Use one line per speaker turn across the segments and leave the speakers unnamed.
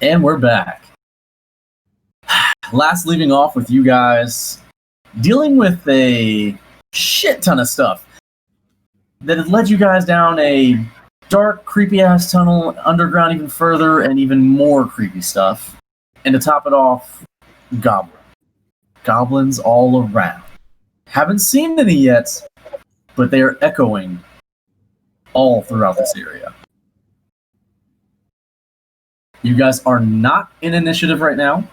And we're back. Last leaving off with you guys dealing with a shit ton of stuff that has led you guys down a dark, creepy ass tunnel underground even further and even more creepy stuff. And to top it off, goblins all around. Haven't seen any yet, but they are echoing all throughout this area. You guys are not in initiative right now.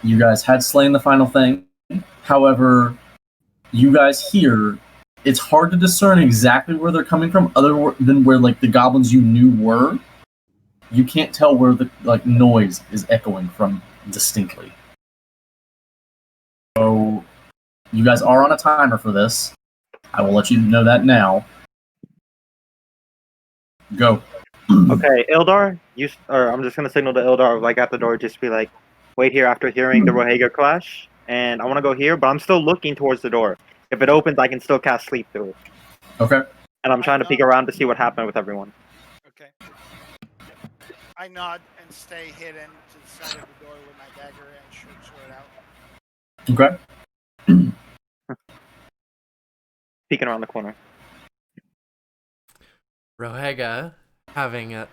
You guys had slain the final thing. However, you guys hear, it's hard to discern exactly where they're coming from other than where like the goblins you knew were. You can't tell where the noise is echoing from distinctly. So you guys are on a timer for this. I will let you know that now. Go.
Okay, Ildar, I'm just gonna signal to Ildar, like at the door, just be like, wait here after hearing the Rohega clash, and I want to go here, but I'm still looking towards the door. If it opens, I can still cast sleep through it.
Okay.
And I'm trying to peek around to see what happened with everyone.
Okay. I nod and stay hidden to the side of the door with my dagger and short sword out.
Okay.
Peeking around the corner.
Rohega, having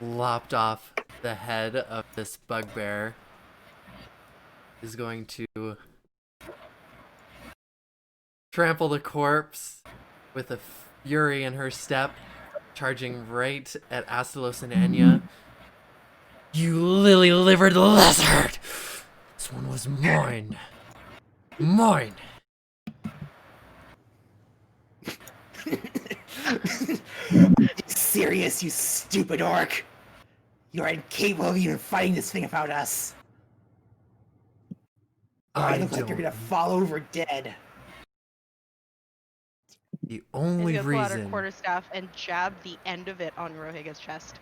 lopped off the head of this bugbear, is going to trample the corpse with a fury in her step, charging right at Astalos and Anya. You lily-livered lizard! This one was mine. Mine!
Are you serious, you stupid orc? You are incapable of even fighting this thing about us. I look like you're gonna fall over dead.
The only
He's gonna pull out her
reason
quarterstaff and jab the end of it on Rohega's chest.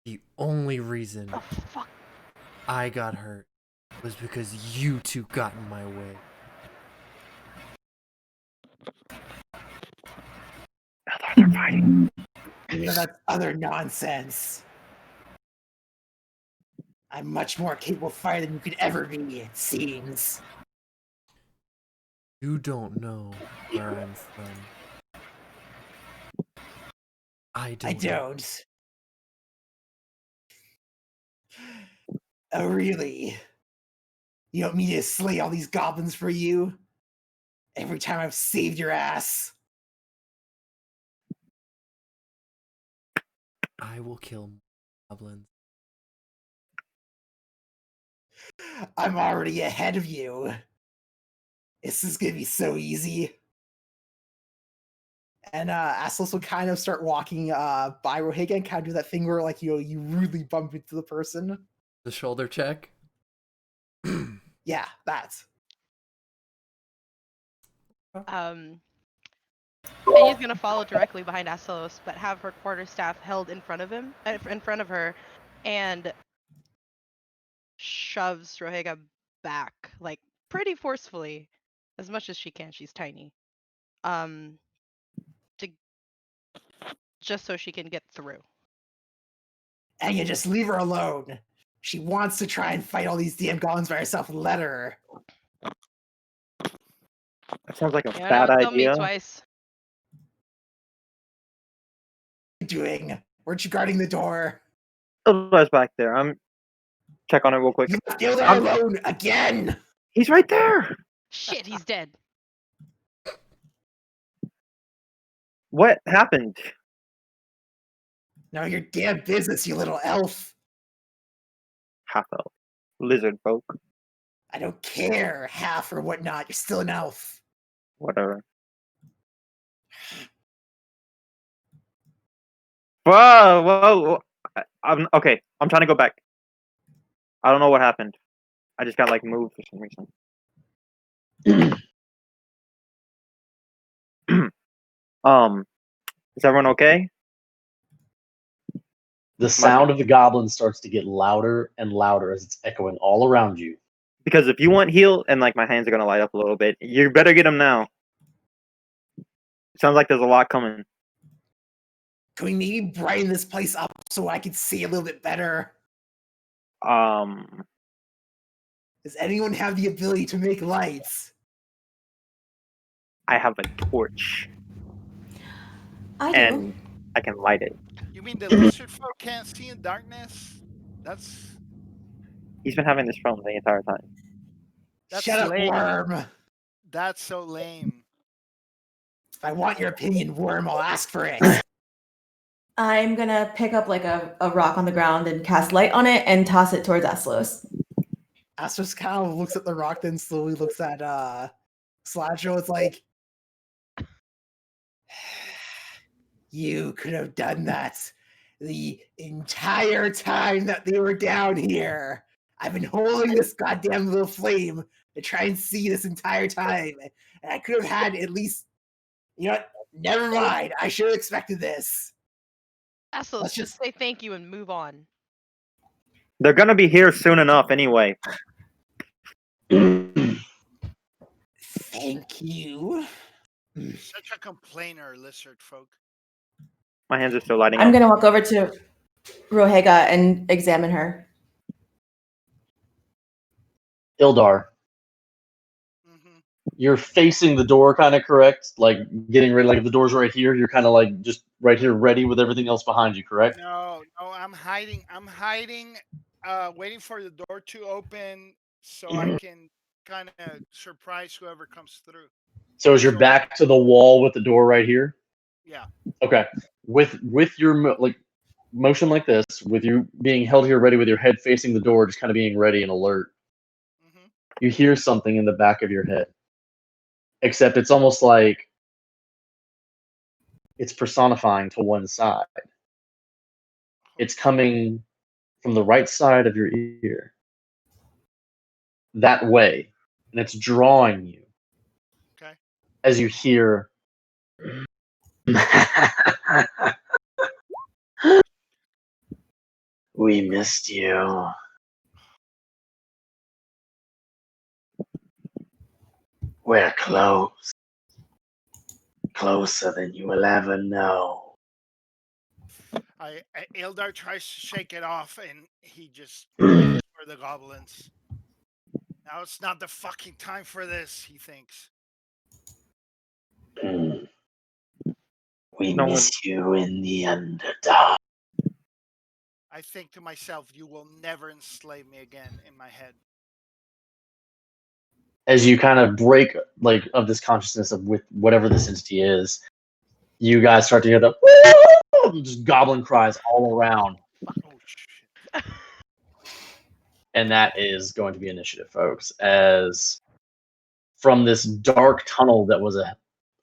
the only reason
Oh fuck!
I got hurt was because you two got in my way.
They're fighting.
You know, that's other nonsense. I'm much more capable fighter than you could ever be, it seems.
You don't know where I'm from. I don't.
Oh, really? You want me to slay all these goblins for you? Every time I've saved your ass?
I will kill goblins.
I'm already ahead of you. This is gonna be so easy. And Aslos will kind of start walking by Rohega and kind of do that thing where, like, you rudely bump into the person.
The shoulder check?
Yeah, that.
And he's gonna follow directly behind Aslos, but have her quarterstaff held in front of him, in front of her, and shoves Rohega back, like pretty forcefully, as much as she can. She's tiny. Just so she can get through.
And you just leave her alone. She wants to try and fight all these damn goblins by herself. Let her.
That sounds like a
You
bad
don't kill me
idea.
twice.
What are you doing? Weren't you guarding the door?
Ildar's back there. I'm check on it real quick.
You left Ildar alone again.
He's right there.
Shit, he's dead.
What happened?
None of your damn business, you little elf.
Half elf. Lizard folk.
I don't care, half or whatnot. You're still an elf.
Whatever. Whoa. I'm okay. I'm trying to go back. I don't know what happened. I just got like moved for some reason. Is everyone okay?
The sound of the goblin starts to get louder and louder as it's echoing all around you.
Because if you want heal, and like my hands are gonna light up a little bit, you better get them now. Sounds like there's a lot coming.
Can we maybe brighten this place up so I can see a little bit better?
I
Does anyone have the ability to make lights?
have a torch
I do.
and I can light it.
You mean the lizard folk can't see in darkness? That's
He's been having this problem the entire time.
That's
Shut up,
lame.
Worm.
that's so lame.
If I want your opinion, Worm, I'll ask for it.
I'm gonna pick up like a rock on the ground and cast light on it and toss it towards Aslos.
Astros kind of looks at the rock, then slowly looks at Slasho. It's like, you could have done that the entire time that they were down here. I've been holding this goddamn little flame to try and see this entire time, and I could have had at least. You know what? Never mind. I should have expected this.
Assos,
Let's
just say thank you and move on.
They're gonna be here soon enough anyway.
Thank you.
Such a complainer, lizard folk.
My hands are still lighting
I'm
up.
gonna walk over to Rohega and examine her.
Ildar,
Hmm.
you're facing the door, kind of correct? Like getting ready, like if the door's right here, you're kind of like just right here, ready with everything else behind you, correct?
No, I'm hiding. Waiting for the door to open so I can kind of surprise whoever comes through.
So is your back to the wall with the door right here?
Yeah.
Okay. With your motion like this, with you being held here ready with your head facing the door, just kind of being ready and alert,
Hmm.
you hear something in the back of your head. Except it's almost like it's personifying to one side. It's coming from the right side of your ear. That way. And it's drawing you.
Okay.
As you hear we missed you. We're close. Closer than you will ever know.
Ildar tries to shake it off, and he just waits for the goblins. Now it's not the fucking time for this, he thinks.
We
No
miss you in the Underdark.
I think to myself, you will never enslave me again in my head.
As you kind of break of this consciousness of with whatever this entity is, you guys start to hear the just goblin cries all around.
Oh shit.
And that is going to be initiative, folks, as from this dark tunnel that was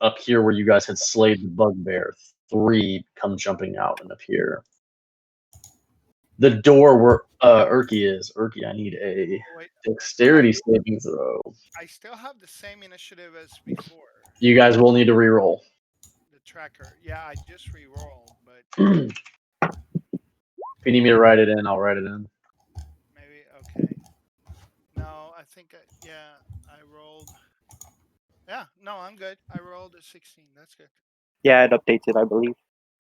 up here where you guys had slayed the bugbear, 3 come jumping out and appear. The door where Urki is. Urki, I need a
Wait,
dexterity saving throw.
I still have the same initiative as before.
You guys will need to reroll.
The tracker. Yeah, I just re-rolled, but
If you need me to write it in, I'll write it in.
maybe okay. No, I think I rolled. Yeah, no, I'm good. I rolled a 16. That's good.
Yeah, it updates it, I believe.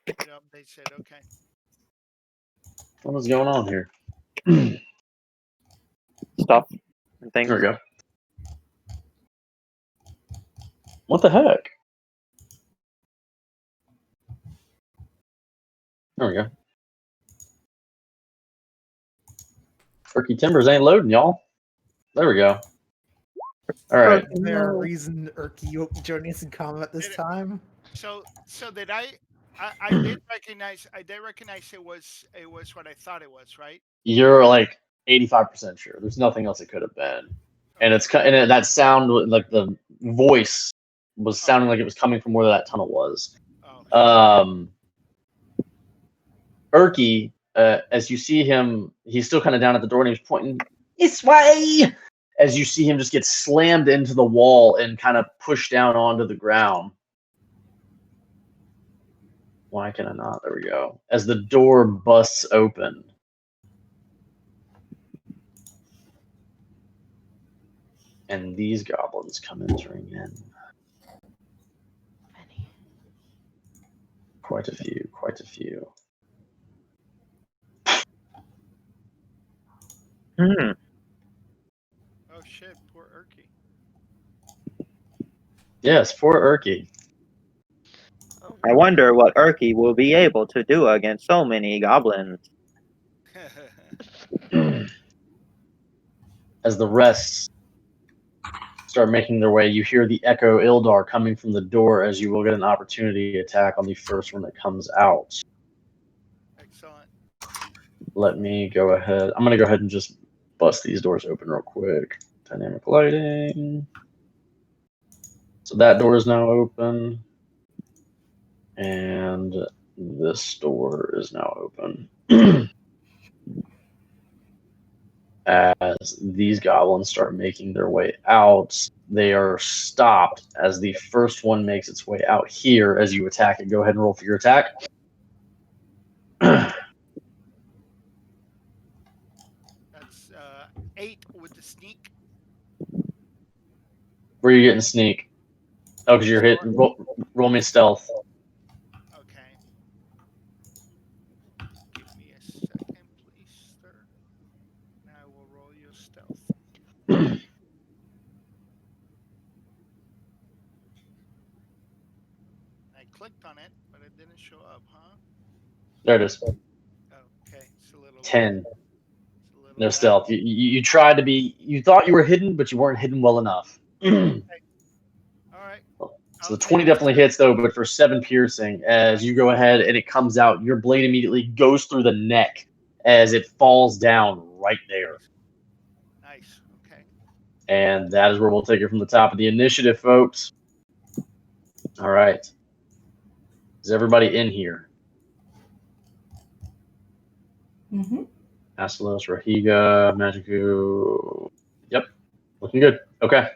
It updates it. Okay.
What is going on here?
Stuff and things.
There we go. What the heck? There we go. Turkey Timbers ain't loading, y'all. There we go. All right.
Is there a reason Urki you won't be joining us in combat this time?
So did I did recognize it was what I thought it was, right?
You're like 85% sure. There's nothing else it could have been. And that sound, like the voice was sounding like it was coming from where that tunnel was.
Oh.
Urki, as you see him, he's still kind of down at the door and he's pointing this way. As you see him just get slammed into the wall and kind of pushed down onto the ground. Why can I not? There we go. As the door busts open. And these goblins come entering in. Quite a few, quite a few.
Hmm.
Oh shit, poor Erky.
Yes, poor Erky.
Oh,
I wonder what Erky will be able to do against so many goblins.
As the rest start making their way, you hear the echo Ildar coming from the door as you will get an opportunity to attack on the first one that comes out.
Excellent.
Let me go ahead. I'm going to go ahead and just bust these doors open real quick. Dynamic lighting. So that door is now open. And this door is now open. As these goblins start making their way out, they are stopped as the first one makes its way out here as you attack it. Go ahead and roll for your attack.
That's 8 with the sneak.
Where are you getting sneak? Oh, because you're hit. Roll me stealth.
Okay. Give me a second, please, sir. And I will roll your stealth. I clicked on it, but it didn't show up, huh?
There it is.
Okay, it's a little
10.
It's a little
No
bad.
stealth. You tried to be. You thought you were hidden, but you weren't hidden well enough.
All right.
So the 20
take
definitely hits though, but for 7 piercing, as you go ahead and it comes out, your blade immediately goes through the neck as it falls down right there.
Nice. Okay.
And that is where we'll take it from the top of the initiative, folks. All right. Is everybody in here?
Mm-hmm.
Astalos, Rahiga, Magiku. Yep. Looking good. Okay.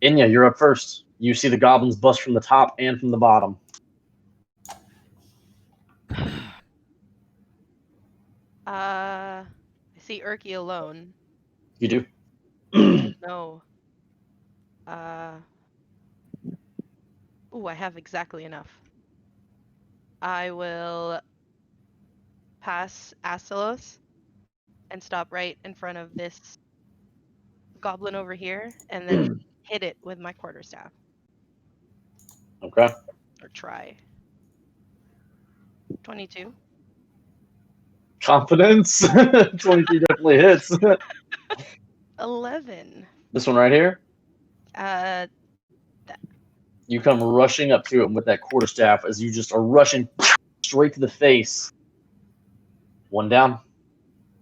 Inya, you're up first. You see the goblins bust from the top and from the bottom.
I see Erky alone.
You do?
No. Ooh, I have exactly enough. I will pass Astalos and stop right in front of this goblin over here, and then hit it with my quarterstaff.
Okay.
Or try. 22.
Confidence. 23 definitely hits.
11.
This one right here.
Uh,
You come rushing up to him with that quarterstaff as you just are rushing straight to the face. One down.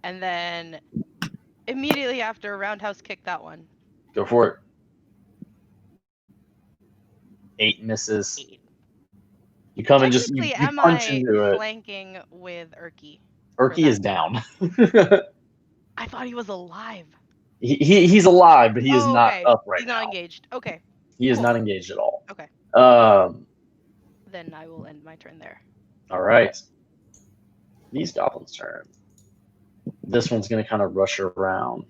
and then immediately after, roundhouse kick that one.
Go for it. 8 misses.
8.
You come and just
Technically,
you
am
punch
I
into it.
flanking with Erky?
Erky is down.
I thought he was alive.
He's alive, but he is not
okay.
up right
He's
now.
not engaged. Okay.
He is
Cool.
not engaged at all.
Okay. Then I will end my turn there.
All right. These goblins' turn. This one's going to kind of rush around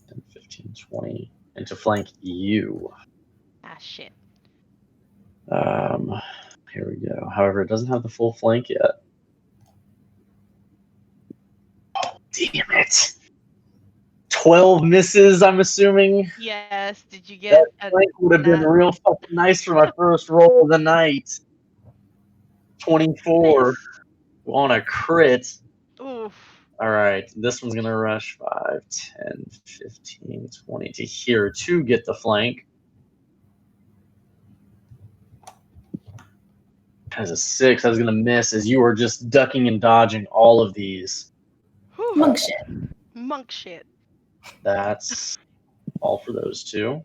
10, 15, 20, and to flank you.
Ah, shit.
Here we go. However, it doesn't have the full flank yet. Oh, damn it. 12 misses, I'm assuming.
Yes. Did you get
That flank would have been real fucking nice for my first roll of the night. 24 on a crit.
Oof.
All right, this one's going to rush 5, 10, 15, 20 to here to get the flank. Has a 6. I was going to miss as you are just ducking and dodging all of these.
Whew.
Monk shit.
Monk shit.
That's all for those two.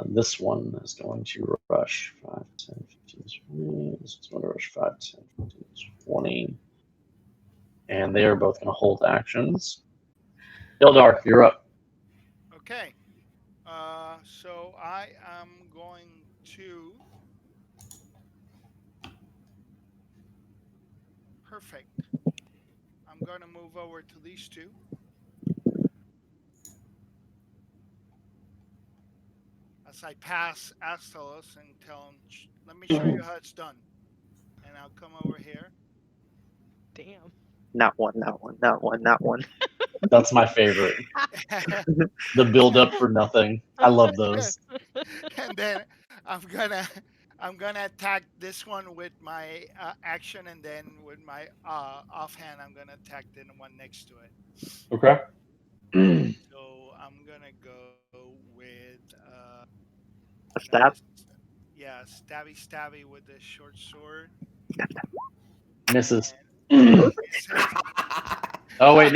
This one is going to rush 5, 10, 15, 20. This is going to rush 5, 10, 15, 20. And they are both going to hold actions. Ildar, you're up.
Okay. So I am going to. Perfect. I'm going to move over to these two. As I pass Astalos and tell him Let me show you how it's done. And I'll come over here.
Damn.
Not one, not one, not one, not one.
That's my favorite. The build up for nothing. I love those.
And then I'm gonna attack this one with my action, and then with my offhand, I'm gonna attack the one next to it.
Okay.
So I'm gonna go with
A stab?
yeah, stabby with the short sword.
Misses.
And misses.
Oh wait,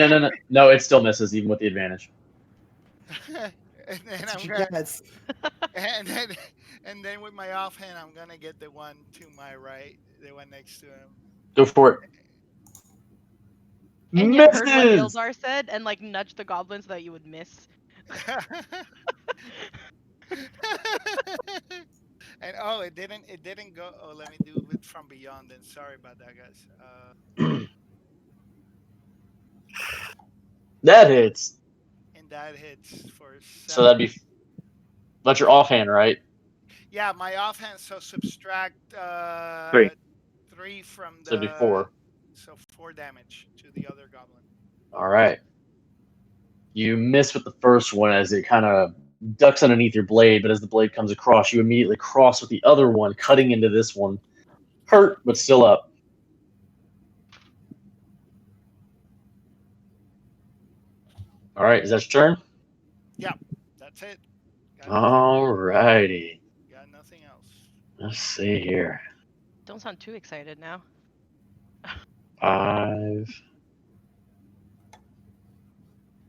no, it still misses even with the advantage.
And then
That's
I'm
what she
gonna
gets.
and then with my offhand, I'm gonna get the one to my right, the one next to him.
Go for it.
And you heard what
Misses.
Ildar said and like nudged the goblin so that you would miss.
And oh, it didn't go. Oh, let me do it from beyond. Then sorry about that, guys.
That hits.
And that hits for 7.
So that'd be. That's your offhand, right?
Yeah, my offhand. So subtract
3.
3 from the.
So it'd be 4.
So 4 damage to the other goblin.
All right. You miss with the first one as it kind of ducks underneath your blade, but as the blade comes across, you immediately cross with the other one, cutting into this one. Hurt, but still up. All right, is that your turn?
Yep, that's it.
All righty.
Got nothing else.
Let's see here.
Don't sound too excited now.
5.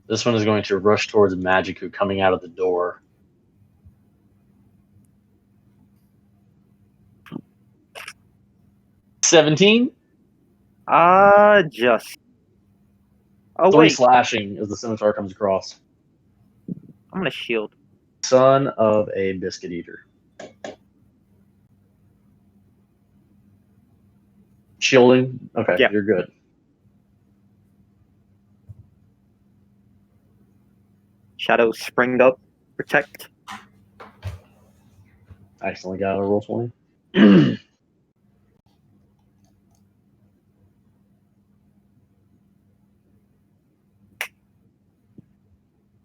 This one is going to rush towards Magiku coming out of the door. $17.
Just. Oh
3
wait,
slashing as the scimitar comes across.
I'm gonna shield.
Son of a biscuit eater. Shielding? Okay,
Yeah.
you're good.
Shadow springed up. Protect.
I accidentally got a roll 20.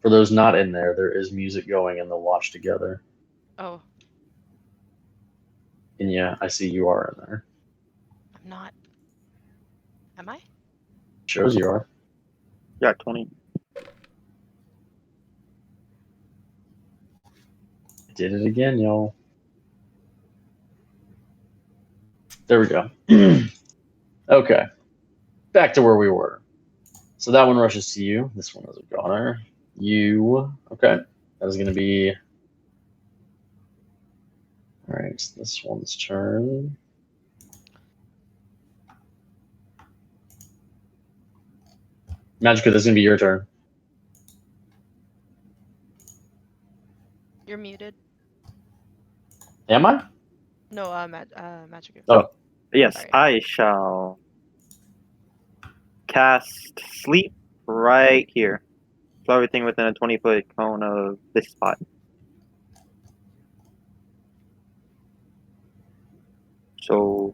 For those not in there, there is music going and they'll watch together.
Oh,
And yeah, I see you are in there.
I'm not. Am I?
Shows you are.
Yeah, 20.
Did it again, y'all. There we go. Okay. Back to where we were. So that one rushes to you. This one is a goner. You. Okay. That is going to be. All right. It's this one's turn. Magica, this is going to be your turn.
You're muted.
Am I?
No, Magic.
Oh.
Yes,
Sorry.
I shall cast sleep right here. So everything within a 20-foot cone of this spot. So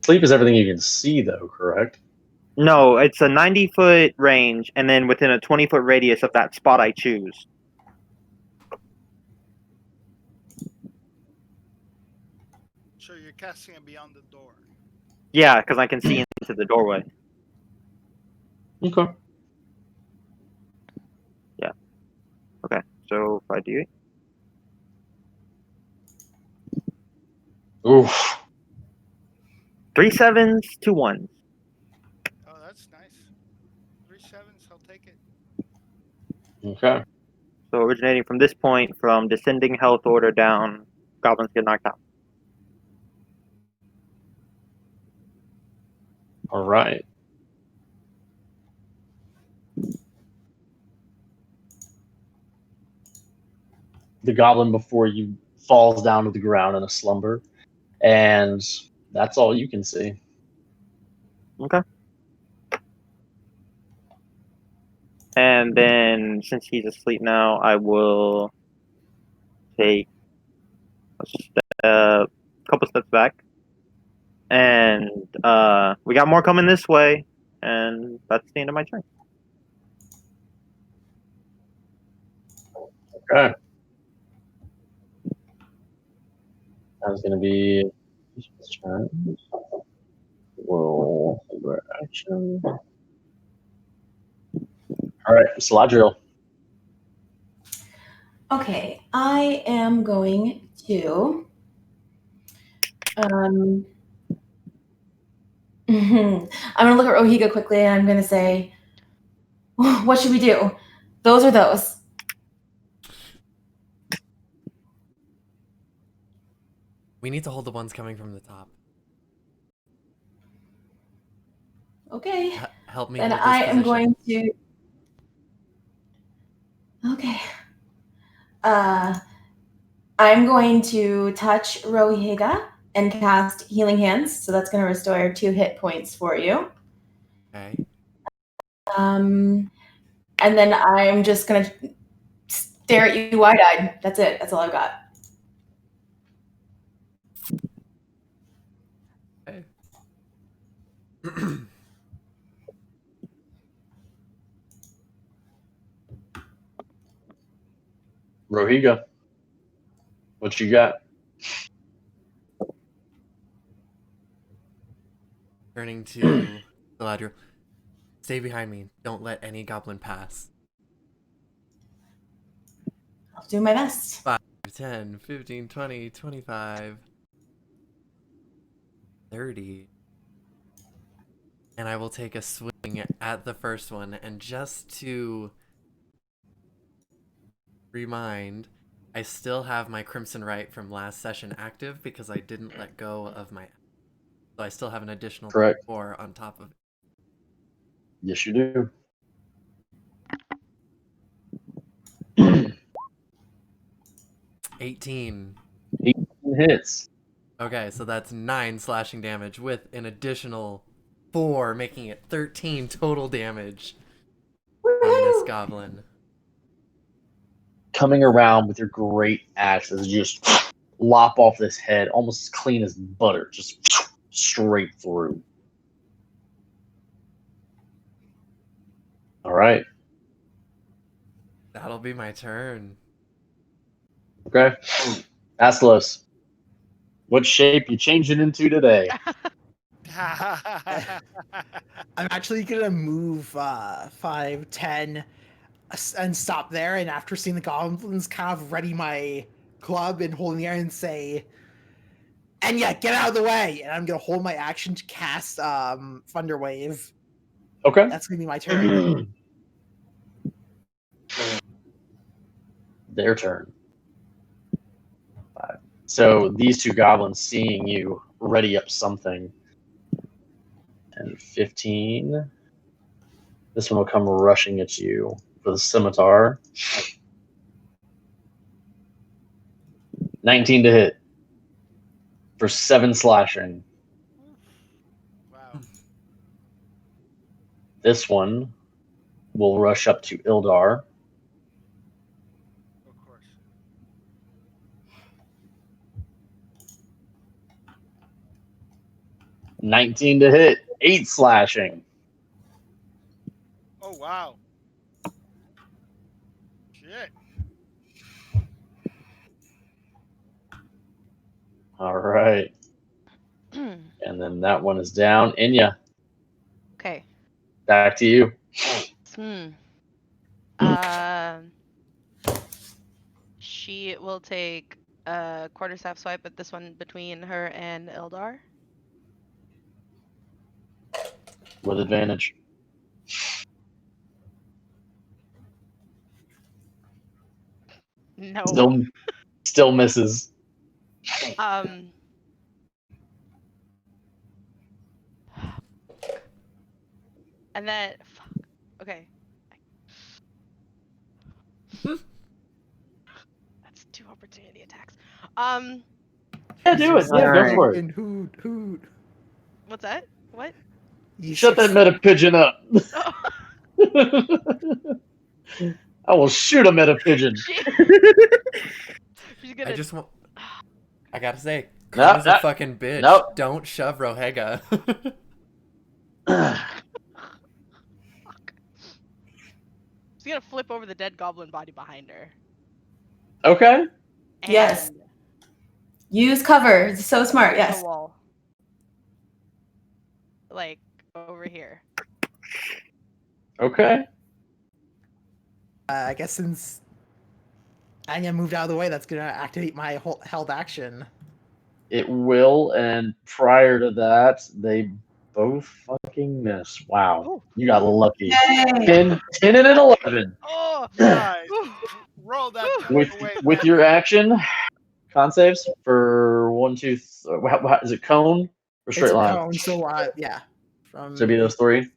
Sleep is everything you can see, though, correct?
no, it's a 90-foot range, and then within a 20-foot radius of that spot I choose.
So you're casting it beyond the door.
Yeah, because I can see into the doorway.
Okay.
Yeah. Okay, so 5d8.
Oof.
3 7s, 2 1s.
Oh, that's nice. 3 7s, I'll take it.
Okay.
So originating from this point, from descending health order down, goblins get knocked out.
All right. The goblin before you falls down to the ground in a slumber, and that's all you can see.
Okay. And then, since he's asleep now, I will take a couple steps back, and we got more coming this way, and that's the end of my turn.
Okay. That's going to be his turn. Roll over action. All right, Saladriel.
Okay, I am going to. I'm gonna look at Rohiga quickly, and I'm gonna say, "What should we do? Those or those?"
We need to hold the ones coming from the top.
Okay.
Help me
Then
hold this
I
position.
am going to. Okay. I'm going to touch Rohiga and cast Healing Hands. So that's going to restore 2 hit points for you.
Okay.
And then I'm just going to stare at you wide-eyed. That's it. That's all I've got.
Okay.
Rohiga. What you got?
Turning to Galadriel. Stay behind me. Don't let any goblin pass.
I'll do my best.
5, 10, 15, 20, 25, 30. And I will take a swing at the first one. And just to remind, I still have my Crimson Right from last session active because I didn't let go of my... So I still have an additional
Correct.
4 on top of it.
Yes, you do.
18.
18 hits.
Okay, so that's 9 slashing damage with an additional 4, making it 13 total damage from this goblin.
Coming around with your great axe as you just lop off this head, almost as clean as butter, just straight through. All right.
That'll be my turn.
Okay. Astalos, what shape you changing into today?
I'm actually gonna move 5, 10, and stop there. And after seeing the goblins, kind of ready my club and holding the air and say, "And yeah, get out of the way!" And I'm gonna hold my action to cast Thunder Wave.
Okay.
That's gonna be my turn.
Their turn. 5. So these 2 goblins seeing you ready up something. And 15. This one will come rushing at you for the scimitar. 19 to hit for 7 slashing.
Wow.
This one will rush up to Ildar.
Of course.
19 to hit, 8 slashing.
Oh wow. Shit.
All right. And then that one is down. Inya,
Okay.
back to you.
She will take a quarterstaff swipe at this one between her and Eldar.
With advantage.
No.
Still misses.
And then, fuck. Okay. That's 2 opportunity attacks.
Yeah, do it. Yeah, go for it.
And hoot.
What's that? What?
You
Shut that meta pigeon up.
Oh.
I will shoot a meta pigeon.
She's gonna...
I just want... I gotta say,
No,
Kruma's a fucking bitch.
no.
Don't shove Rohega.
She's gonna flip over the dead goblin body behind her.
Okay.
And
Yes. Use cover. It's so smart.
the
Yes.
wall. Like over here.
Okay.
I guess since Anya moved out of the way, that's gonna activate my held action.
It will, and prior to that, they both fucking miss. Wow.
Ooh.
You got lucky.
Yay.
10 and an 11.
Oh!
Nice.
Whew.
Roll that
With
away.
with your action, con saves for 1, 2, is it cone or straight
It's a
line?
cone, so yeah.
So it'd be those 3.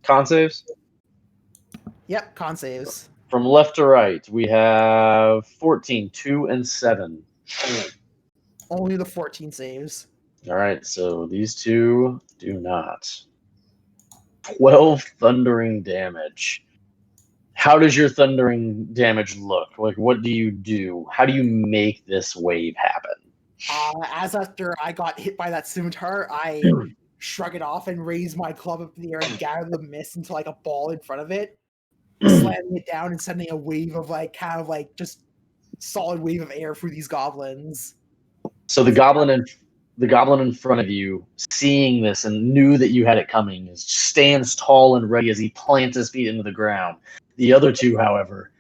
Con saves?
Yep, con saves.
From left to right, we have 14, 2, and 7.
Only the 14 saves.
All right, so these 2 do not. 12 thundering damage. How does your thundering damage look? Like, what do you do? How do you make this wave happen?
As after I got hit by that scimitar, I shrug it off and raise my club up in the air and gather the mist into like a ball in front of it, slamming it down and sending a wave of like kind of like just solid wave of air through these goblins.
So the goblin in front of you, seeing this and knew that you had it coming, stands tall and ready as he plants his feet into the ground. The other 2, however,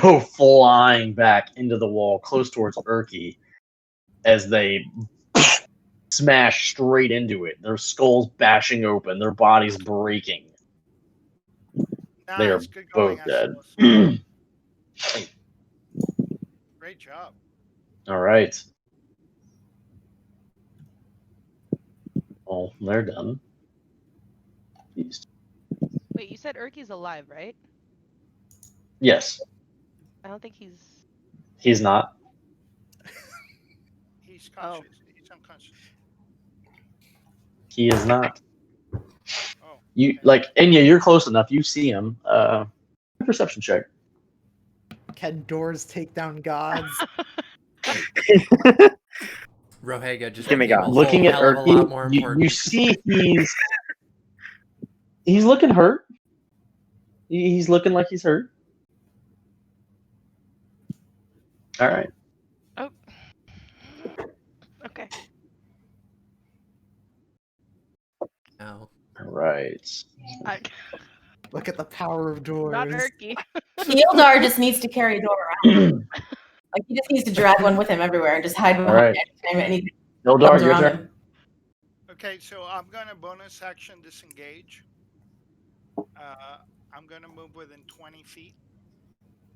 go flying back into the wall, close towards Urki, as they smash straight into it. Their skulls bashing open, their bodies breaking.
Nice.
They are
Good going,
both dead.
Aslos. Great job.
All right. Well, they're done.
Wait, you said Urki's alive, right?
Yes,
I don't think he's.
he's not.
He's conscious. He's unconscious.
He is not.
Oh.
You
okay.
like Enya, you're close enough. You see him. Perception check.
Can doors take down gods?
Rohega just
Give me
became
God.
a whole
Looking at
hell of a lot more
Urki,
important.
you see he's looking hurt. He's looking like he's hurt. All right.
Oh. Okay.
No.
All right.
Look at the power of doors.
Not Urki.
Eldar just needs to carry a door around. Like he just needs to drag one with him everywhere and just hide behind
right.
it anytime anything
Ildar,
comes
your
around
turn.
him.
Okay, so I'm gonna bonus action disengage. I'm gonna move within 20 feet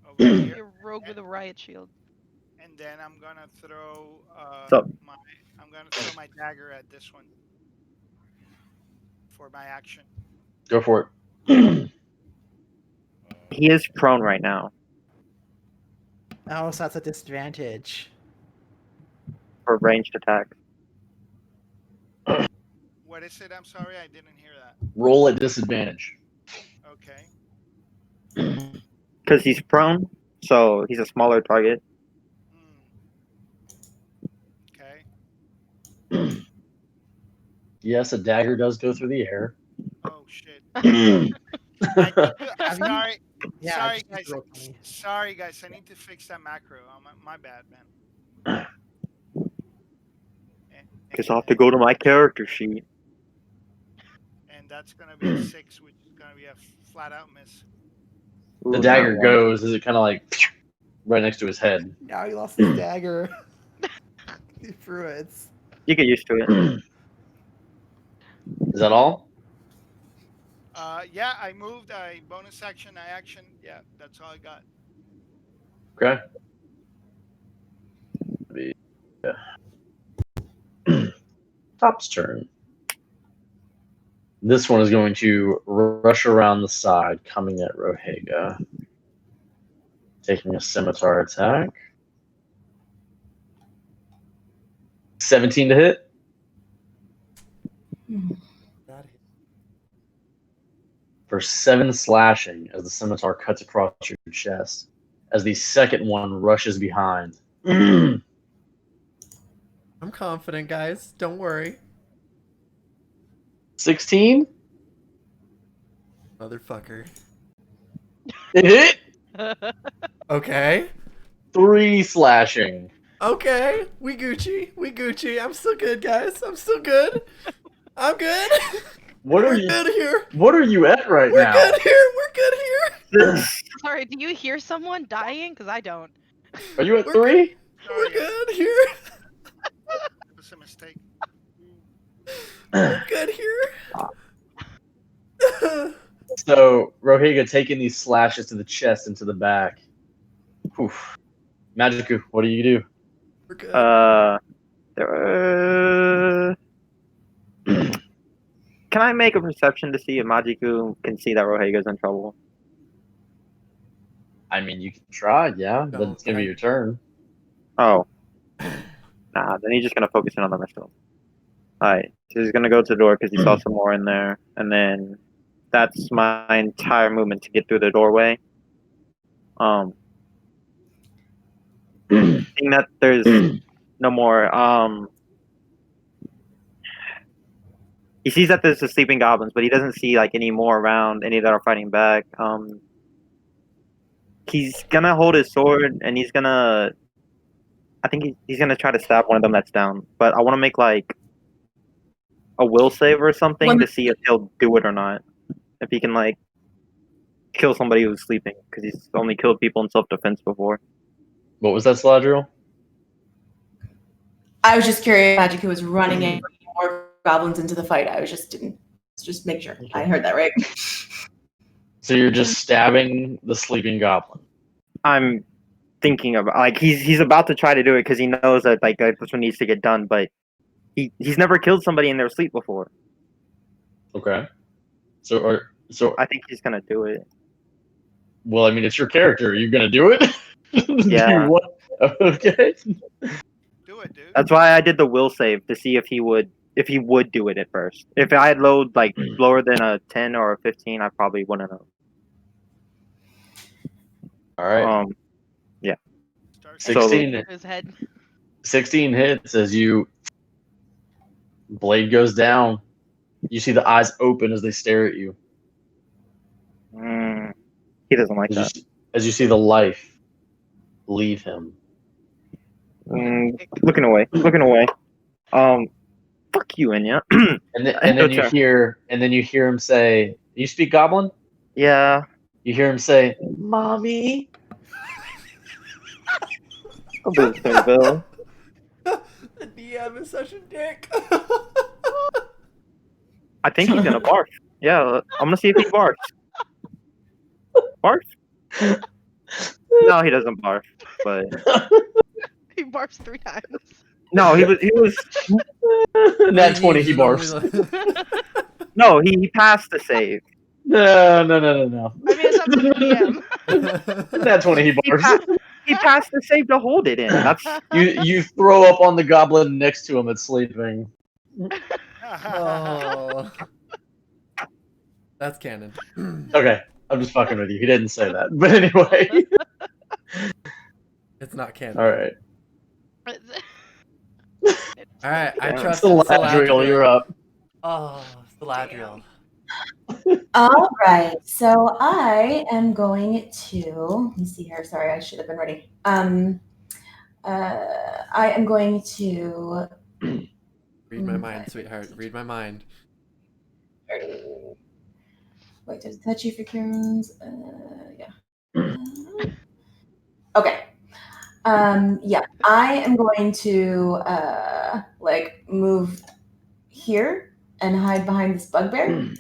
over here,
You're rogue with a riot shield.
and then I'm gonna throw
Sup?
my dagger at this one for my action.
Go for it.
He is prone right now
Oh, so that's a disadvantage.
for ranged attack.
What is it? I'm sorry, I didn't hear that.
Roll at disadvantage.
Okay.
Because he's prone, so he's a smaller target.
Okay.
Yes, a dagger does go through the air.
Oh shit.
Have you-
Sorry.
Yeah,
Sorry,
just
guys.
roll 20.
Sorry, guys. I need to fix that macro. My bad, man.
Because I'll have to go to my character sheet.
And that's gonna be a 6, which is gonna be a flat out miss.
The
Ooh,
dagger
not one.
goes, is it kind of like right next to his head?
Now he lost his dagger. He threw it.
You get used to it.
Is that all?
Yeah, I moved. I bonus action. I action. Yeah, that's all I got.
Okay. Top's turn. This one is going to rush around the side, coming at Rohega. Taking a scimitar attack. 17 to hit.
That hit.
For 7 slashing as the scimitar cuts across your chest. As the second one rushes behind.
I'm confident, guys. Don't worry.
16.
Motherfucker.
It hit.
Okay.
3 slashing.
Okay. We Gucci. We Gucci. I'm still good, guys. I'm still good. I'm good.
What are
We're
you?
good here.
What are you at right
We're
now?
good here. We're good here.
Sorry, do you hear someone dying? Because I don't.
Are you at
We're
3?
We're good here.
It was a mistake.
We're good here.
So Rohiga taking these slashes to the chest and to the back. Oof. Magiku, what do you do?
We're good.
Can I make a perception to see if Majiku can see that Rohega's in trouble?
I mean, you can try, yeah, but it's gonna be your turn.
Oh. Nah, then he's just gonna focus in on the rest of them. Alright, so he's gonna go to the door because he saw some more in there, and then that's my entire movement to get through the doorway. Seeing that there's no more, he sees that there's the sleeping goblins, but he doesn't see like any more around, any that are fighting back. He's gonna hold his sword and he's gonna, I think he's gonna try to stab one of them that's down. But I want to make like a will save or something to see if he'll do it or not. If he can like kill somebody who's sleeping, because he's only killed people in self-defense before.
What was that, Sladriel?
I was just curious. Magic who was running in more goblins into the fight. I was just make sure I heard that right.
So you're just stabbing the sleeping goblin.
I'm thinking of like he's about to try to do it because he knows that like that's what needs to get done, but he's never killed somebody in their sleep before.
Okay. So
I think he's gonna do it.
well, I mean, it's your character. Are you gonna do it?
Yeah.
Okay.
Do it, dude.
That's why I did the will save to see if he would do it at first. If I had load like lower than a 10 or a 15, I probably wouldn't have.
All right.
Yeah.
Start
16.
His head.
16 hits as you blade goes down. You see the eyes open as they stare at you.
He doesn't like
As
that.
as you see the life leave him.
Looking away. Fuck you, Enya.
And then you hear him say, "You speak Goblin?"
Yeah.
You hear him say, "Mommy."
I'll do the same, Bill.
The DM is such a dick.
I think he's gonna barf. Yeah, I'm gonna see if he barfs. Barf? No, he doesn't barf. But
He barfs 3 times.
no, he was.
Nat 20, he barfs.
No, he passed the save.
No.
I mean, it's up to the DM.
Nat 20, he barfs.
He passed the save to hold it in. That's
You throw up on the goblin next to him that's sleeping.
Oh. That's canon.
Okay, I'm just fucking with you. He didn't say that. But anyway.
It's not canon.
All right.
All right, I trust
Saladriel, you're up.
Oh, Saladriel.
All right, so I am going to. Let me see here. Sorry, I should have been ready. I am going to
Read my mind, sweetheart. Read my mind.
Wait, does it touch you for turns? Yeah. Okay. Yeah, I am going to move here and hide behind this bugbear.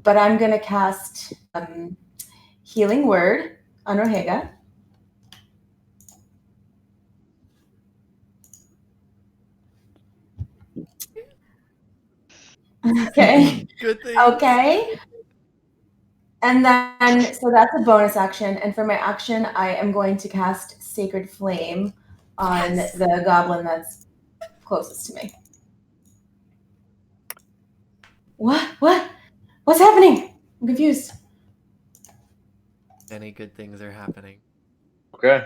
But I'm gonna cast Healing Word on Rohega. Okay.
Good thing.
Okay. And then, so that's a bonus action. And for my action, I am going to cast Sacred Flame on the goblin that's closest to me. What? What's happening? I'm confused.
Many good things are happening.
Okay.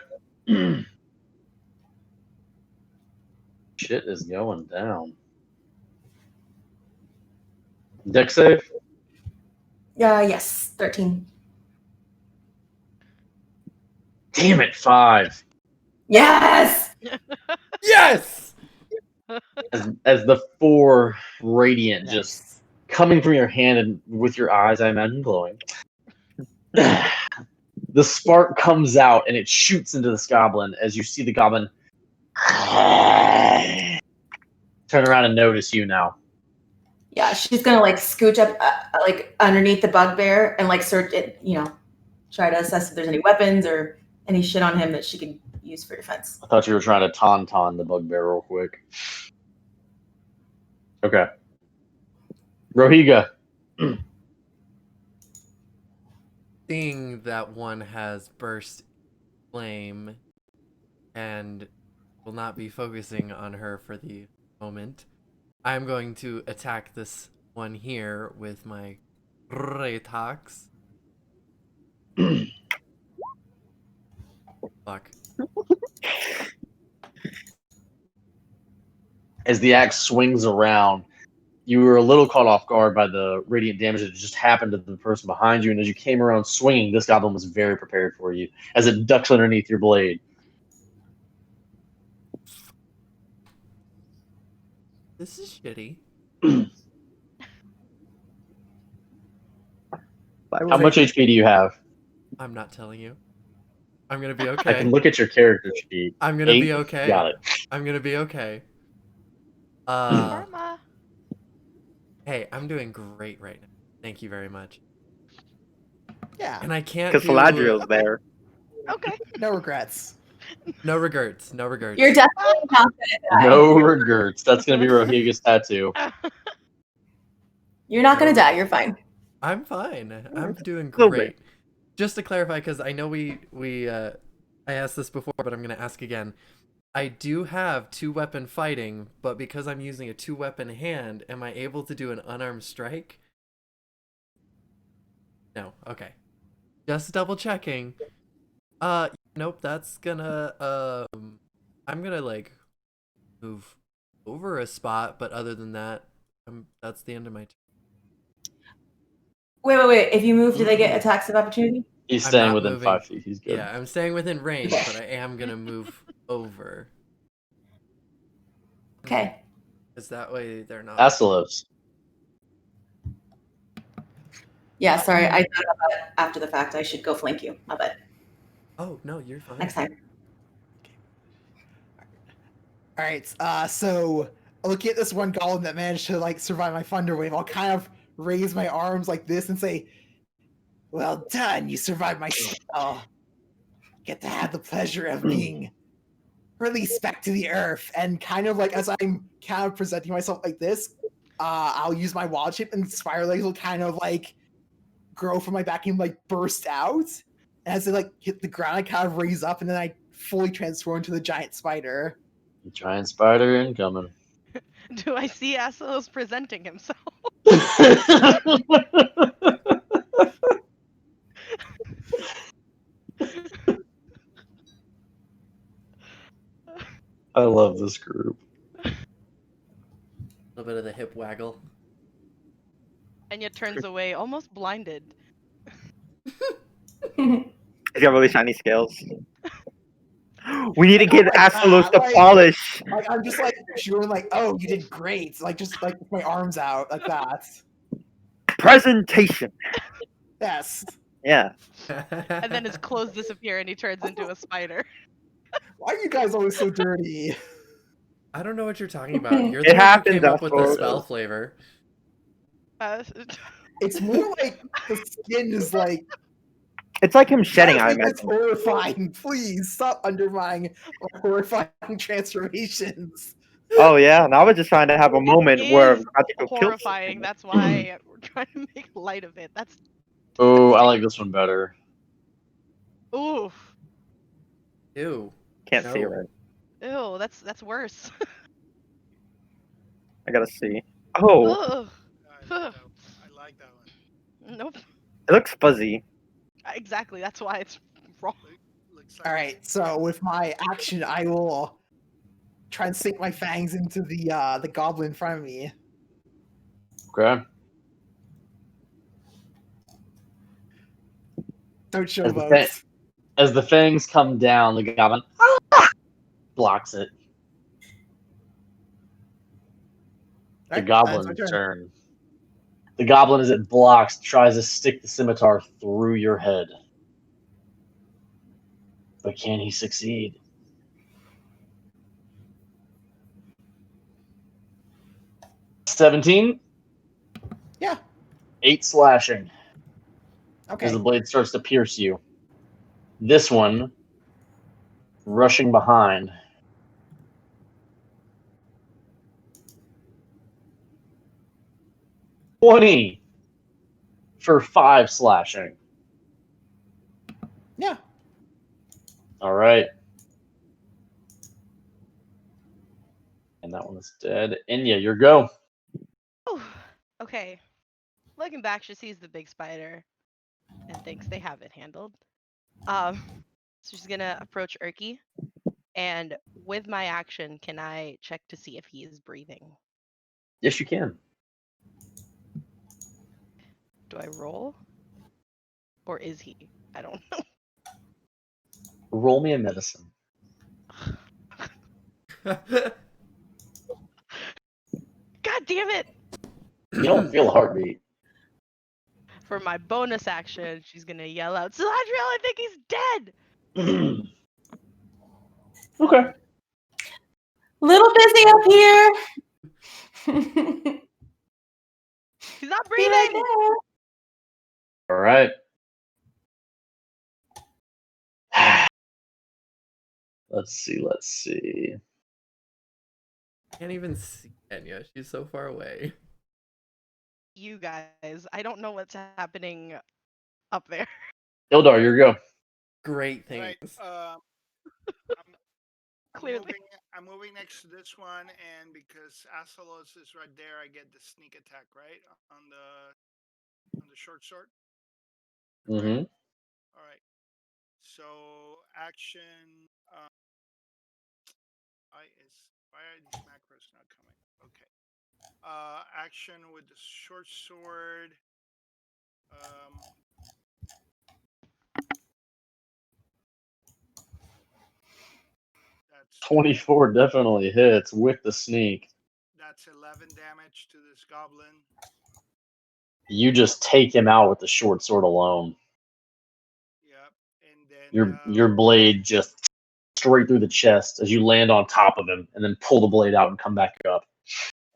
Shit is going down. Dex save?
Yes, 13.
Damn it, 5.
Yes!
Yes!
As the 4 radiant
Nice.
just coming from your hand and with your eyes, I imagine, glowing. The spark comes out and it shoots into this goblin as you see the goblin turn around and notice you now.
Yeah, she's gonna like scooch up like underneath the bugbear and like search it, try to assess if there's any weapons or any shit on him that she could use for defense.
I thought you were trying to tauntaun the bugbear real quick. Okay. Rohiga.
Seeing that one has burst flame and will not be focusing on her for the moment, I'm going to attack this one here with my Retax. Fuck.
As the axe swings around, you were a little caught off guard by the radiant damage that just happened to the person behind you, and as you came around swinging, this goblin was very prepared for you as it ducks underneath your blade.
This is shitty.
How much HP do you have?
I'm not telling you. I'm gonna be
I
okay.
can look at your character sheet.
I'm gonna
8?
be okay.
Got it.
I'm gonna be okay.
Karma.
Hey, I'm doing great right now. Thank you very much.
Yeah,
And I can't
Because
do...
Faladrio's there.
Okay.
no regrets.
No regrets. No regrets.
You're definitely not gonna die.
No regrets. That's going to be Rohiga's tattoo.
You're not gonna die. You're fine.
I'm fine. I'm doing
Little
great. Just to clarify, because I know I asked this before, but I'm gonna ask again. I do have 2-weapon fighting, but because I'm using a 2-weapon hand, am I able to do an unarmed strike? No. Okay. Just double checking. Nope. That's gonna I'm gonna like move over a spot, but other than that, that's the end of my turn.
Wait. If you move, do they get attacks of opportunity?
He's
I'm
staying
not
within
moving.
5 feet. He's good.
Yeah, I'm staying within range, but I am gonna move over.
Okay.
Because that way they're not.
Astalos.
Yeah, sorry. I thought about it after the fact. I should go flank you. My bad.
Oh, no, you're fine.
Next time.
All right. So looking at this one golem that managed to like survive my thunder wave, I'll kind of raise my arms like this and say, "Well done. You survived my spell. Get to have the pleasure of being released back to the earth." And kind of like as I'm kind of presenting myself like this, I'll use my wild shape and spider legs will kind of like grow from my back and like burst out. And as they like hit the ground, I kind of raise up and then I fully transform into the giant spider.
The giant spider incoming.
Do I see Astalos presenting himself?
I love this group.
A little bit of the hip waggle.
Enya turns away, almost blinded.
He's got really shiny scales. We need to get
Like
Astalos to
that, like-
polish.
Like I'm just like doing like, oh, you did great. Like just like with my arms out like that.
Presentation.
Yes.
Yeah.
And then his clothes disappear and he turns into a spider.
Why are you guys always so dirty?
I don't know what you're talking about. You're
It
the one who
happens,
came up with the
Astalos.
spell flavor.
It's more like the skin is like
It's like him shedding, I
It's
imagine.
horrifying. Please stop undermining my horrifying transformations.
Oh yeah, now we're just trying to have a moment where
Is
Practical kills.
horrifying. That's why we're trying to make light of it. That's
Oh, I like this one better.
oof.
Ew.
Can't see
No.
right.
Ew, that's worse.
I gotta see. Oh,
Ugh.
I like that one.
Nope.
it looks fuzzy.
Exactly. That's why it's wrong.
Looks like
All right, so with my action, I will try and sink my fangs into the goblin in front of me.
Okay.
Don't show
As the,
votes.
as the fangs come down, the goblin blocks it. The
Right,
goblin's
that's my turn.
turn. The goblin, as it blocks, tries to stick the scimitar through your head. But can he succeed? $17?
Yeah.
8 slashing as
Okay.
the blade starts to pierce you. This one, rushing behind. $20 for 5 slashing.
Yeah.
All right. And that one is dead. Inya, your go.
Oh, okay. Looking back, she sees the big spider and thinks they have it handled. So she's gonna approach Erky, and with my action, can I check to see if he is breathing?
Yes, you can.
Do I roll? Or is he? I don't know.
Roll me a medicine.
God damn it!
You don't feel a heartbeat.
For my bonus action, she's gonna yell out, Saladriel, I think he's dead!
Okay.
Little busy up here.
He's not
Be right
breathing!
there.
All right. Let's see.
Can't even see Enya. She's so far away.
You guys, I don't know what's happening up there.
Ildar, your go.
Great
Right.
things.
Clearly.
I'm moving next to this one, and because Asalos is right there, I get the sneak attack, right? On the short sword.
Mm-hmm.
All right. So action. Why are these macros not coming? Okay. Action with the short sword. That's
24 definitely hits with the sneak.
That's 11 damage to this goblin.
You just take him out with the short sword alone.
Yep. And then
Your blade just straight through the chest as you land on top of him, and then pull the blade out and come back up.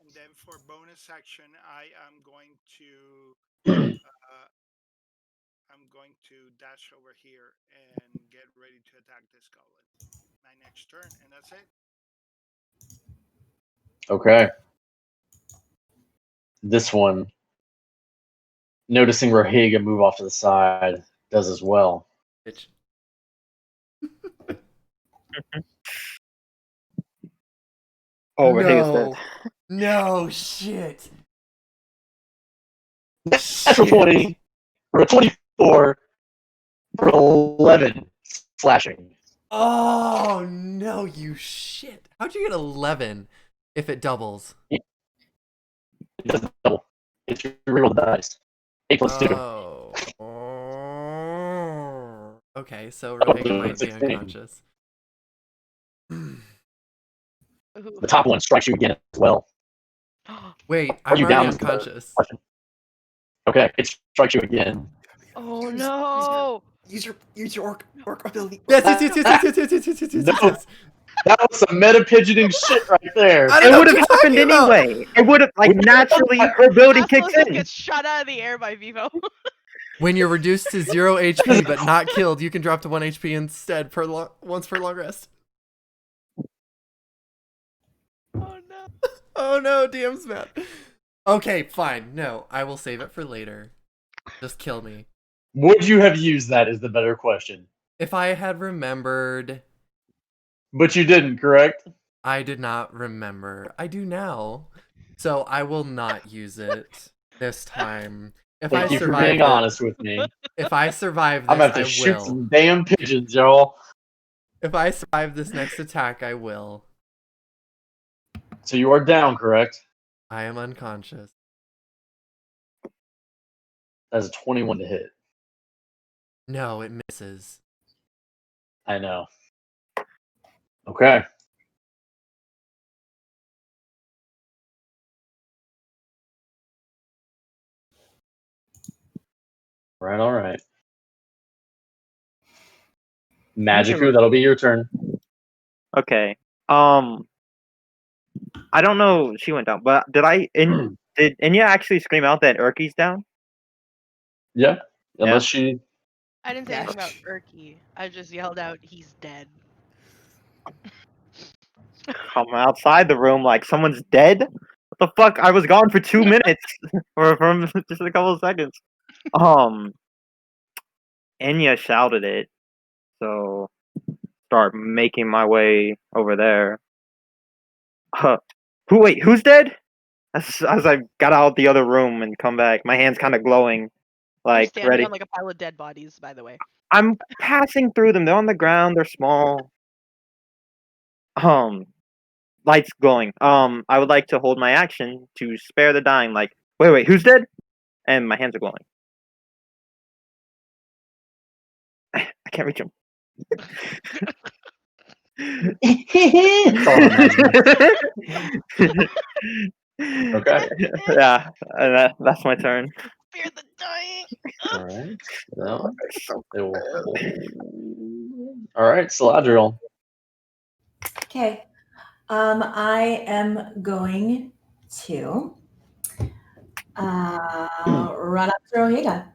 And then for bonus action, I am going to dash over here and get ready to attack this goblin. My next turn, and that's it.
Okay. This one, noticing Rohiga move off to the side, does as well.
Bitch.
Oh, Rahega's dead.
No shit.
Natural 20 for a 24 for 11 slashing.
Oh no, you shit. How'd you get 11 if it doubles?
It doesn't double. It's your reroll dice. 8 plus 2.
Oh. Okay, so Rohiga might be
16.
unconscious.
The top one strikes you again as well.
Wait,
Are
I'm
you
already
down? Is the
unconscious.
question. Okay, it strikes you again.
Oh no!
Use your orc ability.
Yes.
No. That was some meta pigeoning shit right there.
I don't
It
know
would
what
have
you're
happened
talking about.
anyway. It would have, like, naturally, her ability kicks
Aslos
in.
gets shot out of the air by Vivo.
When you're reduced to 0 HP but not killed, you can drop to 1 HP instead once per long rest.
Oh no.
Oh no, DM's mad. Okay, fine. No, I will save it for later. Just kill me.
Would you have used that is the better question.
If I had remembered...
But you didn't, correct?
I did not remember. I do now. So I will not use it this time. If
Thank
I
you for
survive
being
it,
honest with me.
if I survive this,
I'm gonna have to
I
shoot
will.
some damn pigeons, y'all.
If I survive this next attack, I will.
So you are down, correct?
I am unconscious.
That's a 21 to hit.
No, it misses.
I know. Okay. All right. Magiku, that'll be your turn.
Okay. I don't know. She went down, but did Inya actually scream out that Urki's down?
Yeah. Unless she.
I didn't say
Yeah.
anything about Urky. I just yelled out, "He's dead."
Come outside the room like someone's dead. What the fuck? I was gone for 2 minutes, or from just a couple of seconds. Enya shouted it, so start making my way over there. Who's dead? As I got out the other room and come back, my hand's kind of glowing,
You're
like
standing
ready.
on like a pile of dead bodies, by the way.
I'm passing through them. They're on the ground. They're small. Lights glowing. I would like to hold my action to spare the dying. Like, wait, who's dead? And my hands are glowing. I can't reach him.
That's all I'm imagining. Okay.
Yeah, and that's my turn.
Spare the dying.
All right. Well, they will hold. All right, Saladriel.
Okay. I am going to run up to Rohiga.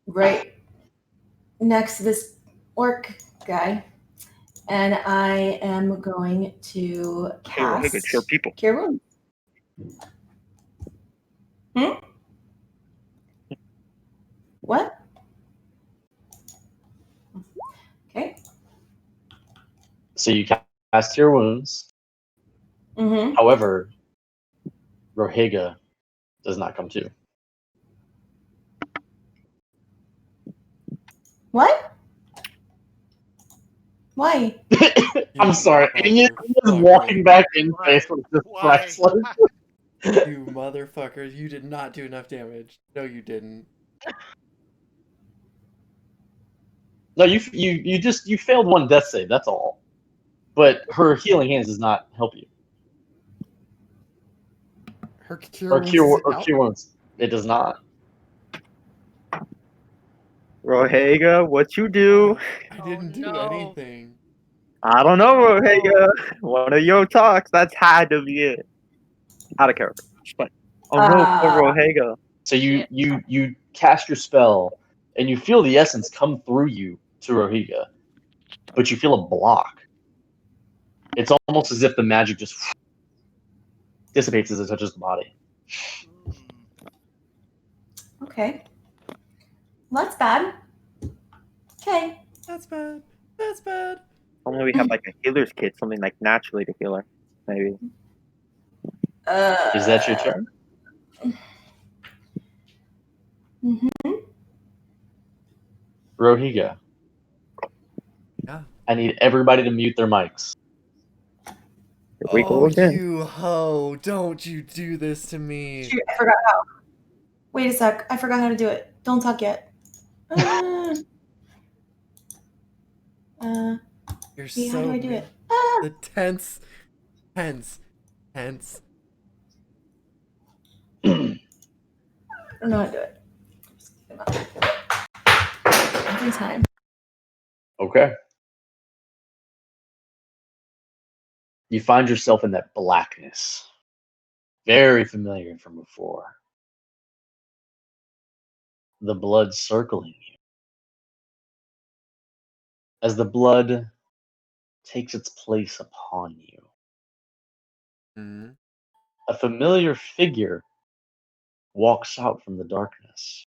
Right next to this orc guy. And I am going to cast
Kill people.
Cure Wounds. What? Okay.
So you cast your wounds.
Mm-hmm.
However, Rohiga does not come to.
What? Why?
I'm sorry. Enya is walking back in face with this
Why?
wrestler.
You motherfuckers, you did not do enough damage. No, you didn't.
No, you failed one death save. That's all. But her healing hands does not help you.
Her cure
Cure
wounds.
wounds. It does not.
Rohega, what you do?
I didn't do
no.
anything.
I don't know, Rohega. One of your talks. That's had to be it. Out of character. But oh no, poor Rohega.
So you cast your spell, and you feel the essence come through you to Rohiga, but you feel a block. It's almost as if the magic just dissipates as it touches the body.
Okay. Well, that's bad. Okay.
That's bad. That's bad.
Only we have like a healer's kit, something like naturally to heal her, maybe.
Is that your turn?
Mm-hmm.
Rohiga.
Yeah.
I need everybody to mute their mics.
We go
Oh,
again.
you hoe. Don't you do this to me.
Shoot, I forgot how. Wait a sec. I forgot how to do it. Don't talk yet.
You're
wait, how
so
do I do
mean.
it?
The tense.
I don't know how to do it. Every time.
Okay. You find yourself in that blackness. Very familiar from before. The blood circling you. As the blood takes its place upon you,
Mm.
a familiar figure walks out from the darkness.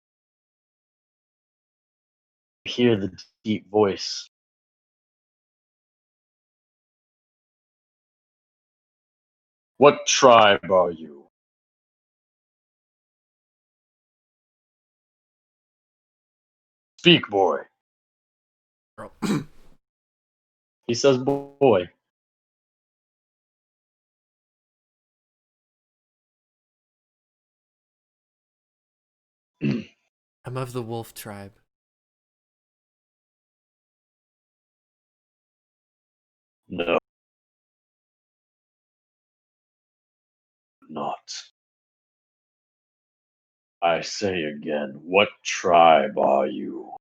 You hear the deep voice. What tribe are you? Speak, boy.
Girl.
He says, boy.
I'm of the wolf tribe.
No. Not. I say again, what tribe are you?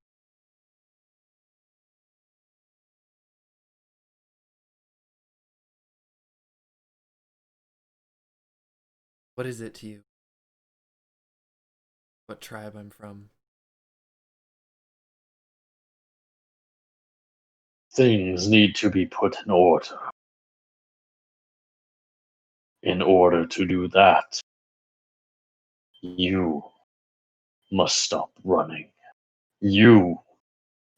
What is it to you? What tribe I'm from?
Things need to be put in order. In order to do that, you must stop running. You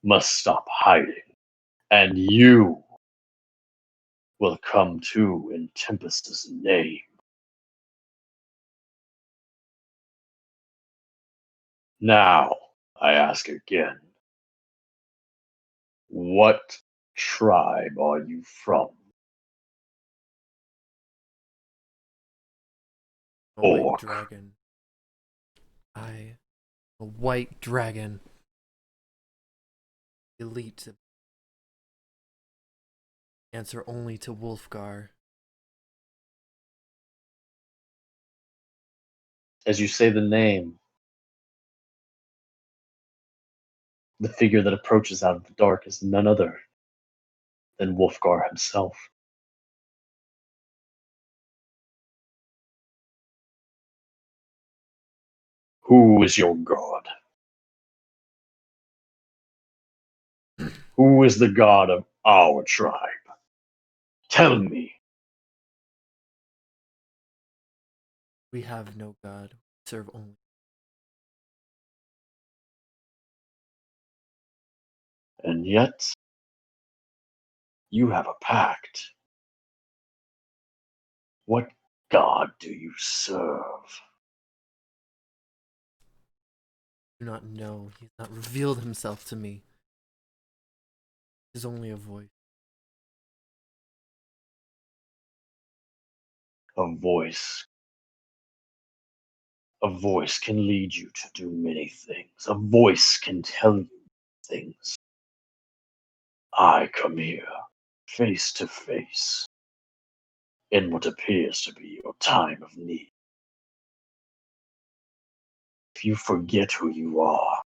must stop hiding. And you will come to in Tempest's name. Now, I ask again, what tribe are you from?
A white
Orc.
dragon. A white dragon. Elite. Answer only to Wolfgar.
As you say the name, the figure that approaches out of the dark is none other than Wolfgar himself. Who is your god? Who is the god of our tribe? Tell me.
We have no god. We serve only.
And yet, you have a pact. What god do you serve?
Do not know. He's not revealed himself to me. He's only a voice.
A voice. A voice can lead you to do many things. A voice can tell you things. I come here, face to face, in what appears to be your time of need. If you forget who you are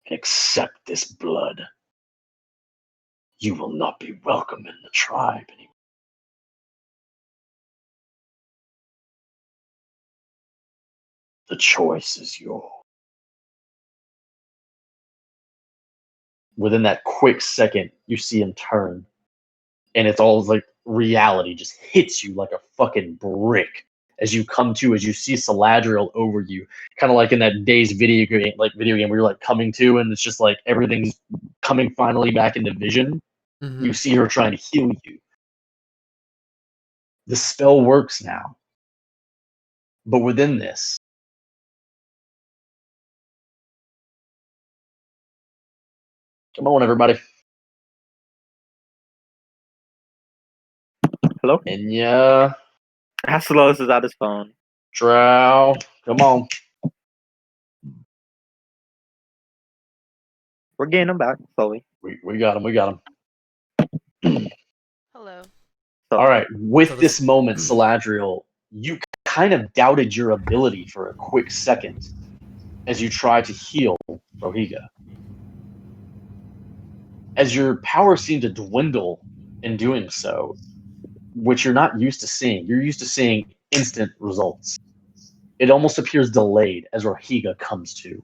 and accept this blood, you will not be welcome in the tribe anymore. The choice is yours. Within that quick second, you see him turn, and it's all like reality just hits you like a fucking brick as you come to, as you see Saladriel over you, kind of like in that Days video game where you're like coming to, and it's just like everything's coming finally back into vision.
Mm-hmm.
You see her trying to heal you. The spell works now, but within this, come on, everybody.
Hello?
Enya,
Astalos is at his phone.
Drow, come on.
We're getting him back slowly.
We got him. We got him.
Hello.
So,
All right. With
So
this moment, Saladriel, you kind of doubted your ability for a quick second as you try to heal Rohiga. As your power seemed to dwindle in doing so, which you're not used to seeing. You're used to seeing instant results. It almost appears delayed as Rohiga comes to.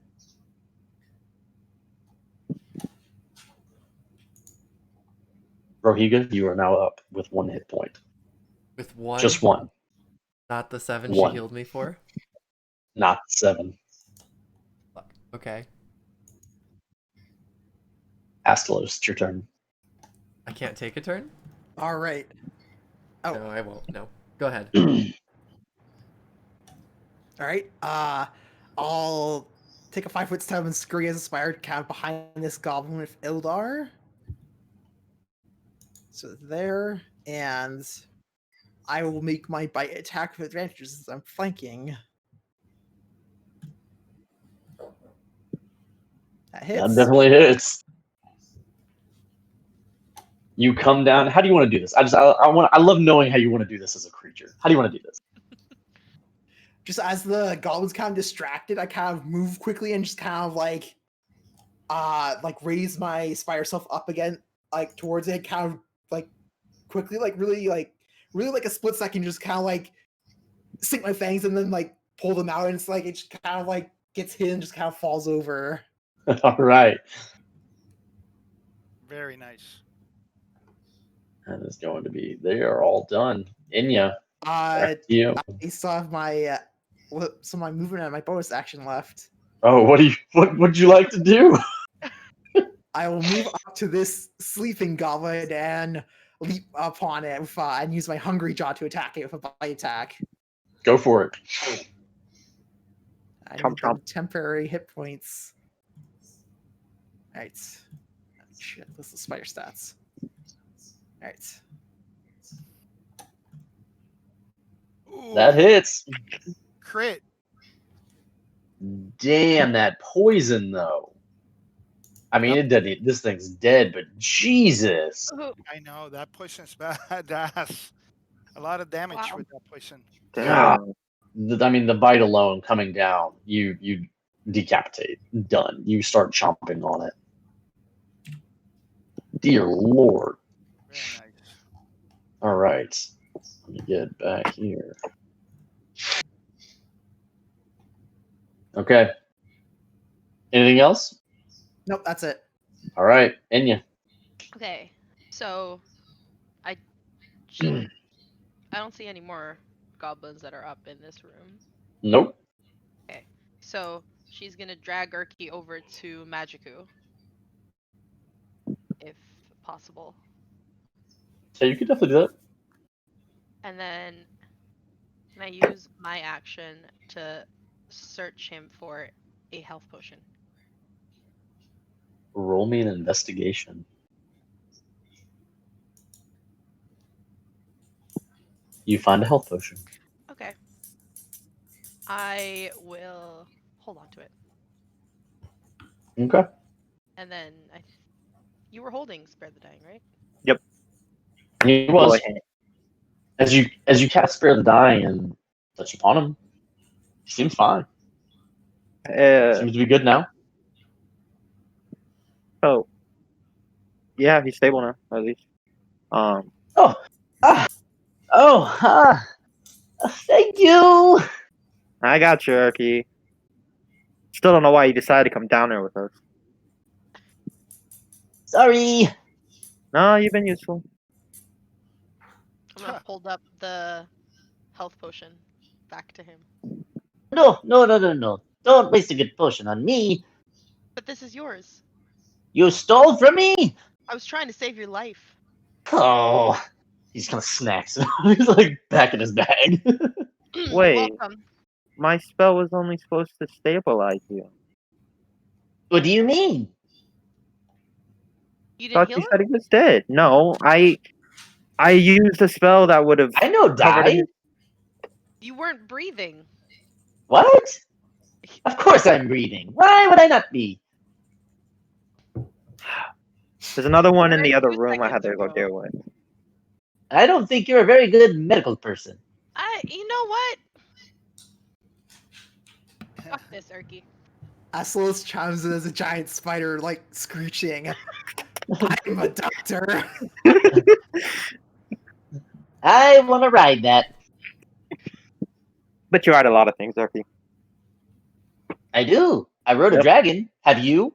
Rohiga, you are now up with 1 hit point.
With one?
Just one.
Not the 7
One.
she healed me for?
Not 7.
Fuck. Okay.
Astalos, it's your turn.
I can't take a turn?
All right. Oh.
No, I won't. No. Go ahead.
All right. I'll take a 5-foot step and scurry as inspired cat behind this goblin with Ildar. So there, and I will make my bite attack with advantage since I'm flanking. That
That
hits.
definitely hits. You come down. How do you want to do this? I love knowing how you want to do this as a creature. How do you want to do this?
Just as the goblin's kind of distracted, I kind of move quickly and just kind of like raise my spider self up again, like towards it, kind of like quickly, like really like a split second, just kind of like sink my fangs and then like pull them out, and it's like it just kind of like gets hit and just kind of falls over.
All right.
Very nice.
That is going to be. They are all done. Inya, back to you.
I still have my my movement and my bonus action left.
Oh, what would you like to do?
I will move up to this sleeping goblin and leap upon it with, and use my hungry jaw to attack it with a bite attack.
Go for it.
I
Chomp,
need them
chomp.
temporary hit points. Alright. Shit, this is spider stats. Alright.
That hits.
Crit.
Damn, that poison though. I mean, it did. This thing's dead, but Jesus.
I know that poison's bad. That's a lot of damage
Wow.
with that poison.
Damn.
I mean, the bite alone coming down, you decapitate. Done. You start chomping on it. Dear Lord.
Very nice.
All right. Let me get back here. Okay. Anything else?
Nope, that's it.
All right, Enya.
Okay, so I should. I don't see any more goblins that are up in this room.
Nope.
Okay, so she's gonna drag Urki over to Magiku, if possible,
So you could definitely do that.
and then can I use my action to search him for a health potion?
Roll me an investigation. You find a health potion.
Okay. I will hold on to it,
Okay.
and then you were holding Spare the Dying, right?
He was. As you cast Spare the Dying and touch upon him, he seems fine. Seems to be good now.
Oh. Yeah, he's stable now, at least.
Thank you.
I got you, Urki. Still don't know why you decided to come down there with us.
Sorry.
No, you've been useful.
I'm gonna hold up the health potion back to him.
No. Don't waste a good potion on me.
But this is yours.
You stole from me.
I was trying to save your life.
Oh. He's kind of snacks. He's like back in his bag.
Wait.
Welcome.
My spell was only supposed to stabilize you.
What do you mean?
You didn't
Thought
heal
you
him?
said he was dead. No, I used a spell that would have
I know
covered
die.
his.
You weren't breathing.
What? Of course I'm breathing. Why would I not be?
There's another one in
Already
the other
2
room I had to
seconds
go
ago.
deal with.
I don't think you're a very good medical person.
You know what? Fuck this, Urki.
Aslos chimes in as a giant spider, like screeching. I'm a doctor.
I want to ride that.
But you ride a lot of things, Urki.
I do. I rode a
Yep.
dragon. Have you?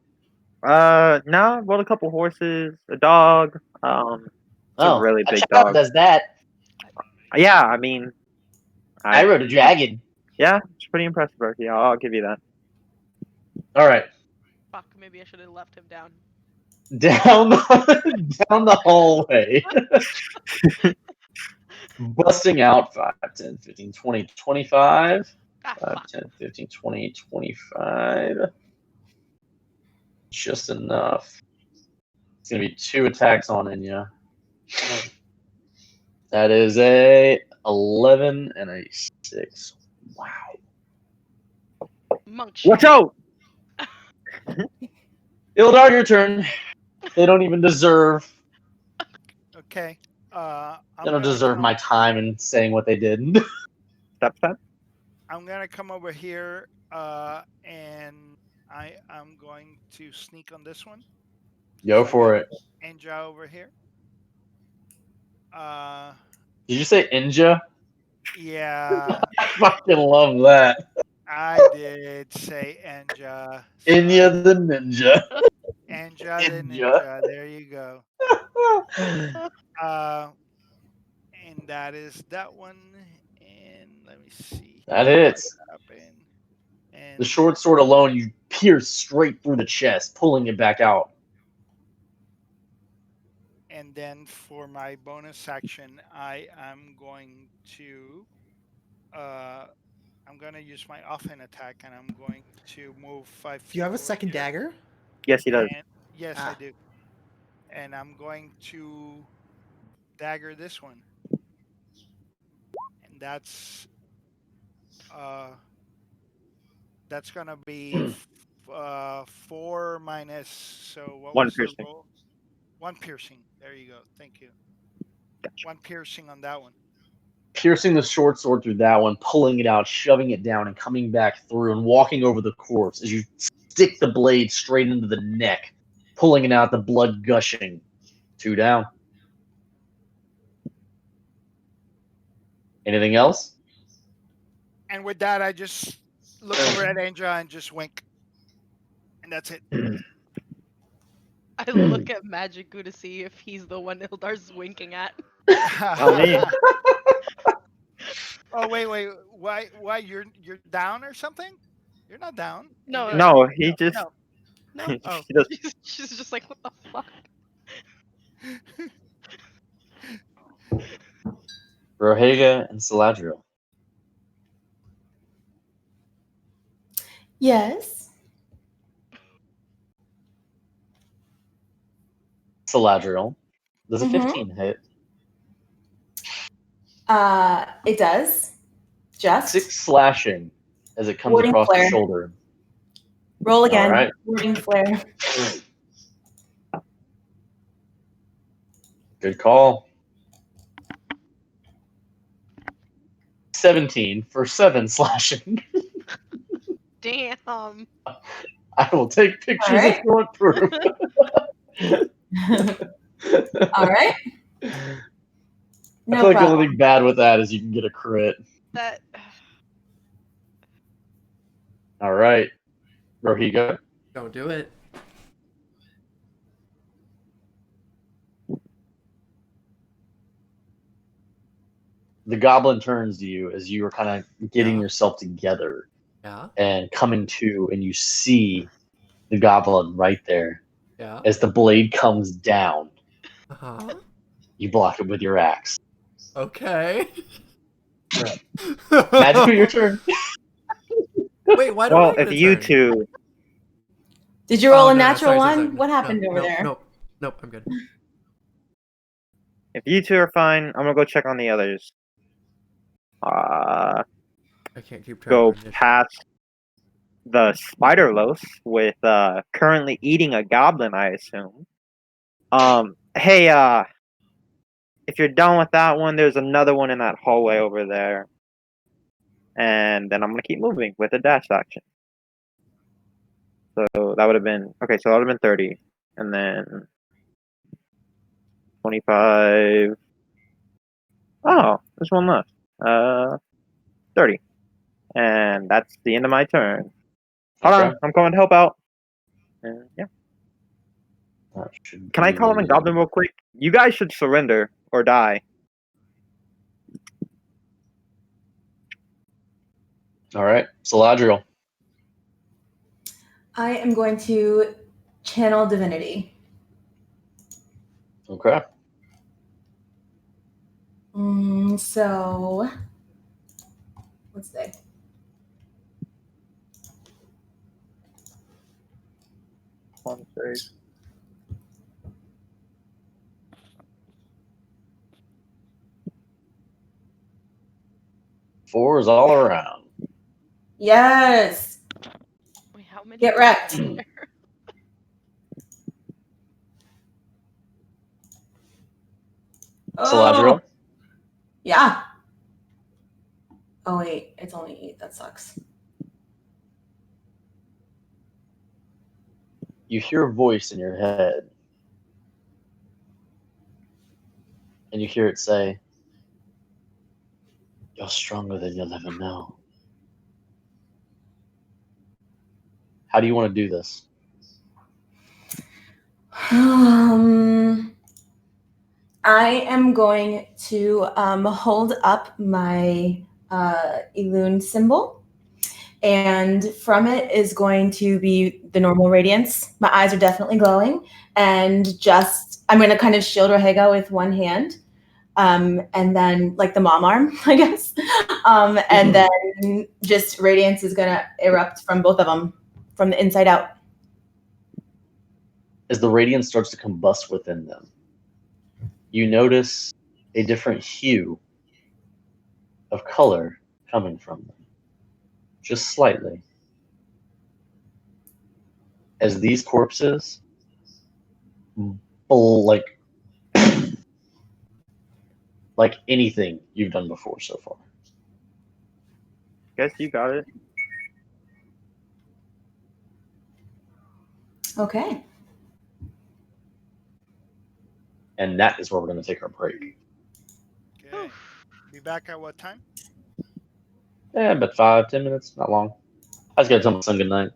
No, I rode a couple horses, a dog. It's a really
a
big
child
dog.
does that.
Yeah, I mean,
I rode a dragon.
yeah, it's pretty impressive, Urki. I'll give you that.
All right.
Fuck, maybe I should have left him down.
Down the hallway. Busting out 5, 10, 15, 20, 25.
Ah,
5,
fuck.
10, 15, 20, 25. Just enough. It's going to be 2 attacks on Inya. That is a 11 and a 6. Wow.
Monk shit.
Watch out!
Ildar, your turn. They don't even deserve.
Okay.
They don't deserve my time in saying what they did.
Step.
I'm gonna come over here, and I'm going to sneak on this one.
Go
So I
for
got
it.
Ninja over here.
Did you say Inja?
Yeah,
I fucking love that.
I did say Ninja.
Inya the ninja.
Ninja the
Ninja.
Ninja. There you go. And that is that one. And let me see.
That hits.
What happened. And
The short sword alone, you pierce straight through the chest, pulling it back out.
and then for my bonus action, I am going to I'm gonna use my offhand attack, and I'm going to move 5 feet.
Do you have a
over
second
here.
dagger?
Yes, he does.
And yes, I do. And I'm going to dagger this one, and that's gonna be 4 minus. So what
One
was
piercing.
the roll? 1 piercing. There you go. Thank you. 1 piercing on that one.
Piercing the short sword through that one, pulling it out, shoving it down, and coming back through and walking over the corpse as you stick the blade straight into the neck, pulling it out, the blood gushing. 2 down. Anything else?
And with that, I just look over at Angel and just wink, and that's it.
I look at Magiku to see if he's the one Ildar's winking at.
me.
Oh wait, why you're down or something? You're not down.
No,
Angel?
No, he just.
No. No.
Oh.
He does.
She's just like, what the fuck?
Rohega and Saladriel.
Yes.
Saladriel. Does a
Mhm.
15 hit?
It does. Just
6 slashing as it comes
Warding
across
flare.
the shoulder.
roll again.
Alright.
Warding flare.
Good call. 17 for 7 slashing.
Damn.
I will take pictures
Alright.
if you want proof.
All right.
I
No
feel like the
problem.
only thing bad with that is you can get a crit.
That.
All right, Rohiga.
Don't do it.
The goblin turns to you as you are kind of getting
Yeah.
yourself together
Yeah.
and coming to, and you see the goblin right there.
Yeah.
As the blade comes down,
Uh-huh.
you block it with your axe.
Okay.
Magical, your turn.
Wait, why don't I
Well,
get
if
a
you
turn?
two.
Did you roll
Oh,
a
no, no,
natural
sorry,
one? What happened over there?
Nope, I'm good.
If you two are fine, I'm gonna go check on the others.
I can't keep track
Go
of initiative.
past the spider loaf with currently eating a goblin, I assume. Hey, if you're done with that one, there's another one in that hallway over there. And then I'm gonna keep moving with a dash action. So that would have been okay. So that would have been 30, and then 25. Oh, there's one left. 30, and that's the end of my turn. Hold
Okay.
on, I'm going to help out. And yeah,
That should
can I call him a
be-
goblin real quick? You guys should surrender or die.
All right, Saladriel.
I am going to channel divinity.
Okay.
So let's see.
One sec.
Fours all around.
Yes.
Wait, how many?
Get wrecked.
Saladriel?
Yeah. Oh wait, it's only 8. That sucks.
You hear a voice in your head. And you hear it say, "You're stronger than you'll ever know." How do you want to do this?
I am going to hold up my Elune symbol, and from it is going to be the normal radiance. My eyes are definitely glowing, and just I'm going to kind of shield Rahega with one hand, and then like the mom arm, I guess, and then just radiance is going to erupt from both of them, from the inside out.
As the radiance starts to combust within them, you notice a different hue of color coming from them, just slightly. As these corpses, like anything you've done before so far.
Guess you got it.
Okay.
And that is where we're going to take our break.
Okay. Be back at what time?
About 5-10 minutes, not long. I just got to tell my son good night.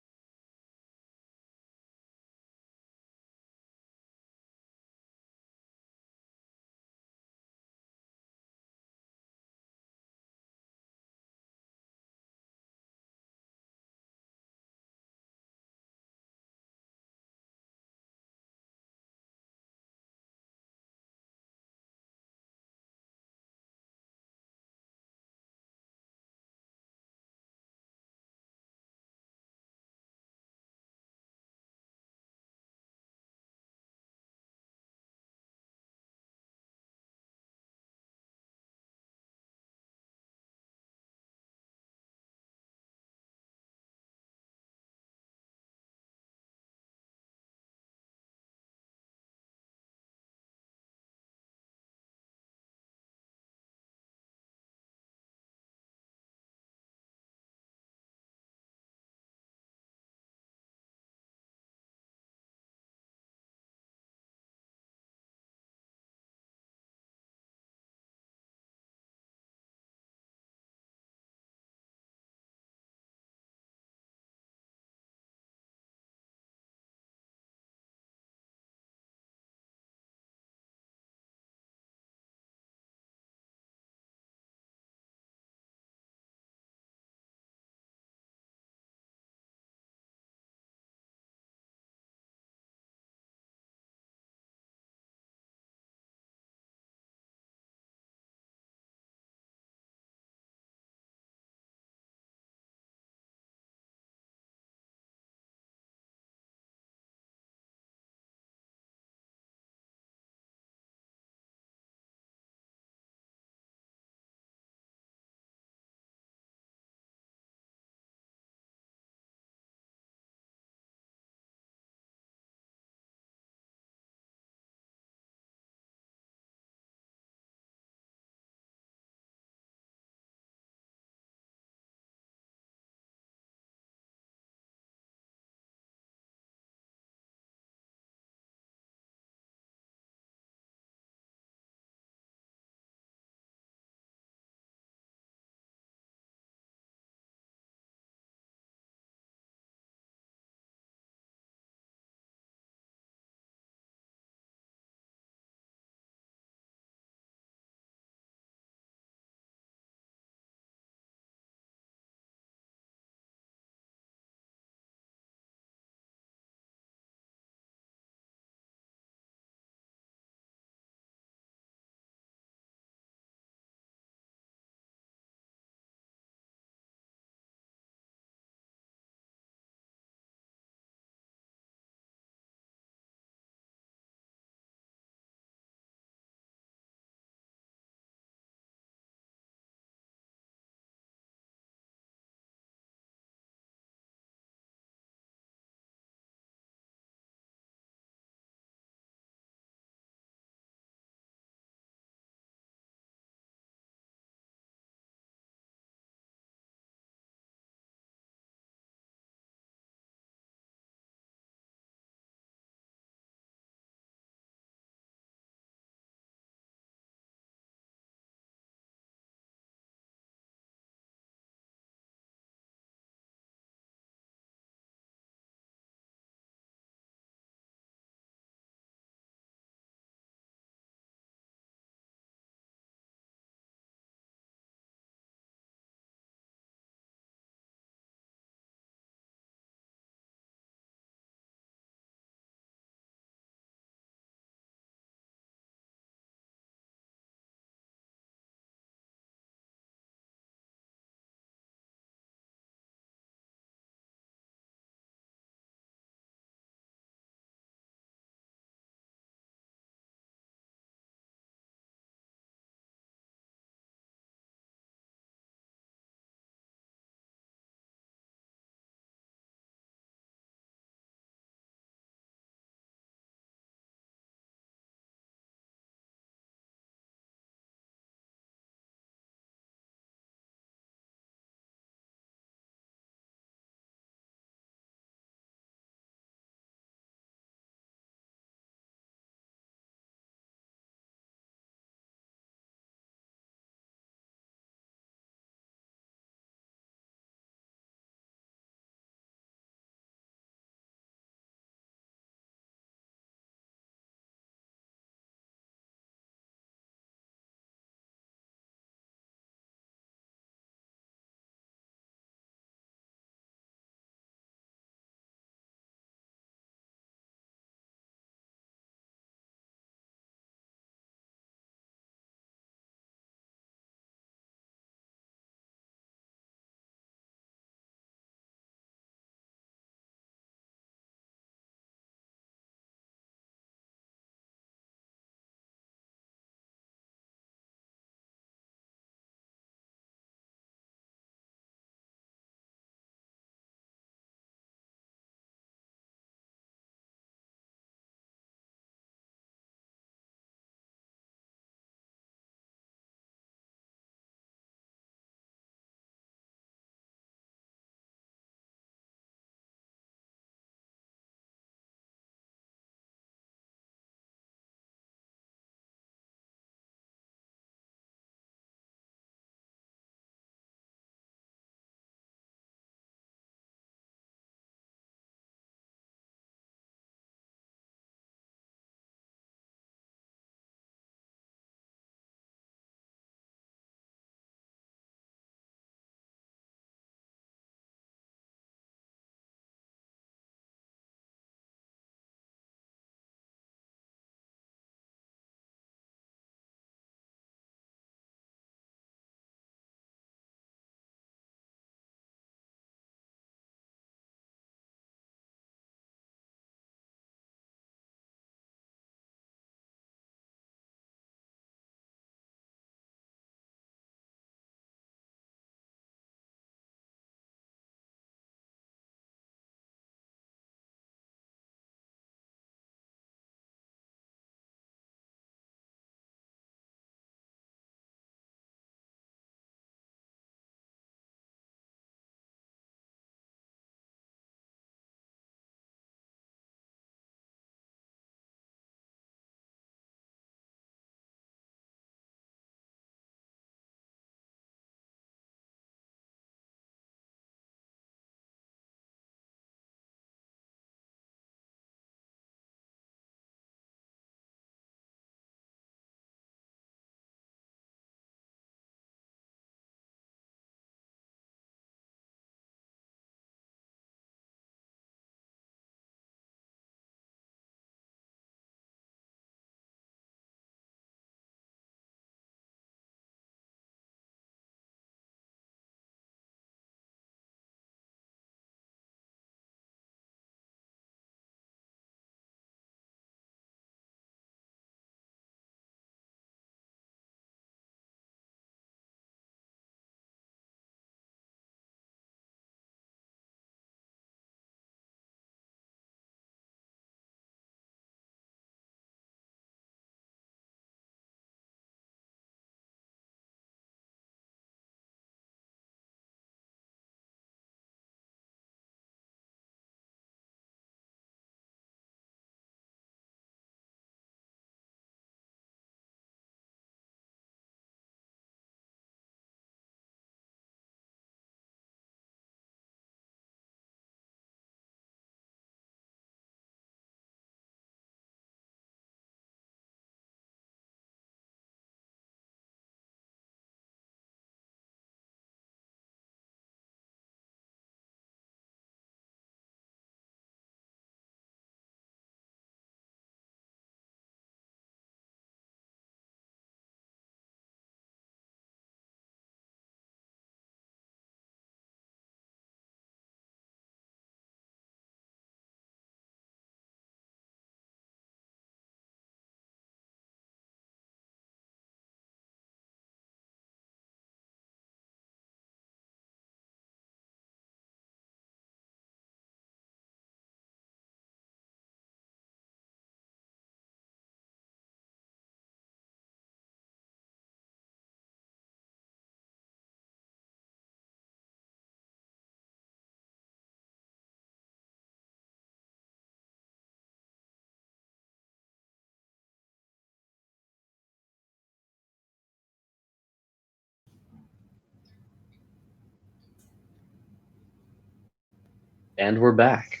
And we're back.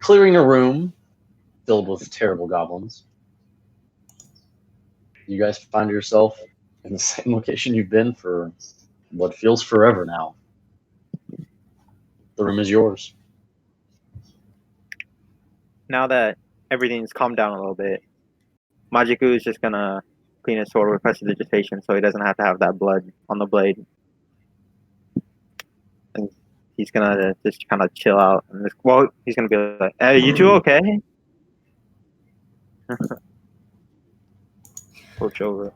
Clearing a room filled with terrible goblins. You guys find yourself in the same location you've been for what feels forever now. The room is yours.
Now that everything's calmed down a little bit, Majiku is just gonna clean his sword with prestidigitation so he doesn't have to have that blood on the blade. And he's gonna just kind of chill out. And he's gonna be like, "Hey, you two okay?" Approach over.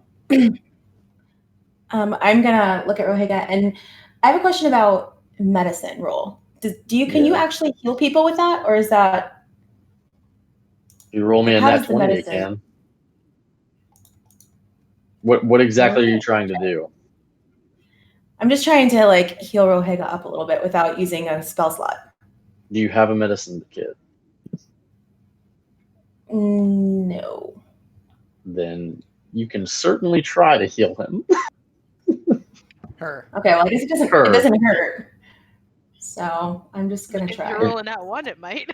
I'm gonna look at Rohiga, and I have a question about medicine roll. Can you actually heal people with that, or is that?
If you roll me a
How
nat
does the
20, you
medicine-
can. What exactly are you trying to do?
I'm just trying to like heal Rohiga up a little bit without using a spell slot.
Do you have a medicine kit?
No.
Then you can certainly try to heal him.
Her.
Okay, well I guess it doesn't.
Sure.
It doesn't hurt. So I'm just gonna
If
try.
you're rolling that one, it might.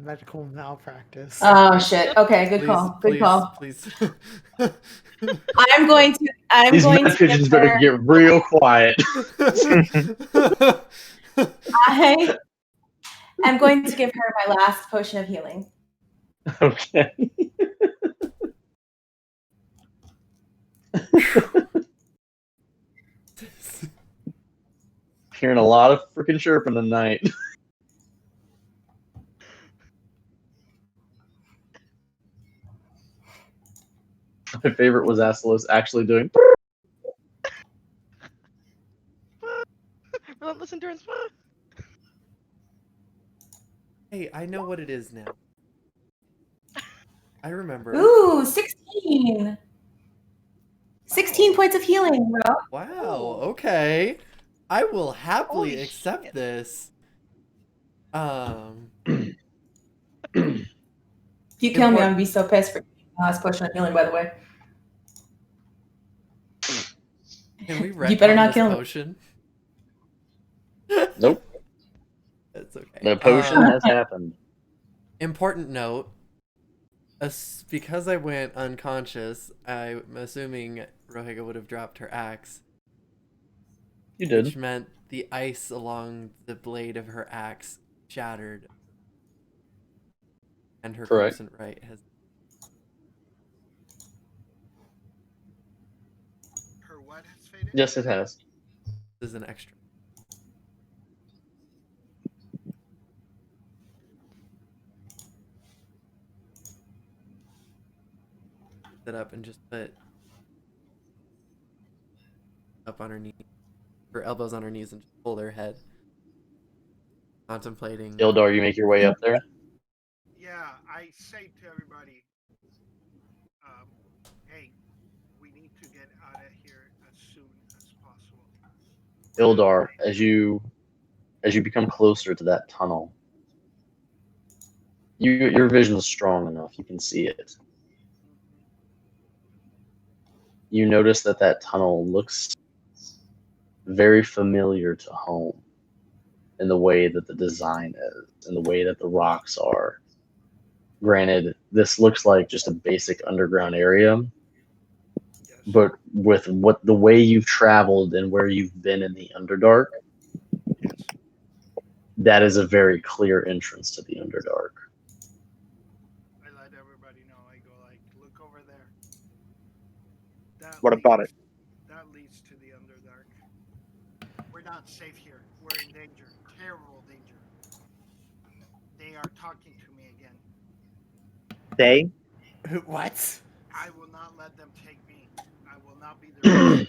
Medical malpractice.
Oh shit. Okay, good call. Good call.
Please.
I'm going to.
These night pigeons better get real quiet.
I am going to give her my last potion of healing.
Okay. Hearing a lot of freaking chirping tonight. My favorite was Astalos actually doing.
Relentless endurance.
Hey, I know what it is now. I remember.
Ooh, 16. 16 points of healing, bro.
Wow, okay. I will happily
Holy
accept
shit.
this.
If you kill me, I'm gonna be so pissed for my last potion of healing, by the way.
Can we
You better
retcon
not
this
kill me.
potion?
Nope.
That's okay.
The potion has happened.
Important note. Because I went unconscious, I'm assuming Rohiga would have dropped her axe.
You did.
Which meant the ice along the blade of her axe shattered. And her
Correct.
crimson right has...
Her what has faded?
Yes, it has.
This is an extra. Sit up and just put up on her knee, her elbows on her knees, and just hold her head, contemplating.
Ildar, you make your way up there.
Yeah, I say to everybody, hey, we need to get out of here as soon as possible.
Ildar, as you become closer to that tunnel, your vision is strong enough. You can see it. You notice that tunnel looks very familiar to home in the way that the design is, in the way that the rocks are. Granted, this looks like just a basic underground area,
Yes.
but with the way you've traveled and where you've been in the Underdark,
Yes.
that is a very clear entrance to the Underdark.
I let everybody know. I go like, look over there.
What about it?
That leads to the Underdark. We're not safe here. We're in danger. Terrible danger. They are talking to me again.
They?
What?
I will not let them take me. I will not be their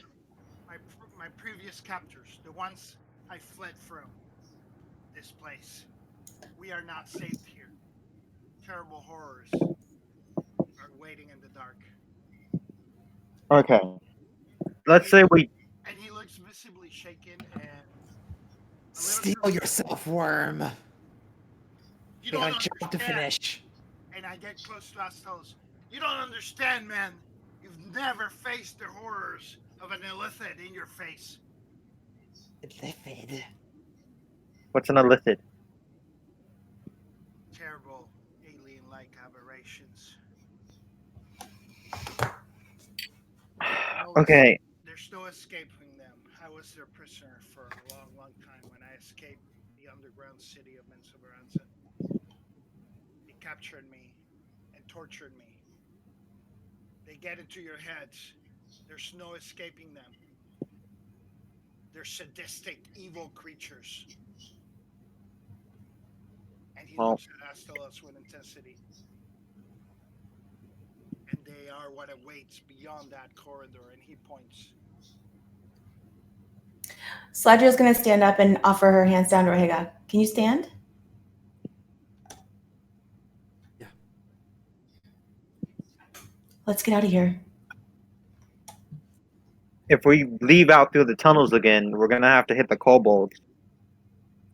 my previous captors, the ones I fled from this place. We are not safe here. Terrible horrors are waiting in the dark.
Okay. Let's say we.
And he looks visibly shaken and
Steel yourself, worm.
You
We
don't
got a job to
understand.
finish.
And I get close to Astos. You don't understand, man. You've never faced the horrors of an illithid in your face.
Illithid.
What's an illicit?
Terrible alien-like aberrations.
Okay.
There's no escaping them. I was their prisoner for a long, long time when I escaped the underground city of Mensoberranza. They captured me and tortured me. They get into your heads. There's no escaping them. They're sadistic, evil creatures. And he
Well-
looks at Astolos with intensity. And they are what awaits beyond that corridor, and he points.
Sladriel's going to stand up and offer her hands down to Rohega. Can you stand?
Yeah.
Let's get out of here.
If we leave out through the tunnels again, we're gonna have to hit the kobolds.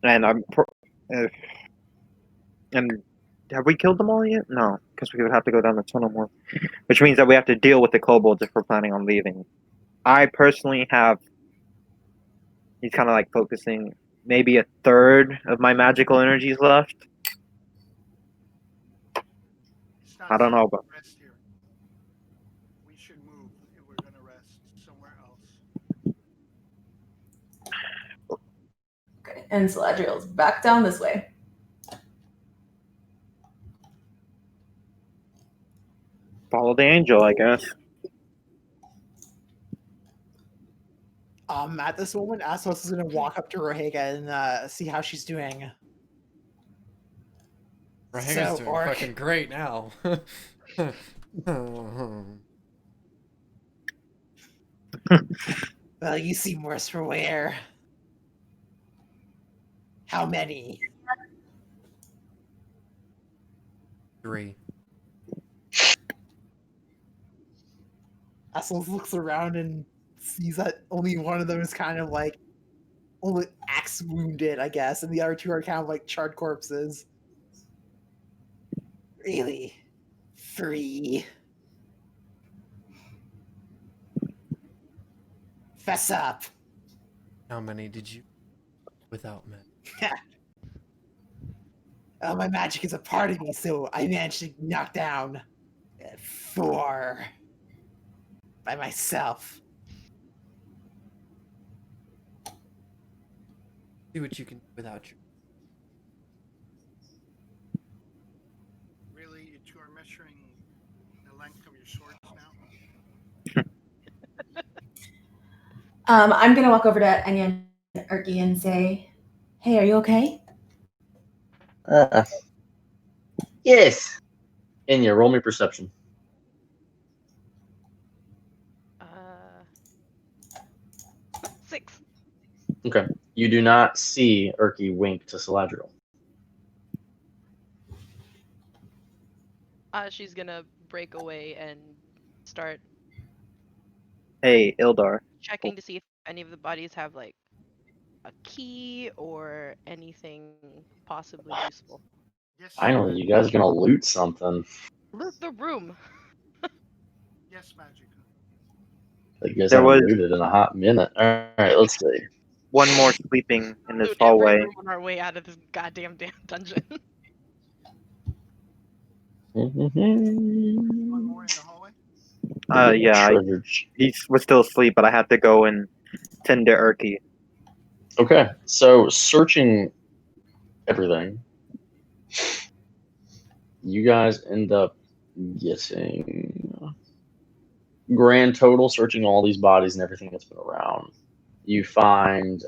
And and have we killed them all yet? No, because we would have to go down the tunnel more. Which means that we have to deal with the kobolds if we're planning on leaving. I personally have. He's kind of like focusing maybe a third of my magical energies left.
It's not
I don't know,
safe to
but
rest here. We should move if we're gonna rest somewhere else.
Okay. And Sladriel's back down this way.
follow the angel, I guess.
At this moment, Astolos is going to walk up to Rohega and see how she's doing.
Rahega's doing
Orc.
fucking great now.
Well, you seem worse for wear. How many?
3.
Astolos looks around and sees that only one of them is kind of like only axe wounded, I guess, and the other two are kind of like charred corpses. Really? 3? Fess up.
How many did you without me?
My magic is a part of me, so I managed to knock down 4 by myself.
See what you can do without you.
Really, you two are measuring the length of your swords now?
I'm going to walk over to Enya and Erky and say, hey, are you okay?
Yes. Enya, roll me perception.
6.
Okay. You do not see Erky wink to Saladriel.
She's gonna break away and start
Hey, Ildar.
checking to see if any of the bodies have like a key or anything possibly useful.
Yes.
Finally, you guys are gonna loot something.
Loot the room.
Yes, Magic.
Like you guys
There
haven't
was-
looted in a hot minute. All right, let's see.
One more sleeping in this
Loot every
hallway.
room on our way out of this goddamn dungeon.
One more in the hallway?
Yeah, he was still asleep, but I had to go and tend to Erky.
Okay, so searching everything, you guys end up getting grand total searching all these bodies and everything that's been around. You find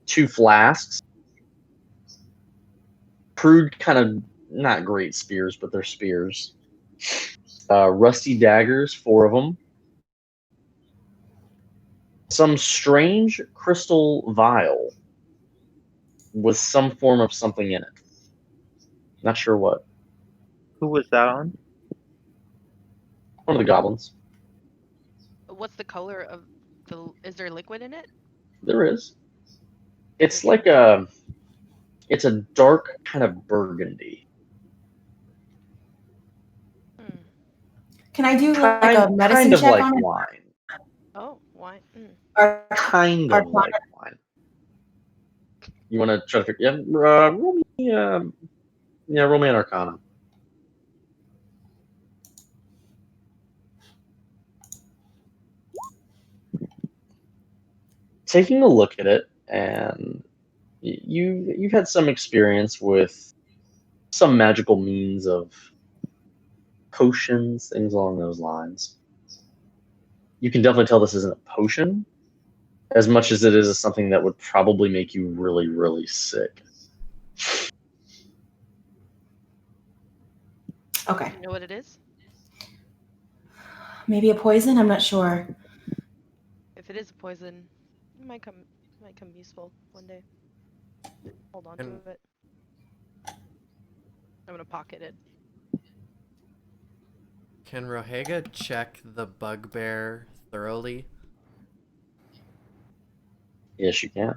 2 flasks, crude kind of not great spears, but they're spears. Rusty daggers, 4 of them. Some strange crystal vial with some form of something in it. Not sure what.
Who was that on?
One of the goblins.
What's the color of the? Is there liquid in it?
There is. It's like a. It's a dark kind of burgundy.
Can I do like a medicine
kind of
check
like
on it?
wine.
Oh, why?
Or,
Kind of
Arcana.
like wine. You want to try to figure? Yeah, roll me. Roll me an Arcana. Taking a look at it, and you've had some experience with some magical means of potions, things along those lines. You can definitely tell this isn't a potion, as much as it is something that would probably make you really, really sick.
Okay.
You know what it is?
Maybe a poison? I'm not sure.
If it is a poison, it might come useful one day. Hold on to
And-
it. I'm gonna pocket it.
Can Rohega check the bugbear thoroughly?
Yes, you can.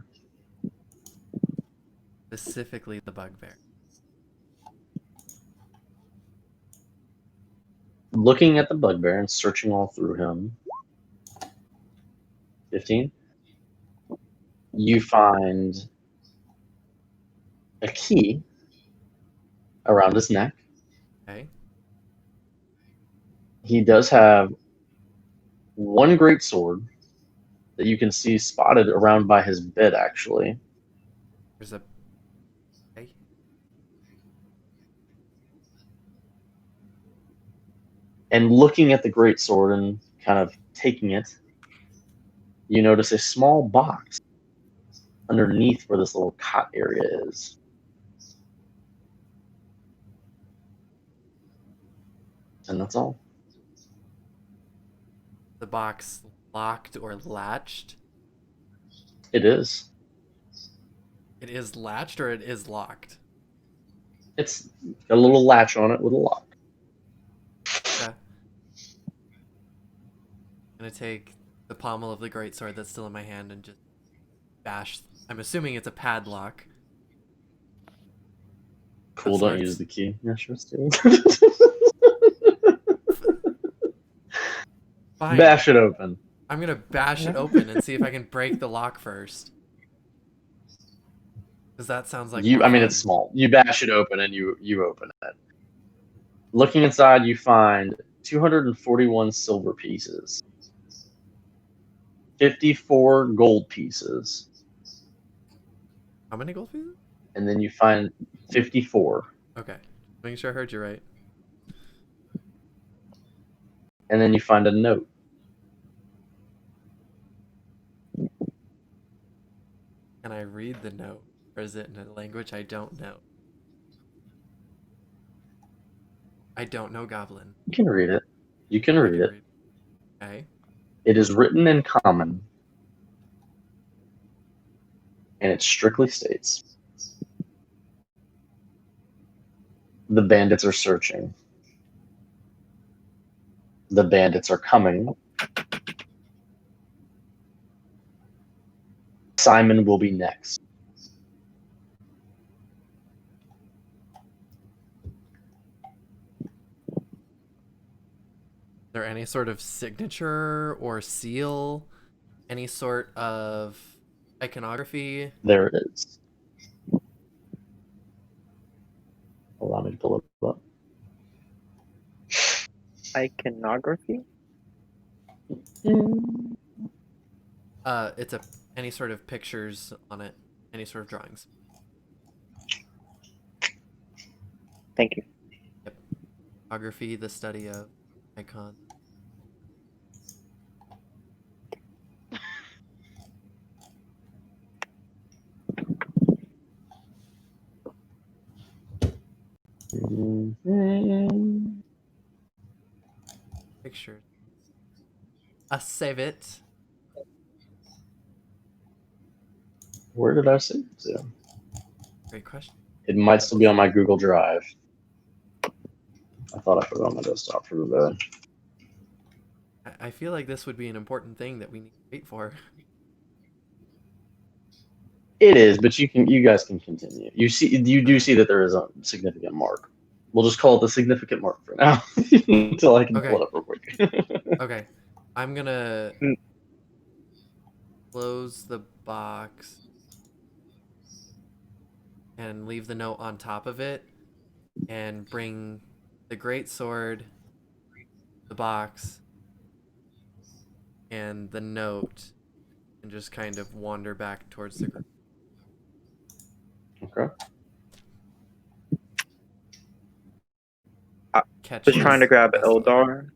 Specifically the bugbear.
Looking at the bugbear and searching all through him. 15. You find a key around his neck.
Okay.
He does have one great sword that you can see spotted around by his bed, actually.
There's a. Okay.
And looking at the great sword and kind of taking it, you notice a small box underneath where this little cot area is. And that's all.
The box locked or latched?
It is.
It is latched or it is locked?
It's got a little latch on it with a lock.
Okay. I'm gonna take the pommel of the greatsword that's still in my hand and just bash. I'm assuming it's a padlock.
Cool,
That
don't use
starts-
the key. Yeah, sure, Steven.
Fine.
Bash it open.
I'm gonna bash it open and see if I can break the lock first. Because that sounds like more
I mean,
fun.
it's small. You bash it open and you open it. Looking inside, you find 241 silver pieces, 54 gold pieces,
How many gold pieces?
and then you find 54.
Okay. Making sure I heard you right.
And then you find a note.
Can I read the note? Or is it in a language I don't know? I don't know Goblin.
You can read it. You can
I
read it.
Okay.
It is written in common, and it strictly states, the bandits are searching. The bandits are coming. Simon will be next.
Is there any sort of signature or seal? Any sort of iconography?
There it is. Allow me to pull it up.
Iconography?
It's any sort of pictures on it. Any sort of drawings.
Thank you.
Iconography, the study of icons. Pictures. A save it.
Where did I save it to?
Great question.
It might still be on my Google Drive. I thought I put it on my desktop for the day.
I feel like this would be an important thing that we need to wait for.
It is, but you guys can continue. You do see that there is a significant mark. We'll just call it the significant mark for now until I can
Okay.
pull it up real quick.
Okay. I'm gonna
Mm.
close the box. and leave the note on top of it, and bring the great sword, the box, and the note, and just kind of wander back towards the group.
Okay.
Just trying to grab Eldar.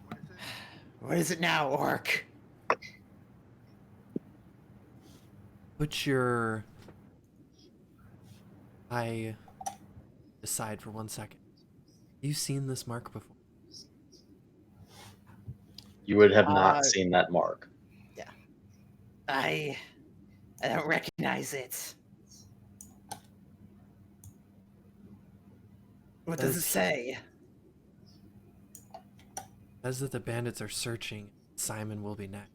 What is it?
What is it now, Orc?
Put your eye aside for 1 second. Have you seen this mark before?
You would have
Uh,
not seen that mark.
I don't recognize it. What does it say?
Says that the bandits are searching. Simon will be next.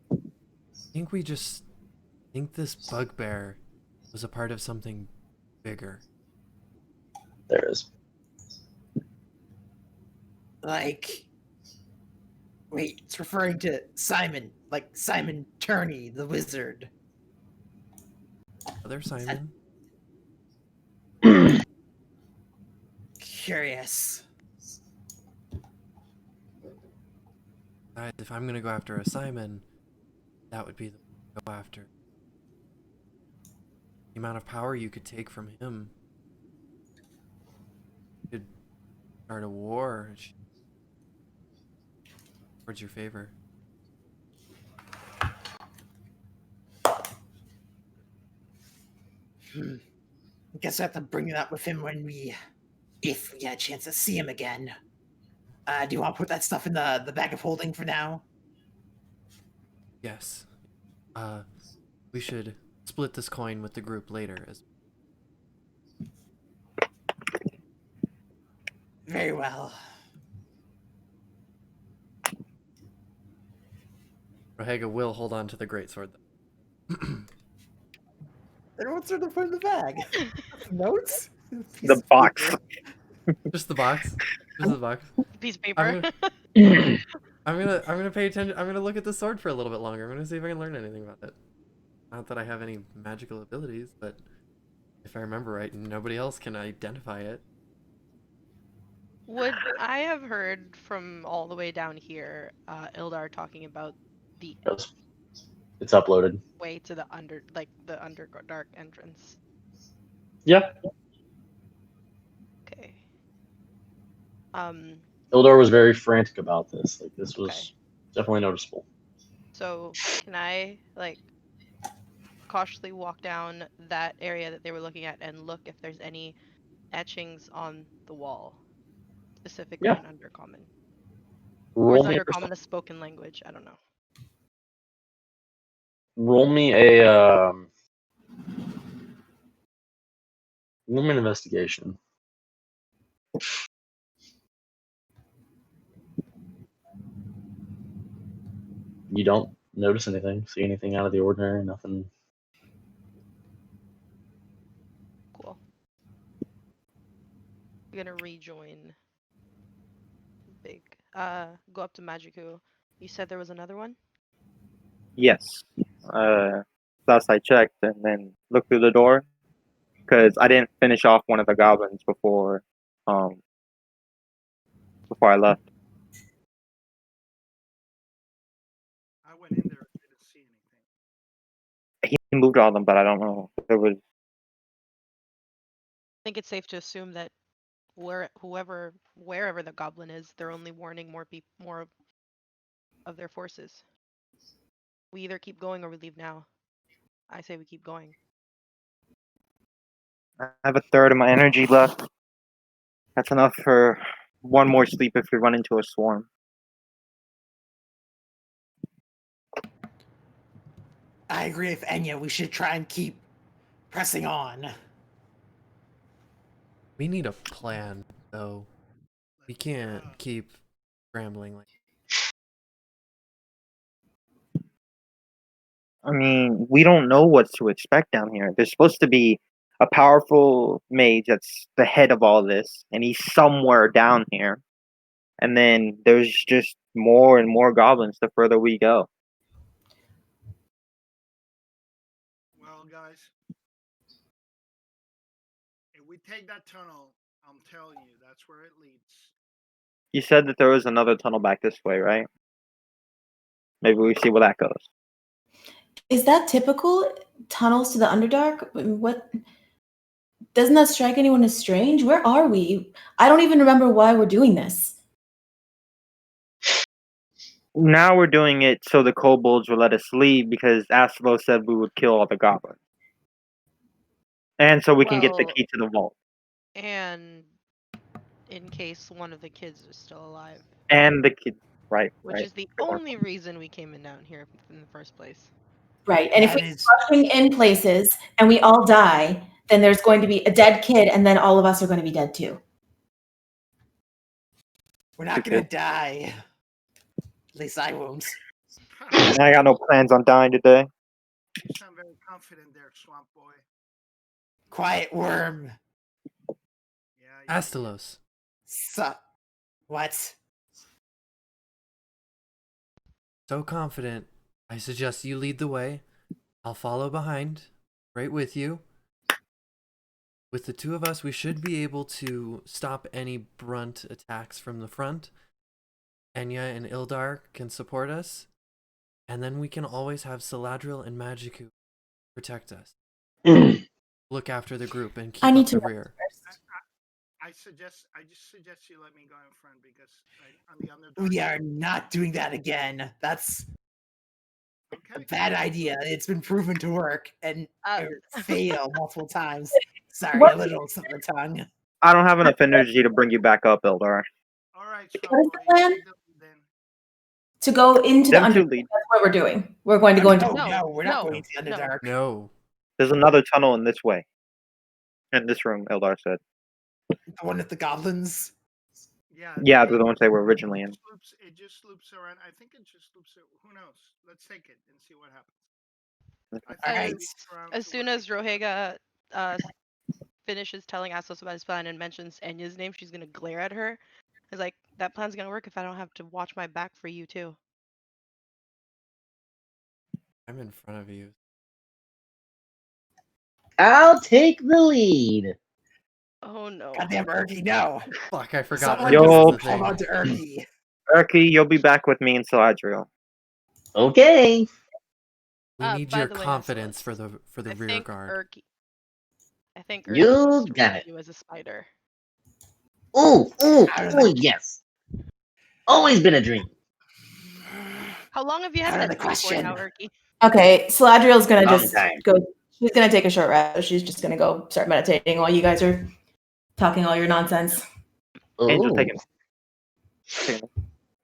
I think this bugbear was a part of something bigger.
There it is.
Like, wait, it's referring to Simon, like Simon Turney, the wizard.
Other Simon?
Curious.
Besides, if I'm gonna go after a Simon, that would be the one to go after. The amount of power you could take from him. You could start a war towards your favor.
I guess I have to bring that with him if we get a chance to see him again. Do you want to put that stuff in the bag of holding for now?
Yes. We should split this coin with the group later.
Very well.
Rohega will hold on to the greatsword.
Then what's there to put in the bag? Notes?
The box.
Just the box. Just the box.
Piece of paper.
I'm gonna pay attention. I'm gonna look at the sword for a little bit longer. I'm gonna see if I can learn anything about it. Not that I have any magical abilities, but if I remember right, nobody else can identify it.
Would I have heard from all the way down here, Ildar talking about the
Yes. It's uploaded.
way to the underdark entrance?
Yeah.
Okay.
Ildar was very frantic about this. Like, this was definitely noticeable.
So can I cautiously walk down that area that they were looking at and look if there's any etchings on the wall, specifically in Undercommon? Or is Undercommon a spoken language? I don't know.
Roll me an investigation. You don't notice anything, see anything out of the ordinary, nothing.
Cool. I'm gonna rejoin Big. Go up to Magiku. You said there was another one?
Yes. Last I checked, and then looked through the door because I didn't finish off one of the goblins before I left.
I went in there and didn't see anything.
He moved all of them, but I don't know. There was.
I think it's safe to assume that wherever the goblin is, they're only warning more of their forces. We either keep going or we leave now. I say we keep going.
I have a third of my energy left. That's enough for one more sleep if we run into a swarm.
I agree with Enya. We should try and keep pressing on.
We need a plan, though. We can't keep scrambling like.
I mean, we don't know what to expect down here. There's supposed to be a powerful mage that's the head of all this, and he's somewhere down here. and then there's just more and more goblins the further we go.
Well, guys, if we take that tunnel, I'm telling you, that's where it leads.
You said that there was another tunnel back this way, right? Maybe we see where that goes.
Is that typical? Tunnels to the Underdark? What? Doesn't that strike anyone as strange? Where are we? I don't even remember why we're doing this.
Now we're doing it so the kobolds will let us leave because Aslo said we would kill all the goblins. And so we can get the
Well-
key to the vault.
And in case one of the kids is still alive,
And the kid, right,
which
right.
is the only reason we came in down here in the first place.
Right. And if
That
we're
is-
rushing in places and we all die, then there's going to be a dead kid, and then all of us are going to be dead too.
We're not
Okay.
gonna die. At least I won't.
I got no plans on dying today.
You sound very confident there, Swamp Boy.
Quiet worm.
Yeah.
Astalos.
What?
So confident. I suggest you lead the way. I'll follow behind, right with you. With the two of us, we should be able to stop any brunt attacks from the front. Enya and Ildar can support us. And then we can always have Saladril and Magiku protect us. Look after the group and keep
I need
up the
to
rear.
I just suggest you let me go in front because on the Underdark.
We are not doing that again. That's a
Okay.
bad idea. It's been proven to work and fail multiple times. Sorry,
What-
a little slip of the tongue.
I don't have enough energy to bring you back up, Eldar.
All right,
What is
Swamp
the
Boy.
plan?
take the lead then.
To go into the
Them two
Underdark.
lead.
That's what we're doing. We're going to go into.
No, we're not
no,
going to the
no.
Underdark.
No.
There's another tunnel in this way. In this room, Eldar said.
The one with the goblins.
Yeah, the ones they were originally in.
It just loops around. I think it just loops. Who knows? Let's take it and see what happens. I think it
Alright.
loops around
As
to
soon
where
as
we go.
Rohega finishes telling Aslos about his plan and mentions Enya's name, she's gonna glare at her. It's like, that plan's gonna work if I don't have to watch my back for you too.
I'm in front of you.
I'll take the lead.
Oh no.
Goddamn Erky, no.
Fuck, I forgot.
Someone
Yo.
Erky's
just
the
hold
thing.
on to Erky.
Erky, you'll be back with me in Saladriel.
Okay.
We need
by
your
the way,
confidence
Aslos,
for the
I
rear
think
guard.
I think
You
Erky
got it.
you as a spider.
Ooh,
How does that-
yes. Always been a dream.
How long have you had
Out of
that
the
dream for now,
question.
Erky?
Okay, Saladriel's gonna
Long
just
time.
go. She's gonna take a short rest. She's just gonna go start meditating while you guys are talking all your nonsense.
Angel,
Ooh.
take him.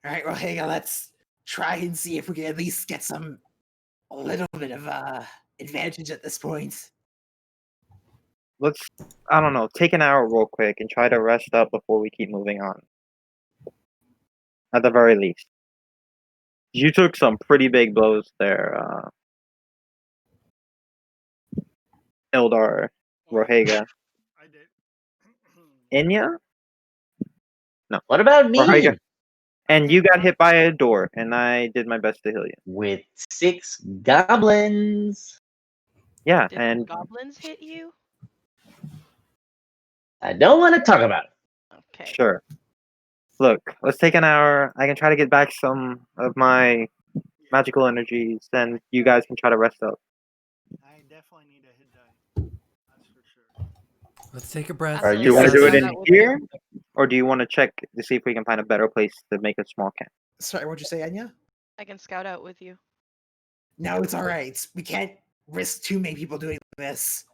All right, well, hang on. Let's try and see if we can at least get a little bit of advantage at this point.
Let's, I don't know, take an hour real quick and try to rest up before we keep moving on. At the very least. You took some pretty big blows there, Eldar, Rohega.
I did.
Enya?
What about me?
Rohega. And you got hit by a door, and I did my best to heal you.
With 6 goblins.
Yeah,
Did the
and
goblins hit you?
I don't want to talk about it.
Okay.
sure. Look, let's take an hour. I can try to get back some of my magical energies, then you guys can try to rest up.
I definitely need a hit die. That's for sure.
Let's take a breath.
Are
Do you want to
Yes.
do it
Yeah,
in
that would be-
here? Or do you want to check to see if we can find a better place to make a small camp?
Sorry, what'd you say, Anya?
I can scout out with you.
No, it's all right. We can't risk too many people doing this.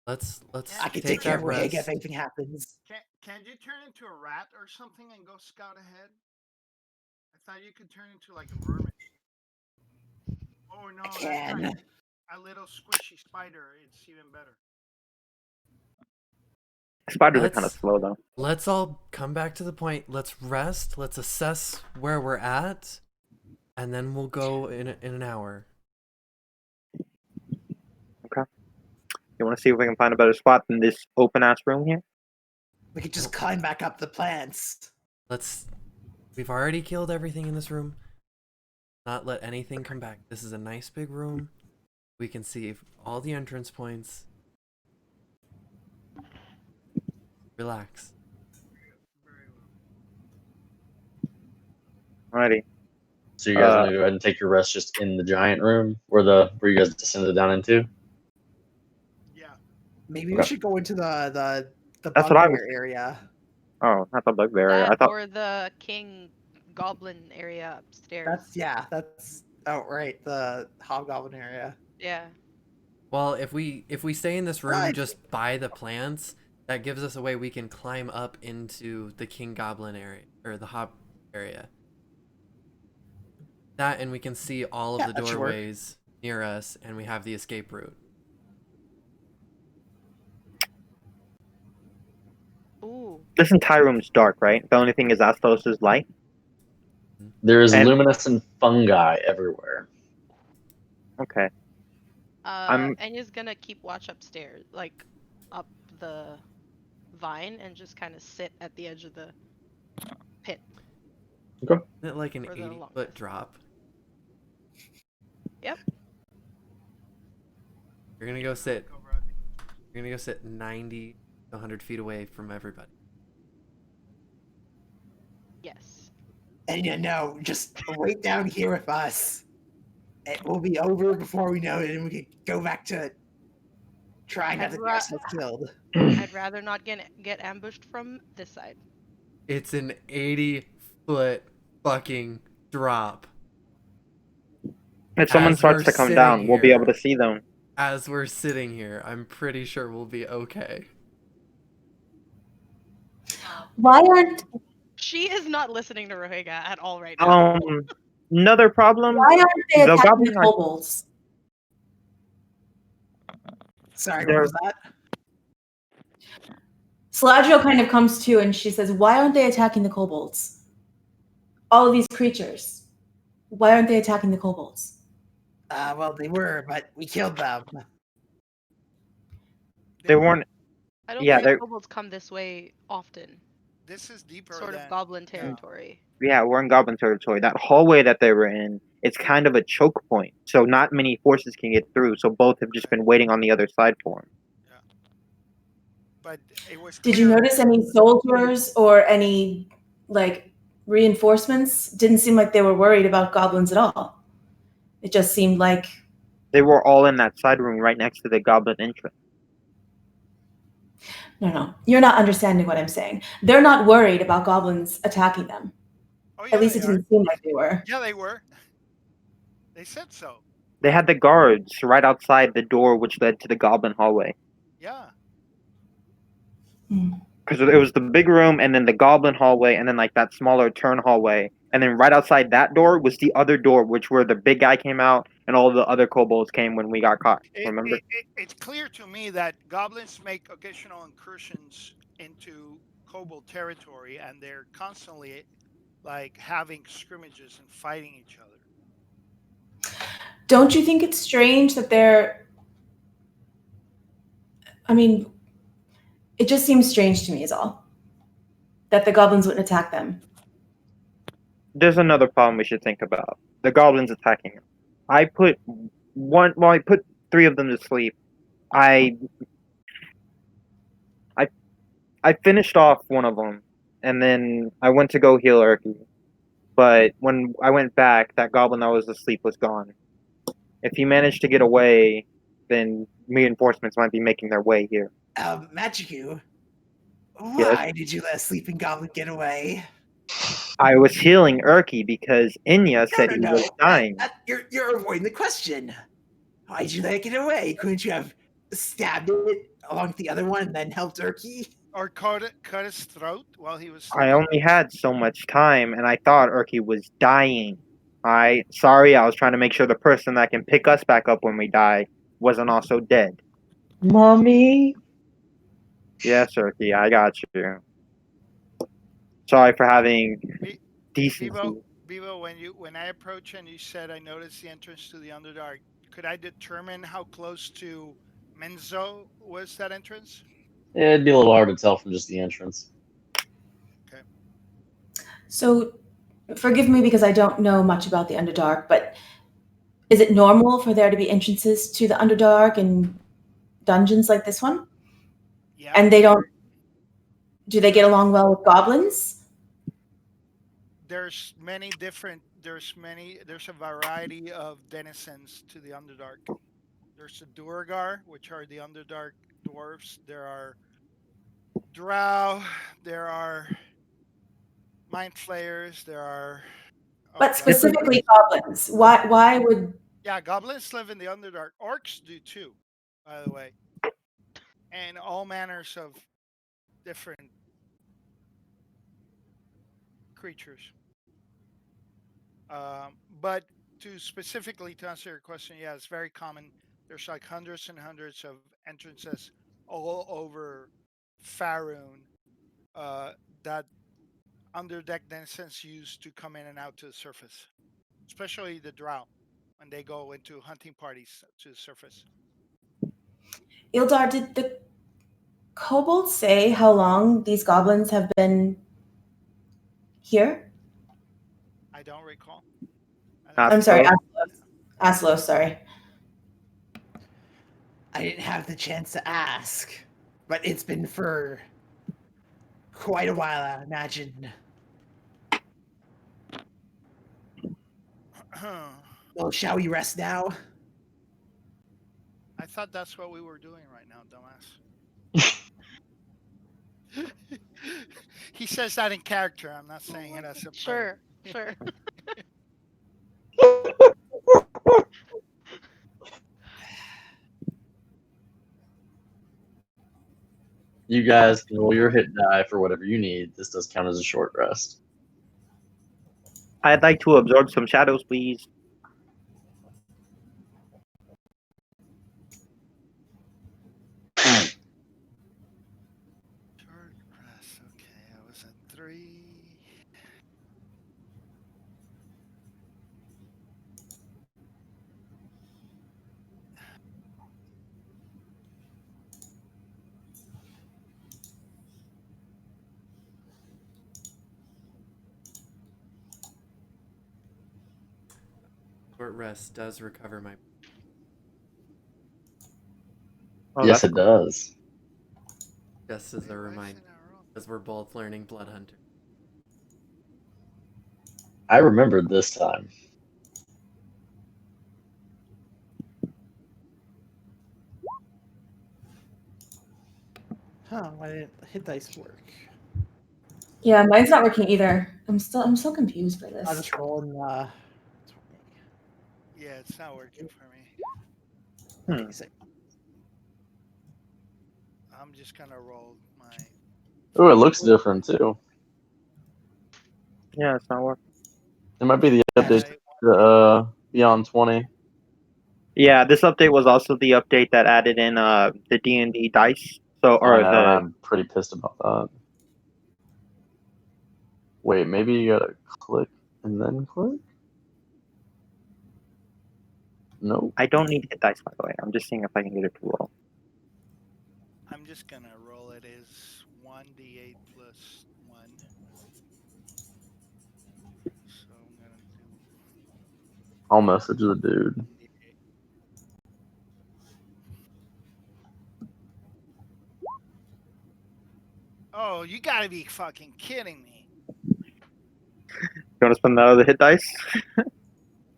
Let's
I can
take
take care of
that
Rohega if
rest.
anything happens.
Can't you turn into a rat or something and go scout ahead? I thought you could turn into like a vermin. Oh no, that's
can.
right. A little squishy spider. It's even better.
Spiders are kind of
Let's-
slow though.
Let's all come back to the point. Let's rest. Let's assess where we're at, and then we'll go in an hour.
You want to see if we can find a better spot than this open ass room here?
We could just climb back up the plants.
Let's We've already killed everything in this room. Not let anything come back. This is a nice big room. We can see all the entrance points. Relax.
Alrighty.
So you guys want to go ahead and take your rest just in the giant room where you guys descended down into?
Yeah.
Maybe we
Okay.
should go into the
That's what I was-
bugbear area.
Oh, not the bugbear.
That
I thought
or the king goblin area upstairs.
That's right, the hobgoblin area.
Yeah.
Well, if we stay in this room
Right.
just by the plants, that gives us a way we can climb up into the king goblin area or the hob area. That, and we can see all of
Yeah,
the
that should work.
doorways near us, and we have the escape route.
Ooh.
this entire room is dark, right? The only thing is Astos' light.
There is
And-
luminescent fungi everywhere.
Okay. I'm-
Enya's gonna keep watch upstairs, like up the vine, and just kind of sit at the edge of the pit.
Isn't it like an
For the
80-foot
longest.
drop?
Yep.
You're gonna go sit.
Go, Rodney.
You're gonna go sit 90 to 100 feet away from everybody.
Yes.
And just wait down here with us. It will be over before we know it, and we can go back to trying not
I'd
to
ra-
get ourselves killed.
I'd rather not get ambushed from this side.
It's an 80-foot fucking drop.
If someone
As
starts
we're
to come
sitting
down, we'll be
here-
able to see them.
As we're sitting here, I'm pretty sure we'll be okay.
Why aren't
She is not listening to Rohega at all right now.
Another problem.
why aren't they
The
attacking
goblins
the
are-
kobolds?
Sorry,
There-
what was that?
Saladriel kind of comes to and she says, "Why aren't they attacking the kobolds? All of these creatures. Why aren't they attacking the kobolds?"
Well, they were, but we killed them.
They weren't.
I don't
Yeah,
think
they're-
kobolds come this way often.
This is deeper
Sort
than
of goblin territory.
Yeah, we're in Goblin territory. That hallway that they were in, it's kind of a choke point, so not many forces can get through. So both have just been waiting on the other side for them.
but it was
Did you
clear-
notice any soldiers or any reinforcements? Didn't seem like they were worried about goblins at all. It just seemed like
They were all in that side room right next to the Goblin entrance.
no. You're not understanding what I'm saying. They're not worried about goblins attacking them.
Oh, yeah,
At least
they
it didn't seem like they were.
Yeah, they were. They said so.
They had the guards right outside the door which led to the Goblin hallway.
Yeah.
Hmm.
Because it was the big room, and then the Goblin hallway, and then like that smaller turn hallway, and then right outside that door was the other door, which where the big guy came out, and all the other kobolds came when we got caught. Remember?
It's clear to me that goblins make occasional incursions into kobold territory, and they're constantly having scrimmages and fighting each other.
Don't you think it's strange that they're... I mean, it just seems strange to me is all. That the goblins wouldn't attack them.
There's another problem we should think about. The goblins attacking him. I put three of them to sleep. I finished off one of them, and then I went to go heal Erky. But when I went back, that goblin that was asleep was gone. If he managed to get away, then reinforcements might be making their way here.
Magicu, why did you let a sleeping goblin get away?
I was healing Erky because Inya said he was dying.
You're avoiding the question. Why did you let it get away? Couldn't you have stabbed it along with the other one and then helped Erky?
Or cut his throat while he was
I only had so much time, and I thought Erky was dying. Sorry, I was trying to make sure the person that can pick us back up when we die wasn't also dead.
Mommy?
Yes, Erky, I got you. Sorry for having
Be-
decency.
Bevo, when I approached and you said I noticed the entrance to the Underdark, could I determine how close to Menzo was that entrance?
It'd be a little hard to tell from just the entrance.
So, forgive me because I don't know much about the Underdark, but is it normal for there to be entrances to the Underdark and dungeons like this one?
Yeah.
And they don't. Do they get along well with goblins?
There's many different. There's a variety of denizens to the Underdark. There's the Duergar, which are the Underdark dwarves. There are Drow. There are Mind Flayers. There are.
But specifically goblins. Why would?
Yeah, goblins live in the Underdark. Orcs do too, by the way, and all manners of different creatures. But specifically to answer your question, yeah, it's very common. There's like hundreds and hundreds of entrances all over Faerun that underdeck denizens use to come in and out to the surface, especially the Drow when they go into hunting parties to the surface.
Ildar, did the kobolds say how long these goblins have been here?
I don't recall.
I'm sorry, Aslos, sorry.
I didn't have the chance to ask, but it's been for quite a while, I imagine. Well, shall we rest now?
I thought that's what we were doing right now, dumbass. He says that in character. I'm not saying it as a player.
Sure.
You guys can roll your hit die for whatever you need. This does count as a short rest.
I'd like to absorb some shadows, please.
Short rest. Okay, I was at 3.
Short rest does recover my.
Oh,
Yes,
that's
it does.
Just as a
Why is it
reminder,
not wrong?
because we're both learning Blood Hunter.
I remembered this time.
Huh, why didn't hit dice work?
Yeah, mine's not working either. I'm so confused by
I'll
this.
just roll in 20.
Yeah, it's not working for me.
Hmm.
I'm just gonna roll my.
Oh, it looks different too.
Yeah, it's not working.
It might be the update to Beyond 20.
Yeah, this update was also the update that added in the D&D dice. So,
I
or
know, and
the
I'm pretty pissed about that. Wait, maybe you gotta click and then click? Nope.
I don't need hit dice, by the way. I'm just seeing if I can get it to roll.
I'm just gonna roll it as 1d8 plus 1. So I'm gonna do.
I'll message the dude.
1d8. Oh, you gotta be fucking kidding me!
You want to spend that other hit dice?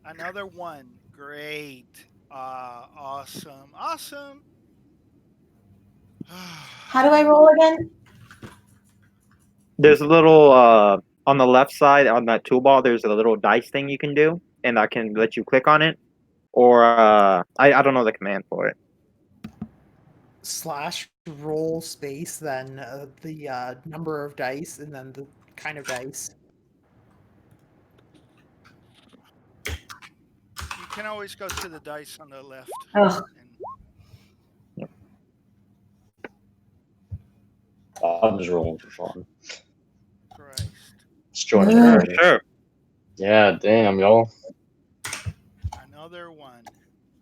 Another 1. Great. Awesome.
How do I roll again?
There's a little on the left side on that toolbar. There's a little dice thing you can do, and I can let you click on it. Or I don't know the command for it.
/ roll space, then the number of dice, and then the kind of dice.
You can always go to the dice on the left.
Ugh.
I'm just rolling for fun.
Christ.
Just joining
Ugh.
the party.
Sure.
Yeah, damn, y'all.
Another 1.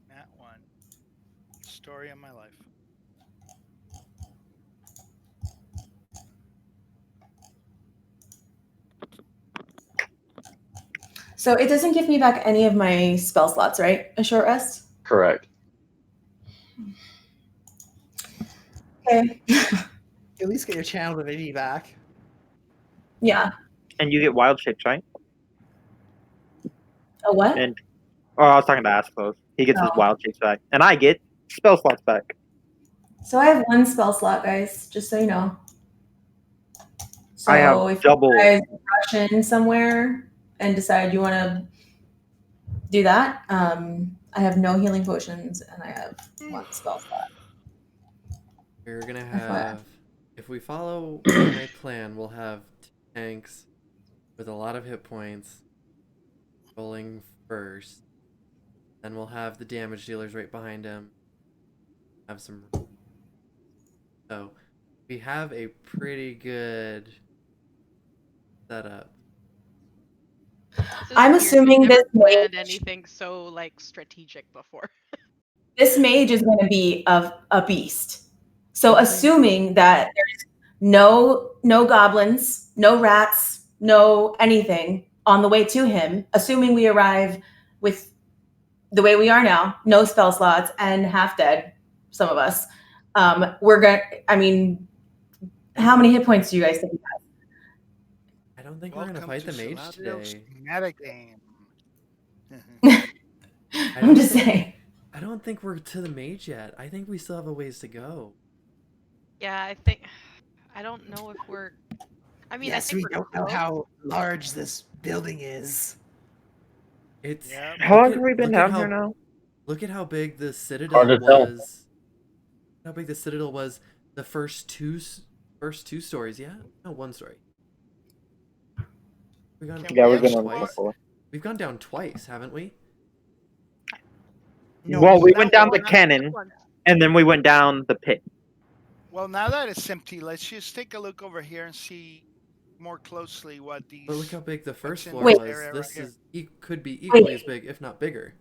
Nat 1. Story of my life.
So it doesn't give me back any of my spell slots, right? A short rest?
Correct.
Okay.
At least get your channel divinity back.
Yeah.
And you get wild shapes, right?
A what?
And I was talking to Aspos. He gets his
Oh.
wild shapes back, and I get spell slots back.
So I have one spell slot, guys, just so you know. So
I have
if
double.
you guys rush in somewhere and decide you want to do that, I have no healing potions and I have one spell slot.
We're gonna
FYI.
have, if we follow my plan, we'll have 2 tanks with a lot of hit points rolling first. Then we'll have the damage dealers right behind him. Have some. So we have a pretty good setup.
This is
I'm
weird.
assuming
We've never
this
planned
mage-
anything so like strategic before.
This mage is going to be a beast. So
Okay.
assuming that there's no goblins, no rats, no anything on the way to him, assuming we arrive with the way we are now, no spell slots and half dead, some of us, we're gonna. I mean, how many hit points do you guys think?
I don't think we're gonna fight the mage today.
Schematic game.
I'm just saying.
I don't think we're to the mage yet. I think we still have a ways to go.
Yeah, I don't know if we're. I mean,
Yes,
I think
we
we're
don't know
close.
how large this building is.
It's
Yeah.
How
look
long
at-
have we been
look at
down
how-
here now?
Look at how big the
Hard
citadel
to tell.
was. How big the citadel was the first two stories, yeah? No, 1 story. We've gone
Can
Yeah,
we
we've been
actually
on
walk-
before.
We've gone down twice, haven't we?
No,
Well, we
that
went down
one-
the cannon, and then we went down the pit.
Well, now that it's empty, let's just take a look over here and see more closely what these.
But look how big the first
in
floor
this
was.
area
This
right
is could be equally as big, if not bigger.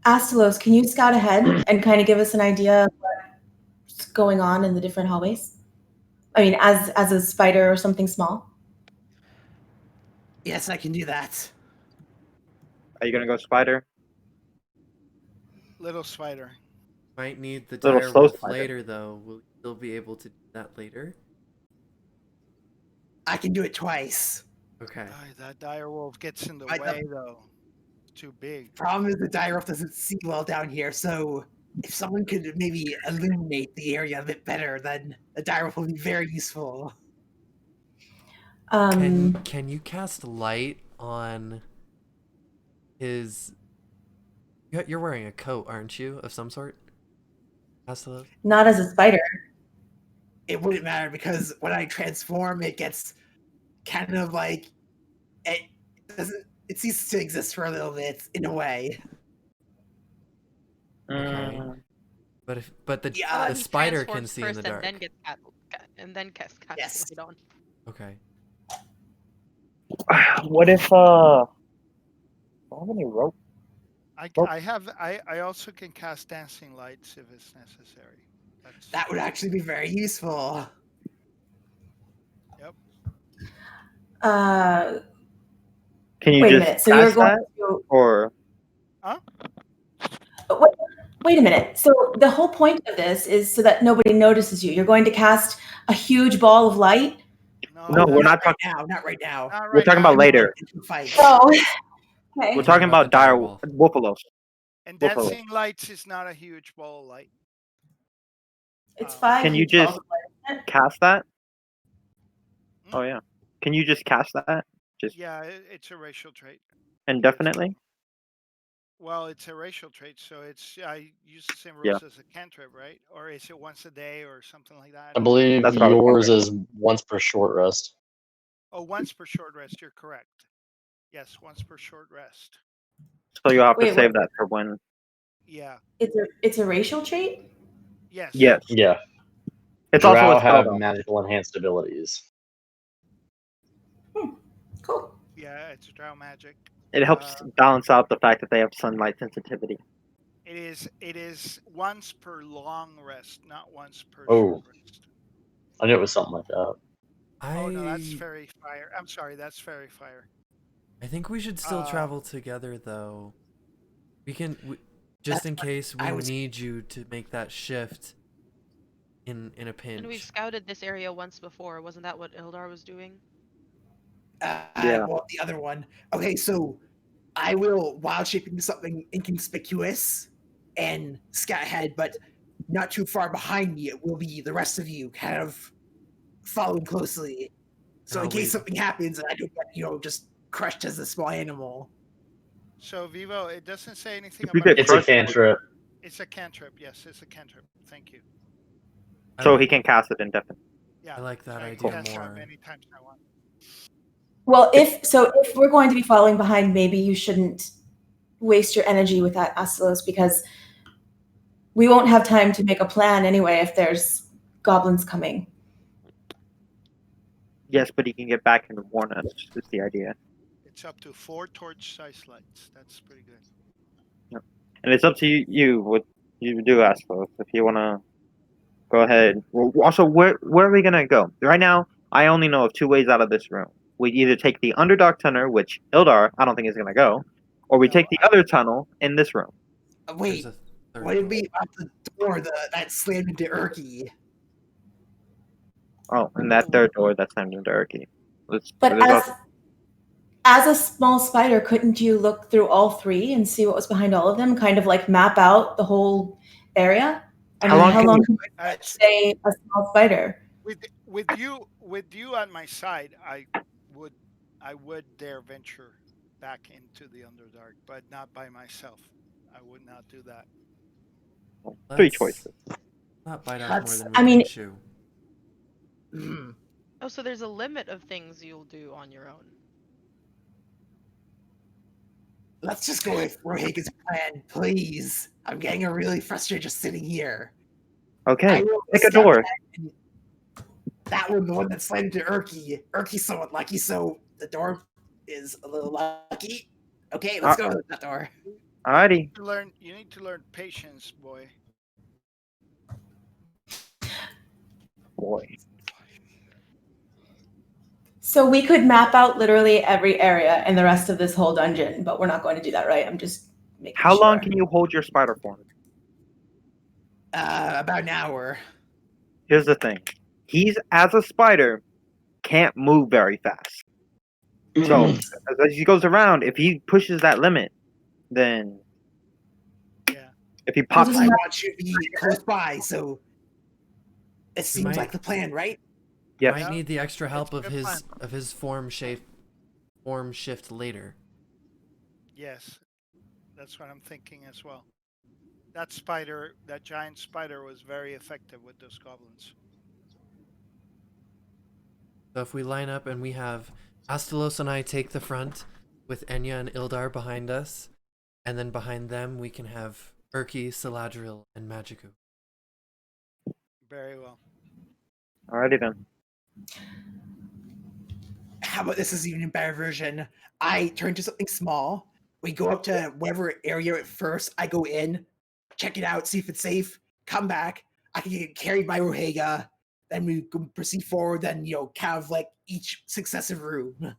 Astalos, can you scout ahead and kind of give us an idea of what's going on in the different hallways? I mean, as a spider or something small.
yes, I can do that.
Are you gonna go spider?
Little spider.
Might need the
Little
dire
slow
wolf
spider.
later, though. Will you still be able to do that later?
I can do it twice.
Okay.
That dire wolf gets in the
Right,
way though. It's too big.
Problem is the dire wolf doesn't see well down here, so if someone could maybe illuminate the area a bit better, then the dire wolf would be very useful.
Can you cast light on his? You're wearing a coat, aren't you, of some sort? Astalos?
Not as a spider.
It wouldn't matter because when I transform, it gets kind of like it doesn't. It ceases to exist for a little bit in a way.
Okay. But the
Yeah,
the
He
spider can
transforms
see in
first
the dark.
and then cast
Yes.
light on.
Okay.
What if how many rope?
I also can cast dancing lights if it's necessary.
That would actually be very useful.
Uh,
Can you
wait a
just
minute. So you're
cast
going
that,
to.
or
Wait a minute. So the whole point of this is so that nobody notices you. You're going to cast a huge ball of light.
No, we're not
right now. Not right now.
Not
we're
right
talking
now.
about later?
Fight.
Oh, okay.
We're talking about
the dire
dire
wolf.
wolf.
And
Buffalo.
dancing lights is not a huge ball of light.
It's 5.
Can you
huge
just
balls of light.
cast that?
Hmm?
Oh yeah. Can you just cast that? Just
Yeah, it's a racial trait.
indefinitely?
Well, it's a racial trait, so I use the same
Yeah.
rules as a cantrip, right? Or is it once a day or something like that?
I believe
That's what I was
yours
wondering.
is once per short rest.
Oh, once per short rest. You're correct. Yes, once per short rest.
So you'll have to
Wait,
save
what?
that for when.
Yeah.
It's a racial trait.
Yes.
Yes.
Yeah.
It's also
Drow
a spell
have
though.
magical enhanced abilities.
Cool.
Yeah, it's drow magic.
It helps balance out the fact that they have sunlight sensitivity.
It is once per long rest, not once per
Oh.
short rest.
I knew it was something like that.
Oh no, that's fairy fire. I'm sorry, that's fairy fire.
I think we should still travel together, though. Just in case we need you to make that shift in a pinch.
And we've scouted this area once before. Wasn't that what Ildar was doing?
Yeah.
Well, the other one. Okay, so I will wild shape into something inconspicuous and scout ahead, but not too far behind me. It will be the rest of you kind of following closely. So in case something happens and I don't get, just crushed as a small animal.
So Vivo, it doesn't say anything
You
about.
get
It's a cantrip.
It's a cantrip. Yes, it's a cantrip. Thank you.
So he can cast it indefinitely.
Yeah.
I like that
so I
idea
can cast it
more.
many times I want.
Well, if we're going to be following behind, maybe you shouldn't waste your energy with that Astalos, because we won't have time to make a plan anyway if there's goblins coming.
Yes, but he can get back and warn us. Is the idea.
It's up to 4 torch-sized lights. That's pretty good.
And it's up to you what you do, Aspo. If you want to go ahead. Well, also, where are we going to go? Right now, I only know of 2 ways out of this room. We either take the Underdark Tunnel, which Ildar, I don't think is going to go, or we take the other tunnel in this room.
Wait, what did we out the door that slammed into Urky?
Oh, and that third door that's slammed into Urky.
But as a small spider, couldn't you look through all 3 and see what was behind all of them? Kind of like map out the whole area? How long can you stay a small spider?
With you on my side, I would dare venture back into the Underdark, but not by myself. I would not do that.
3 choices.
Not bite off more than we can chew.
Oh, so there's a limit of things you'll do on your own.
Let's just go with Rohage's plan, please. I'm getting really frustrated just sitting here.
Okay, pick a door.
That one, the one that slammed into Urky. Urky's somewhat lucky, so the door is a little lucky. Okay, let's go with that door.
Alrighty.
You need to learn patience, boy.
Boy.
So we could map out literally every area in the rest of this whole dungeon, but we're not going to do that, right? I'm just making
How
sure.
long can you hold your spider form?
About an hour.
Here's the thing. He's, as a spider, can't move very fast. So, as he goes around, if he pushes that limit, then...
Yeah.
If he pops...
I want you to be close by, so... It seems like the plan, right?
Yeah. Might need the extra help of his form shift later.
Yes. That's what I'm thinking as well. That giant spider was very effective with those goblins.
So if we line up and we have Astalos and I take the front with Enya and Ildar behind us, and then behind them we can have Urky, Saladriel, and Magiku.
Very well.
Alrighty then.
How about this is even a better version? I turn to something small. We go up to whatever area at first. I go in, check it out, see if it's safe, come back. I can get carried by Rohega. Then we can proceed forward, then, kind of like each successive room.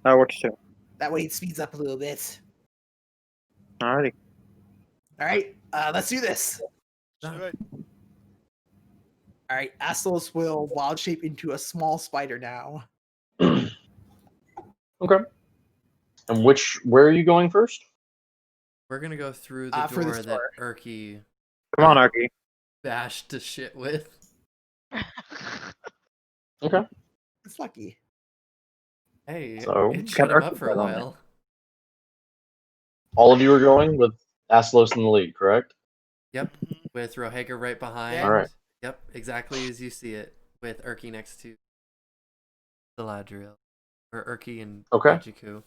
That works too.
That way it speeds up a little bit.
Alrighty.
Alright, let's do this.
Good.
Alright, Astalos will wild shape into a small spider now.
Okay. And where are you going first?
We're gonna go through the door that Urky...
Come on, Urky.
Bashed to shit with.
Okay.
It's lucky.
Hey,
so,
it shut him up for a while.
All of you are going with Astalos in the lead, correct?
Yep, with Rohega right behind.
All right.
Yep, exactly as you see it, with Urky next to Saladriel. Or Urky and Magiku.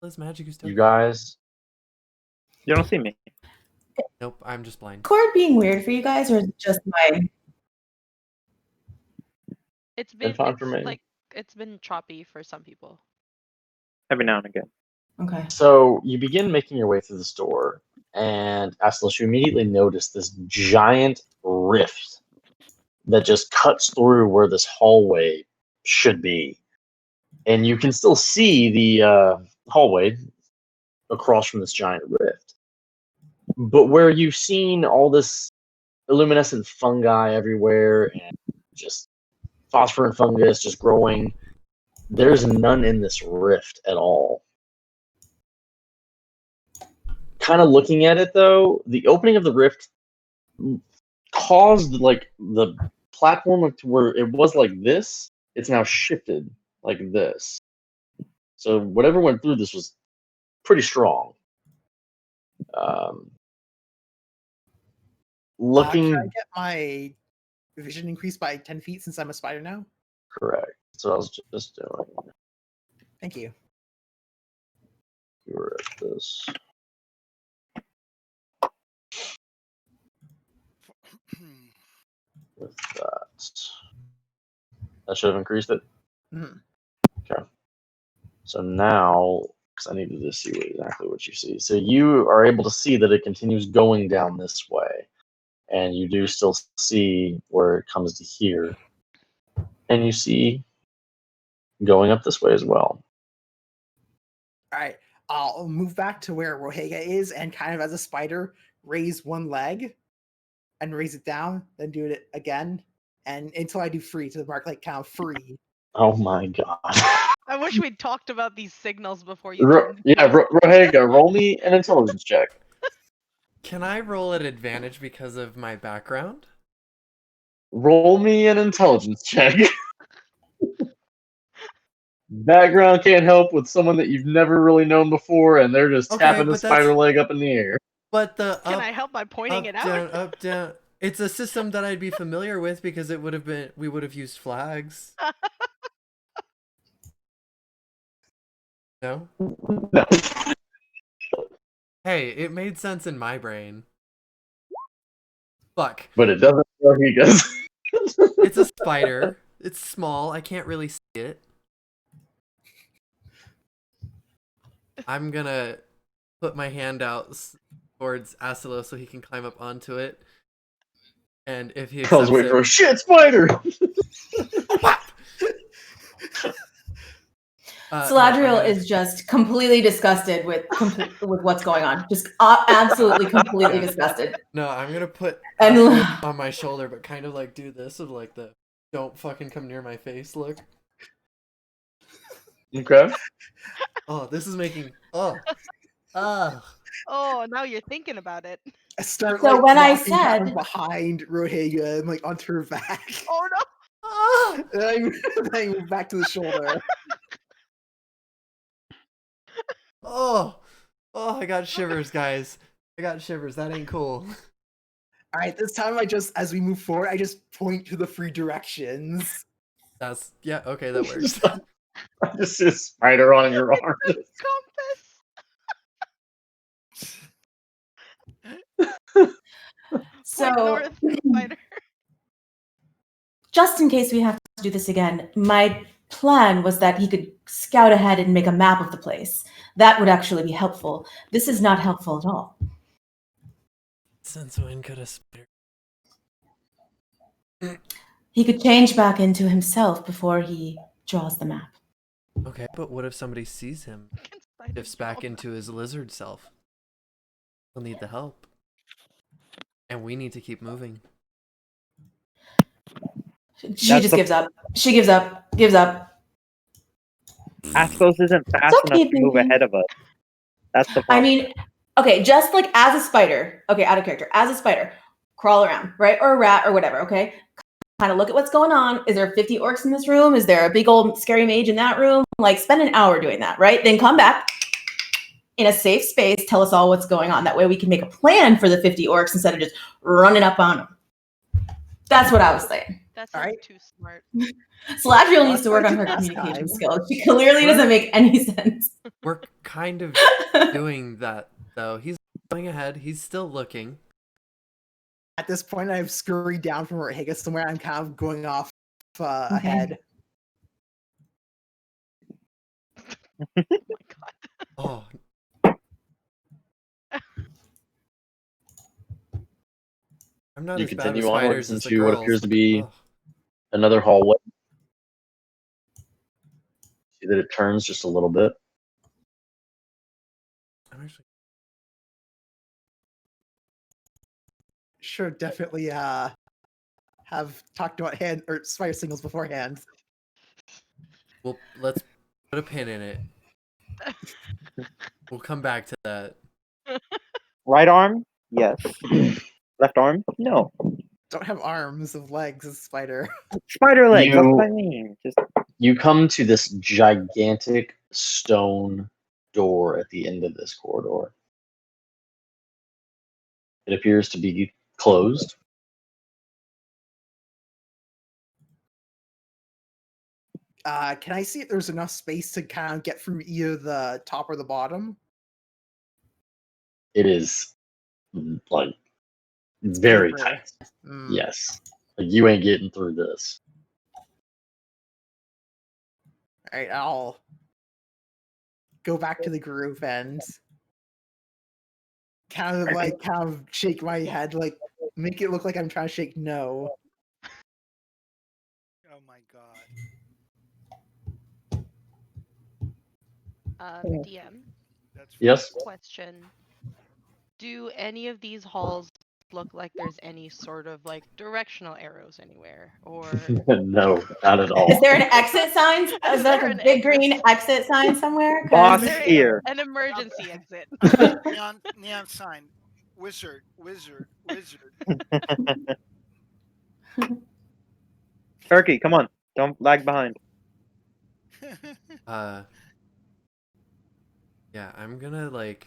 What is Magiku still?
You guys...
You don't see me.
Nope, I'm just blind.
Discord being weird for you guys, or is it just my...
It's been
fine for me.
it's been choppy for some people.
Every now and again.
Okay.
So you begin making your way through this door, and Astalos, you immediately notice this giant rift that just cuts through where this hallway should be. and you can still see the hallway across from this giant rift. But where you've seen all this luminescent fungi everywhere and just phosphorant fungus just growing, there's none in this rift at all. Kind of looking at it though, the opening of the rift caused like the platform to where it was like this, it's now shifted like this. So whatever went through this was pretty strong. Looking,
Can I get my vision increased by 10 feet since I'm a spider now?
correct. So I was just doing.
Thank you.
You were at this. With that should have increased it.
Mhm.
Okay. So now, because I needed to see exactly what you see. So you are able to see that it continues going down this way, and you do still see where it comes to here, and you see going up this way as well.
All right, I'll move back to where Rohega is and kind of as a spider, raise one leg and raise it down, then do it again. And until I do free to the mark, like count free.
Oh my god.
I wish we'd talked about these signals before you did.
Rohega, roll me an intelligence check.
Can I roll at advantage because of my background?
Roll me an intelligence check. Background can't help with someone that you've never really known before, and they're just
Okay,
tapping the
but
spider
that's-
leg up in the air.
But the
Can
up,
I help by pointing
up,
it out?
down, up, down. It's a system that I'd be familiar with because it would have been. We would have used flags. No.
No.
Hey, it made sense in my brain. Fuck.
But it doesn't for Rohega's.
It's a spider. It's small. I can't really see it. I'm gonna put my hand out towards Asilo so he can climb up onto it. And if he
I was
accepts
waiting for a
it,
shit spider.
Saladriel is just completely disgusted with what's going on. Just absolutely completely disgusted.
No, I'm gonna put
And
Asilo on my shoulder, but kind of like do this of like the "don't fucking come near my face" look.
Okay.
Oh, this is making oh.
Oh, now you're thinking about it.
I start
So
like
when I
walking down
said-
behind Rohega and like onto her back.
Oh no!
And I move back to the shoulder.
Oh, I got shivers, guys. I got shivers. That ain't cool.
All right, this time as we move forward, I just point to the free directions.
That's yeah. Okay, that works.
I just see a spider on your arm.
Compass.
So,
North, spider.
just in case we have to do this again, my plan was that he could scout ahead and make a map of the place. That would actually be helpful. This is not helpful at all.
Since when could a spider?
He could change back into himself before he draws the map.
Okay, but what if somebody sees him, shifts back into his lizard self? He'll need the help, and we need to keep moving.
She just gives up. She gives up. Gives up.
Astos isn't fast
okay,
enough to move
baby.
ahead of us. That's the
I
problem.
mean, okay, just like as a spider, okay, out of character, as a spider, crawl around, right? Or a rat or whatever, okay? Kind of look at what's going on. Is there 50 orcs in this room? Is there a big old scary mage in that room? Like, spend an hour doing that, right? Then come back in a safe space, tell us all what's going on. That way we can make a plan for the 50 orcs instead of just running up on them. That's what I was saying.
That's
All right.
too smart.
Saladriel needs to
Well,
work on her
last
communication
time.
skills. She clearly doesn't make any sense.
We're kind of doing that though. He's going ahead. He's still looking.
At this point, I've scurried down from Rohega somewhere. I'm kind of going off ahead.
Oh. I'm not
You
as bad with
continue onwards
spiders as the
into what
girls.
appears to be
Ugh.
another hallway. See that it turns just a little bit.
I'm actually
Sure, definitely have talked about hand or fire signals beforehand.
well, let's put a pin in it. We'll come back to that.
Right arm? Yes. Left arm? No.
Don't have arms of legs as spider.
Spider legs, that's
You-
what I mean. Just
You come to this gigantic stone door at the end of this corridor. It appears to be closed.
Can I see if there's enough space to kind of get through either the top or the bottom?
It is like very
Deeper.
tight.
Hmm.
Yes. Like, you ain't getting through this.
Alright, I'll go back to the group and kind of shake my head, like make it look like I'm trying to shake no.
Oh my god.
DM,
That's
Yes?
question. Do any of these halls look like there's any sort of like directional arrows anywhere? Or
No, not at all.
Is there an exit sign? Is there
there
like a
an
big
exit
green exit sign somewhere? 'Cause-
boss
There is
here.
an emergency exit.
neon sign. Wizard.
Turkey, come on. Don't lag behind.
Yeah, I'm gonna like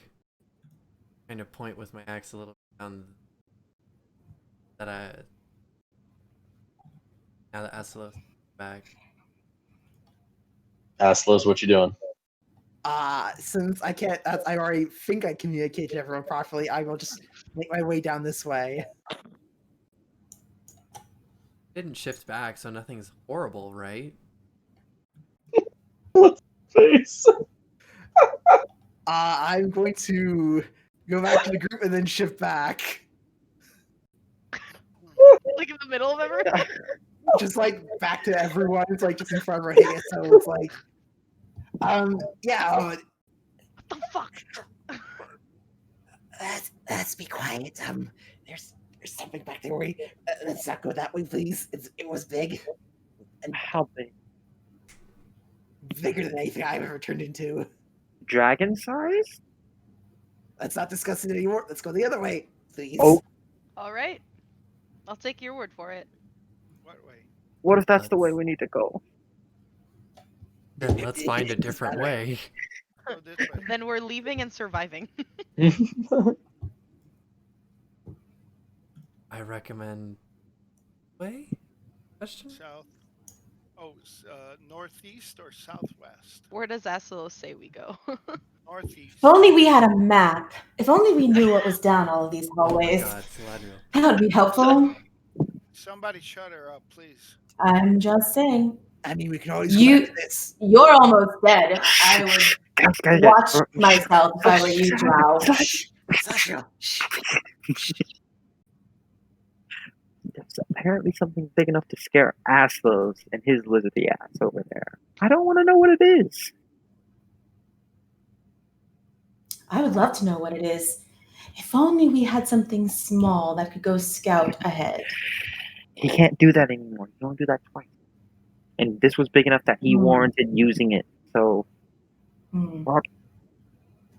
kind of point with my axe a little bit on that now that Aslos is back.
Aslos, what you doing?
Since I can't, as I already think I communicated to everyone properly, I will just make my way down this way.
Didn't shift back, so nothing's horrible, right?
Face.
I'm going to go back to the group and then shift back.
Like in the middle of everything.
Just like back to everyone. It's like just in front of our head. So it's like, yeah.
What the fuck?
Let's be quiet. There's something back there. Let's not go that way, please. It was big,
How big?
bigger than anything I've ever turned into.
Dragon size?
Let's not discuss it anymore. Let's go the other way, please.
Oh.
All right. I'll take your word for it.
What way?
What if that's the way we need to go?
Then let's find a different way.
Go this way.
Then we're leaving and surviving.
I recommend way? Question?
South. Oh, northeast or southwest?
Where does Aslos say we go?
Northeast.
If only we had a map. If only we knew what was down all of these
Oh my
hallways.
god, Saladriel.
That would be helpful.
Somebody shut her up, please.
I'm just saying.
I mean, we can always
You-
go back to this.
You're almost dead. I would watch myself if I were you, Drow.
Sasha.
There's apparently something big enough to scare Aslos and his lizardy ass over there. I don't want to know what it is.
I would love to know what it is. If only we had something small that could go scout ahead.
He can't do that anymore. You don't do that twice. And this was big enough that he warranted using it. So
Hmm.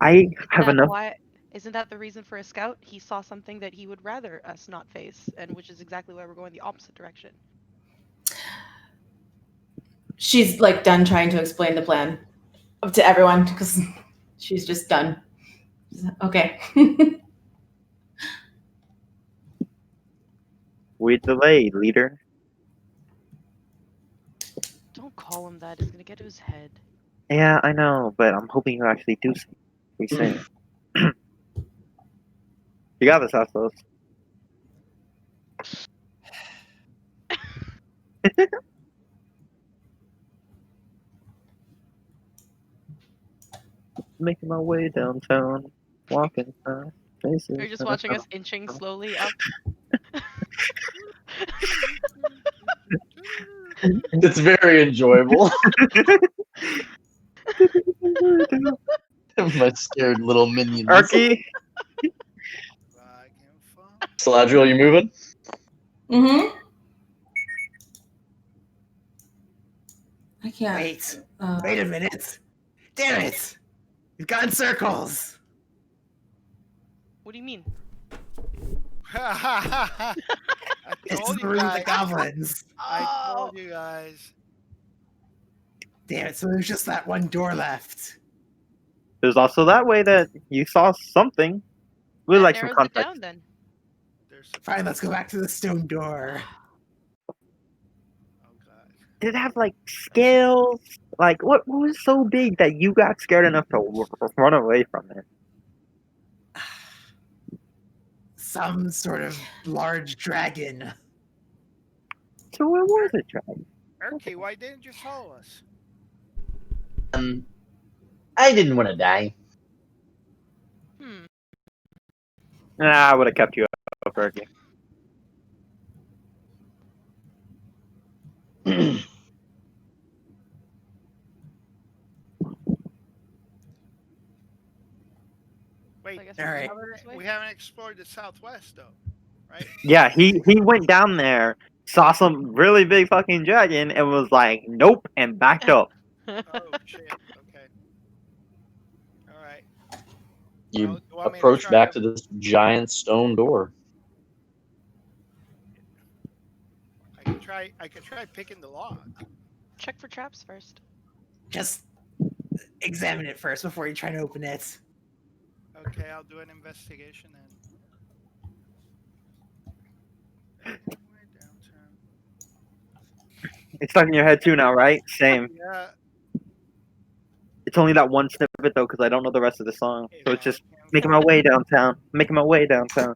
I have
That's
enough.
why, isn't that the reason for a scout? He saw something that he would rather us not face, and which is exactly why we're going the opposite direction.
She's like done trying to explain the plan to everyone because she's just done. Okay.
We're delayed, leader.
Don't call him that. It's gonna get to his head.
Yeah, I know, but I'm hoping you actually do something. We say. You got this, Aslos. Making my way downtown, walking fast. Faces
You're just
that I
watching us
don't-
inching slowly up.
It's very enjoyable. My scared little minions.
Erky,
Like and fun.
Saladriel, you moving?
Mm-hmm. I can't.
Wait a minute. Damn it! We've gone circles.
What do you mean?
I
It's
told
the
you
room with the
guys.
goblins.
I told you guys.
Damn it, so there's just that one door left.
there's also that way that you saw something. We
That
like some
narrows it
context.
down then.
There's a
Fine, let's go back to the stone door.
Oh god.
Did it have like scales? Like what was so big that you got scared enough to run away from it?
Some sort of large dragon.
So where was it, dragon?
Erky, why didn't you follow us?
I didn't want to die.
Hmm.
Nah, I would have kept you up, Erky.
Wait,
I guess
All
we'll
right.
go this way.
we haven't explored the southwest though, right?
Yeah, he went down there, saw some really big fucking dragon, and was like, nope, and backed up.
Oh shit. Okay. All right.
You
Well, you want me to
approach
try
back
to-
to this giant stone door.
I could try picking the lock.
Check for traps first.
Just examine it first before you try to open it.
Okay, I'll do an investigation then. Anywhere downtown.
It's stuck in your head too now, right? Same.
Yeah.
It's only that one snippet though, because I don't know the rest of the song.
if
So it's
I
just
can
making my way downtown, making my way downtown.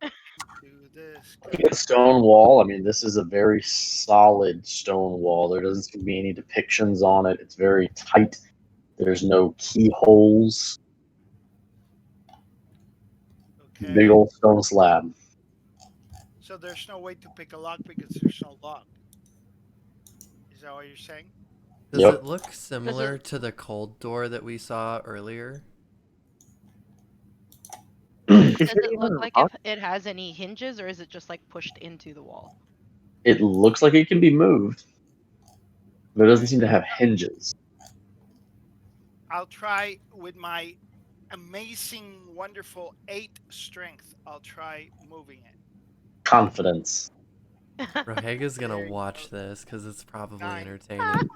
do this.
The stone wall, I mean, this is a very solid stone wall. There doesn't seem to be any depictions on it. It's very tight. There's no keyholes.
Okay.
Big old stone slab.
So there's no way to pick a lock because there's no lock. Is that what you're saying?
Does
Yep.
it look similar to the cold door that we saw earlier?
Is
Does
it
it look
even
like
locked?
it has any hinges, or is it just like pushed into the wall?
It looks like it can be moved, but it doesn't seem to have hinges.
I'll try with my amazing, wonderful 8 strength. I'll try moving it.
Confidence.
Rohega's
There
gonna
you
watch
go.
this because it's probably
9.
entertaining.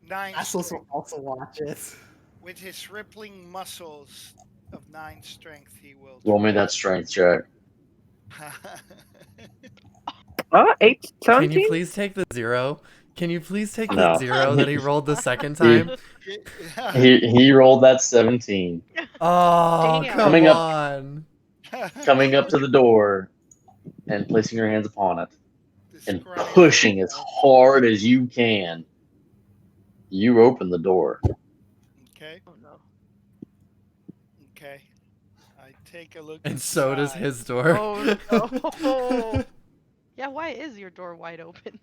9
Aslos
strength.
will also watch it.
With his rippling muscles of 9 strength, he will.
Roll me
try.
that strength check.
8,
Can you
17?
please take the 0? Can you please take
No.
the 0 that he rolled the second time?
He rolled that 17.
Oh,
Damn.
come
Coming up.
on.
Coming up to the door and placing your hands upon it
This
and
scrawny
pushing
little
as
guy.
hard as you can. You open the door.
Okay.
Oh no.
Okay. I take a look.
And so does
inside.
his door.
Oh no. Yeah, why is your door wide open?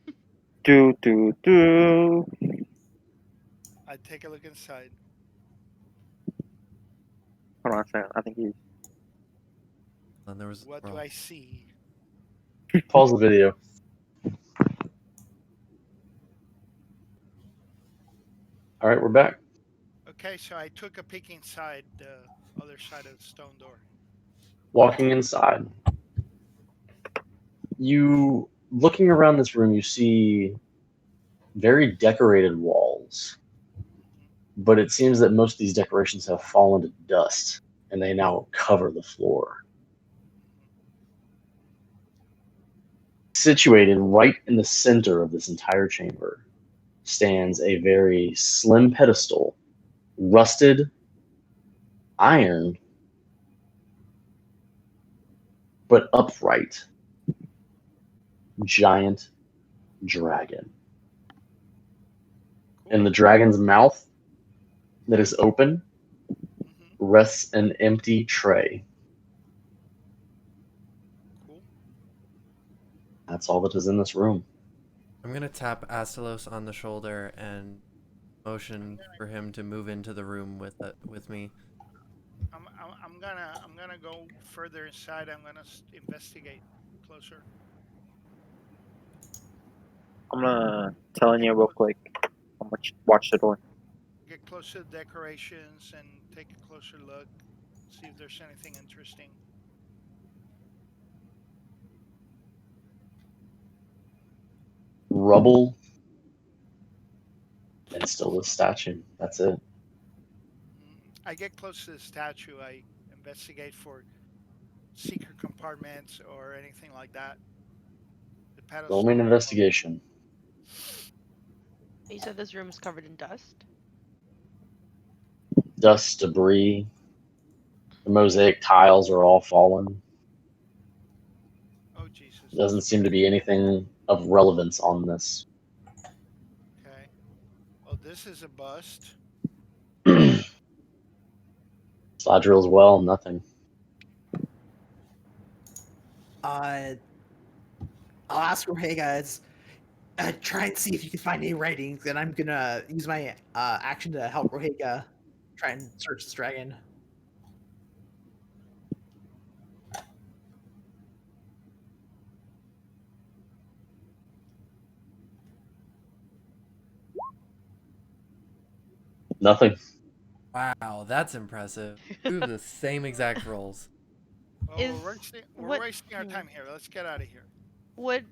Do.
I take a look inside.
Hold on a second. I think he's.
And there was
What do I see?
Pause the video. All right, we're back.
Okay, so I took a peek inside the other side of the stone door.
Walking inside. You, looking around this room, you see very decorated walls. But it seems that most of these decorations have fallen to dust, and they now cover the floor. Situated right in the center of this entire chamber stands a very slim pedestal, rusted, iron, but upright, giant dragon. In the dragon's mouth that is open rests an empty tray.
Cool.
That's all that is in this room.
I'm gonna tap Astalos on the shoulder and motion for him to move into the room with me.
I'm gonna go further inside. I'm gonna investigate closer.
I'm gonna tell you real quick. I'm gonna watch the door.
Get close to the decorations and take a closer look. See if there's anything interesting.
Rubble. And still the statue. That's it.
I get close to the statue. I investigate for secret compartments or anything like that. The pedestal.
Roll me an investigation.
You said this room is covered in dust?
Dust, debris. The mosaic tiles are all fallen.
Oh Jesus!
Doesn't seem to be anything of relevance on this.
Okay. Oh, this is a bust.
Slide drill as well, nothing.
I'll ask hey guys, try and see if you can find any writings, and I'm gonna use my action to help Rohega try and search this dragon.
Nothing.
Wow, that's impressive. You have the same exact rolls.
Oh, we're wasting our time here. Let's get out of here.
Would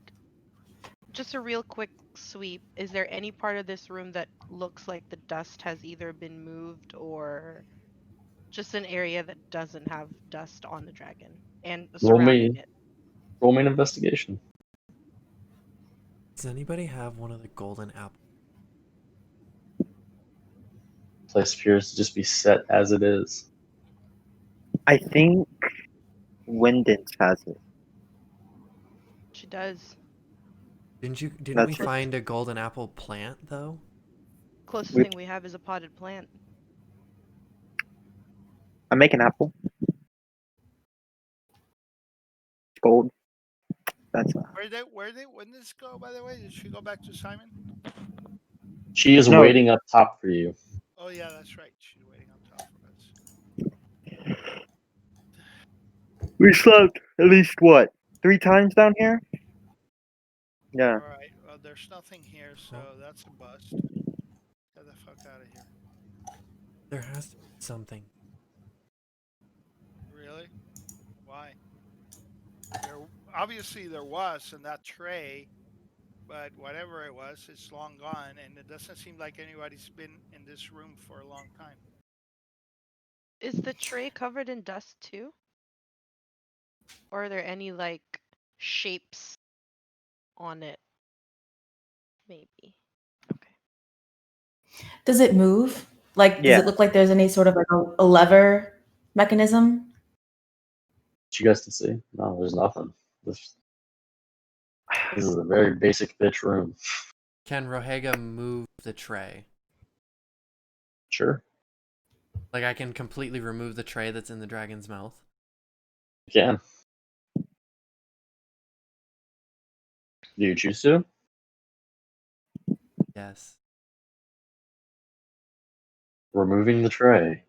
just a real quick sweep, is there any part of this room that looks like the dust has either been moved or just an area that doesn't have dust on the dragon and surrounding it?
Roll me an investigation.
Does anybody have one of the golden apples?
Place appears to just be set as it is.
I think Windens has it.
She does.
Didn't we find a golden apple plant though?
Closest thing we have is a potted plant.
I make an apple. Gold. That's
Where when did this go, by the way? Did she go back to Simon?
She is waiting up top for you.
Oh yeah, that's right. She's waiting on top for us.
We slept at least what? 3 times down here? Yeah.
Alright, well there's nothing here, so that's a bust. Get the fuck out of here.
There has to be something.
Really? Why? Obviously there was in that tray, but whatever it was, it's long gone, and it doesn't seem like anybody's been in this room for a long time.
Is the tray covered in dust too? Or are there any like shapes on it? Maybe.
Does it move? Like, does it look like there's any sort of like a lever mechanism?
What you guys can see? No, there's nothing. This is a very basic bitch room.
Can Rohega move the tray?
Sure.
Like I can completely remove the tray that's in the dragon's mouth?
You can. Do you choose to?
Yes.
Removing the tray.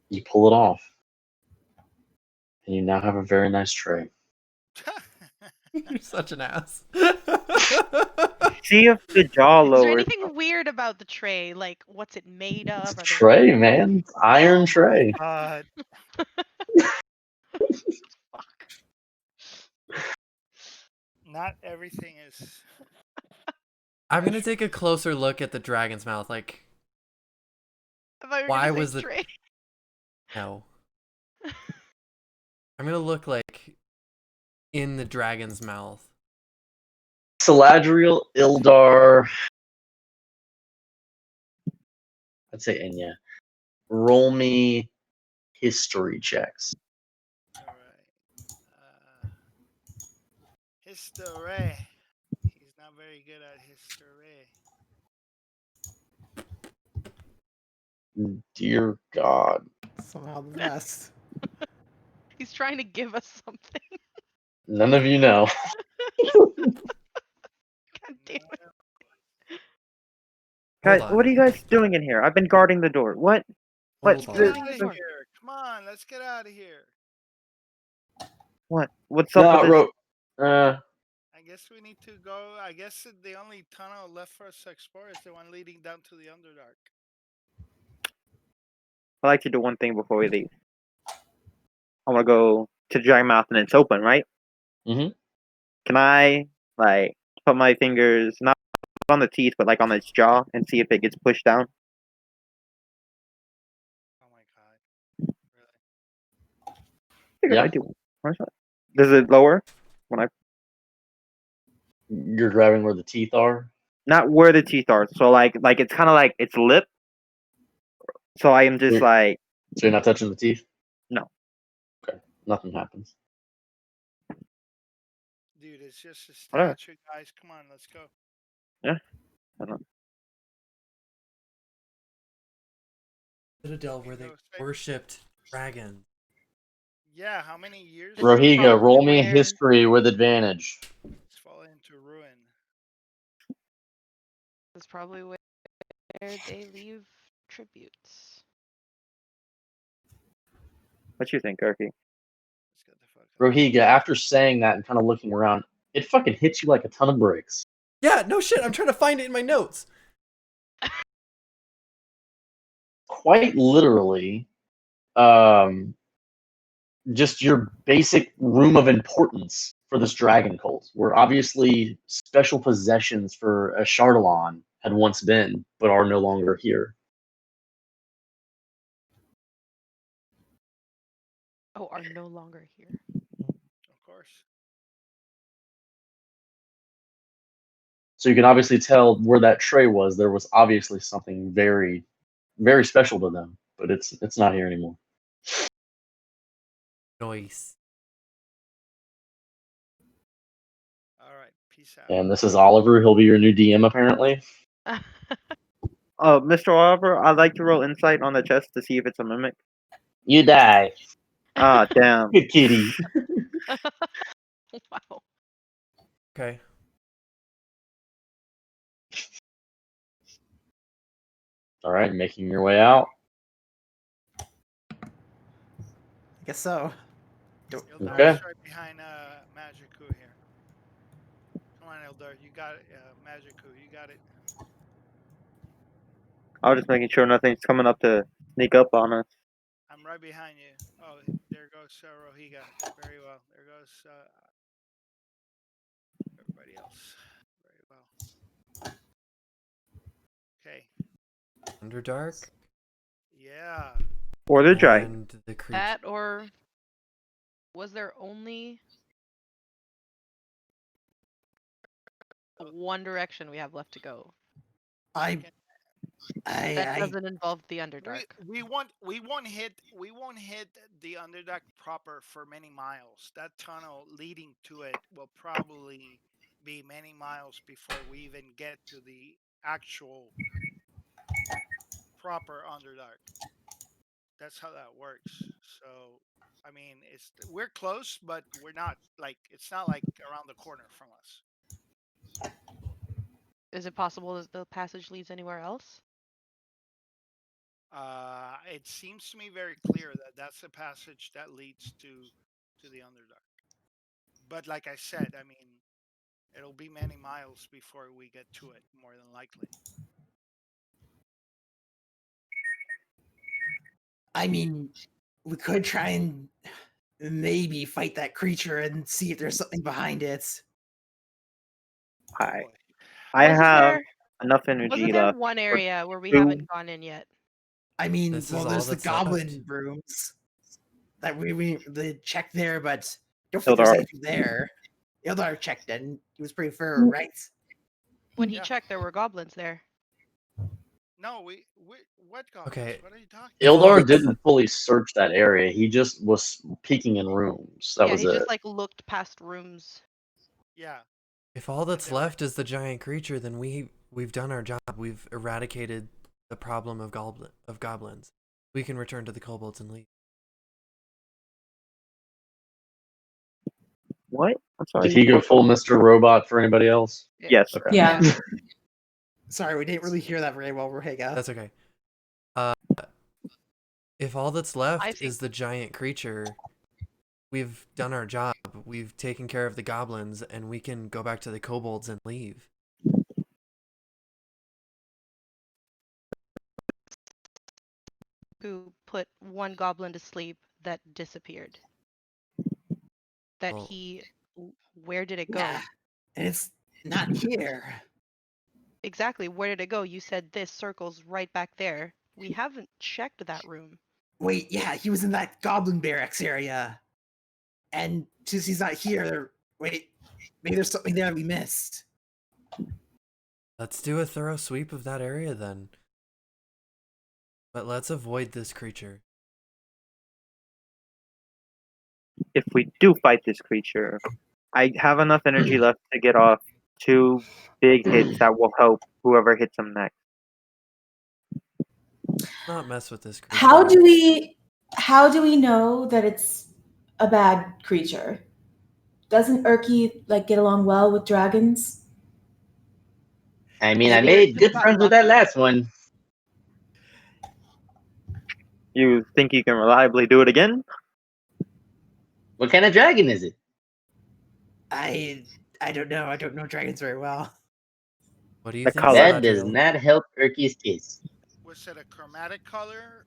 You pull it off. And you now have a very nice tray.
You're such an ass.
See if the jaw lowers.
Is there anything weird about the tray? Like, what's it made of?
It's a tray, man. It's iron tray.
Not everything is.
I'm gonna take a closer look at the dragon's mouth. Like, why was the
tray?
No. I'm gonna look like in the dragon's mouth.
Saladriel, Ildar. I'd say Enya. Roll me history checks.
History. He's not very good at history.
Dear God.
Somehow the best.
He's trying to give us something.
None of you know.
God damn it.
Guys,
Hold
what are
on.
you guys doing in here? I've been guarding the door. What? What?
Hold
Get
on.
out of
the-
here! Come on, let's get out of here.
What? What's up
No,
with this?
I guess we need to go. I guess the only tunnel left for us to explore is the one leading down to the Underdark.
I like to do one thing before we leave. I want to go to Giant Mouth and it's open, right?
Mhm.
Can I like put my fingers not on the teeth, but like on its jaw and see if it gets pushed down?
Oh my god! Really?
Figured
Yeah.
I do. Where's that? Does it lower when I
You're grabbing where the teeth are.
not where the teeth are? So like it's kind of like its lip. So I am just
You're-
like
So you're not touching the teeth.
no.
Okay. Nothing happens.
Dude, it's just a
Whatever.
statue, guys. Come on, let's go.
I don't know.
Citadel where they
Go, say-
worshipped dragons.
Yeah, how many years?
Rohiga, roll
probably
me a
where-
history with advantage.
It's fallen into ruin.
That's probably where they leave tributes.
What you think, Erky?
Let's get the fuck out.
Rohiga, after saying that and kind of looking around, it fucking hits you like a ton of bricks.
Yeah, no shit. I'm trying to find it in my notes.
Quite literally, just your basic room of importance for this dragon cult, where obviously special possessions for a Chardalon had once been, but are no longer here.
Oh, are no longer here.
Of course.
So you can obviously tell where that tray was. There was obviously something very, very special to them, but it's not here anymore.
Noise.
All right, peace out.
And this is Oliver. He'll be your new DM apparently.
Mr. Oliver, I'd like to roll insight on the chest to see if it's a mimic.
You die.
Ah, damn.
Good kitty.
Wow.
Okay.
All right, making your way out.
I guess so.
Ildar
Okay.
is right behind Magiku here. Come on, Ildar, you got it. Magiku, you got it.
I was just making sure nothing's coming up to sneak up on us.
I'm right behind you. Oh, there goes Rohiga. Very well. There goes everybody else. Very well. Okay.
Underdark.
Yeah.
Or the giant.
And the creature.
That or was there only one direction we have left to go? That
I
doesn't involve the Underdark.
We won't hit the Underdark proper for many miles. That tunnel leading to it will probably be many miles before we even get to the actual proper Underdark. That's how that works. So I mean, we're close, but we're not like it's not like around the corner from us.
Is it possible that the passage leads anywhere else?
It seems to me very clear that that's a passage that leads to the Underdark. But like I said, I mean, it'll be many miles before we get to it, more than likely.
I mean, we could try and maybe fight that creature and see if there's something behind it.
I
Boy.
Wasn't
have
there-
enough energy
Wasn't there
left.
one area where we
two.
haven't gone in yet?
I mean,
This is
well,
all
there's the
that's left.
goblin rooms that we the check there, but don't think there's
Ildar.
anything there. Ildar checked in. He was pretty thorough, right?
When he
Yeah.
checked, there were goblins there.
No, we what goblins?
Okay.
What are you talking?
Ildar didn't fully search that area. He just was peeking in rooms. That
Yeah,
was
he
it.
just like looked past rooms.
Yeah.
If all that's
they were-
left is the giant creature, then we've done our job. We've eradicated the problem of goblins. We can return to the kobolds and leave.
What? I'm sorry.
Did he go full Mr. Robot for anybody else?
Yes.
Okay.
Yeah.
Sorry, we didn't really hear that very well, Rohega.
That's okay. If all that's left
I think-
is the giant creature, we've done our job. We've taken care of the goblins, and we can go back to the kobolds and leave.
Who put one goblin to sleep that disappeared? That
Well-
he. Where did it go?
Yeah, and it's not here.
Exactly. Where did it go? You said this circle's right back there. We haven't checked that room.
Wait, yeah, he was in that goblin barracks area. And since he's not here, wait, maybe there's something there we missed.
Let's do a thorough sweep of that area then. But let's avoid this creature.
If we do fight this creature, I have enough energy left to get off 2 big hits that will help whoever hits him next.
Not mess with this creature.
How do we know that it's a bad creature? Doesn't Urki like get along well with dragons?
I mean,
Yeah,
I
we
made
were
good
talking
friends with
about
that last one.
You think you can reliably do it again?
What kind of dragon is it?
I don't know. I don't know dragons very well.
What do you
The
think?
color.
That does
Saladriel?
not help Urky's case.
Was it a chromatic color,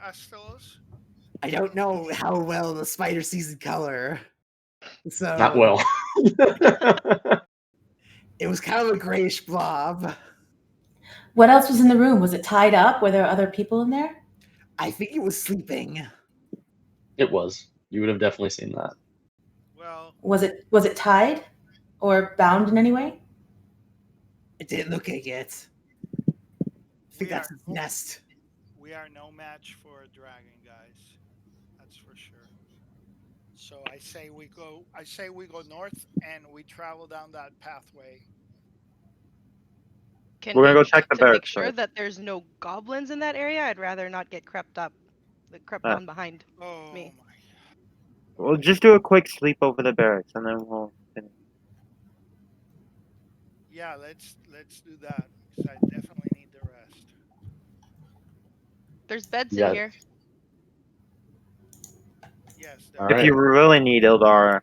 Astellos?
I don't know how well the spider sees in color. So
Not well.
it was kind of a grayish blob.
What else was in the room? Was it tied up? Were there other people in there?
I think it was sleeping.
It was. You would have definitely seen that.
Well,
Was it tied or bound in any way?
It didn't look like it. I think that's his nest.
we are no match for a dragon, guys. That's for sure. So I say we go north and we travel down that pathway.
Can
We're gonna
we
go check the
to make
barracks
sure
first.
that there's no goblins in that area? I'd rather not get crept
Ah.
on behind.
Oh
Me.
my.
We'll just do a quick sleep over the barracks and then we'll finish.
Yeah, let's do that because I definitely need the rest.
There's beds
Yeah.
in here.
Yes.
All
If
right.
you really need Ildar,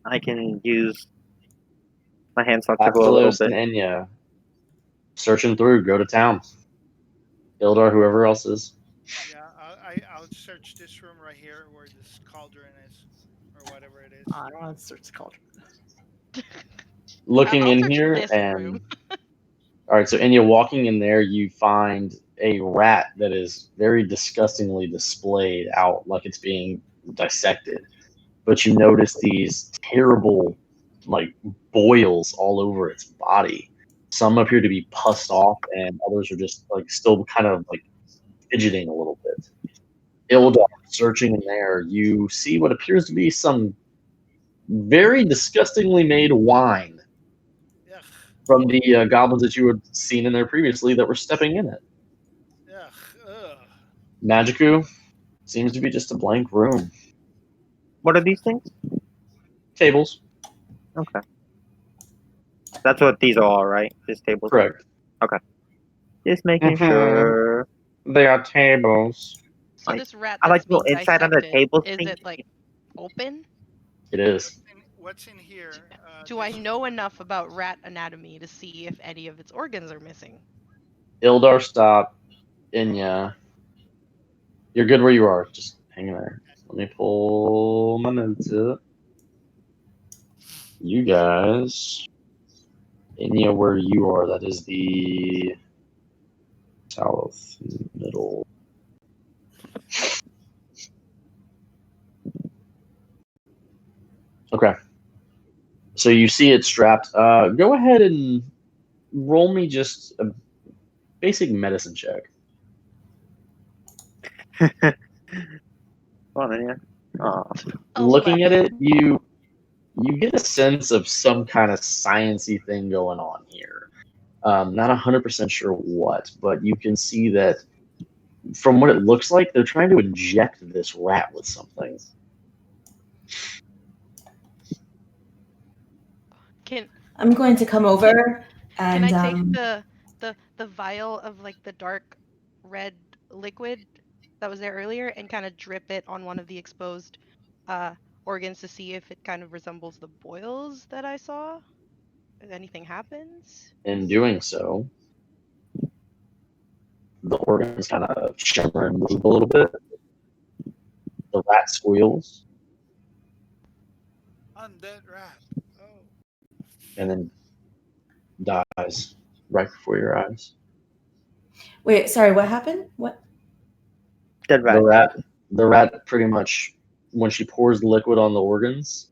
I can use my hand slot to go a little
Apsalos and
bit.
Enya. Searching through, go to town. Ildar, whoever else is.
Yeah, I'll search this room right here where this cauldron is, or whatever it is.
I don't want to search the cauldron.
Looking
I'll
in
search
here
this
and
room.
all right, so Enya walking in there, you find a rat that is very disgustingly displayed out like it's being dissected. But you notice these terrible like boils all over its body. Some appear to be pussed off and others are just like still kind of like fidgeting a little bit. Ildar, searching in there, you see what appears to be some very disgustingly made wine
Ugh,
from the goblins that you had seen in there previously that were stepping in it.
ugh, ugh.
Magiku seems to be just a blank room.
What are these things?
Tables,
Okay. That's what these are all, right? This table.
correct.
Just making
Mhm.
sure.
They are tables.
So
I-
this rat
I
that's
like to go
being
inside on the
dissected,
table
is
thing.
it like open?
It is.
What's in here?
Do I know enough about rat anatomy to see if any of its organs are missing?
Ildar, stop. Inya. You're good where you are. Just hang there. Let me pull my notes up. You guys. Inya, where you are, that is the south middle. Okay. So you see it strapped. Go ahead and roll me just a basic medicine check.
Come on, then, yeah. Oh,
Looking at
11.
it, you get a sense of some kind of sciencey thing going on here. Not 100% sure what, but you can see that from what it looks like, they're trying to inject this rat with something.
Can
I'm going to come over
can
and
I take the vial of like the dark red liquid that was there earlier and kind of drip it on one of the exposed organs to see if it kind of resembles the boils that I saw. If anything happens.
In doing so, the organs kind of shimmer and move a little bit. The rat squeals
Undead rat. Oh.
and then dies right before your eyes.
Wait, sorry, what happened? What?
Dead rat.
The rat pretty much, when she pours the liquid on the organs,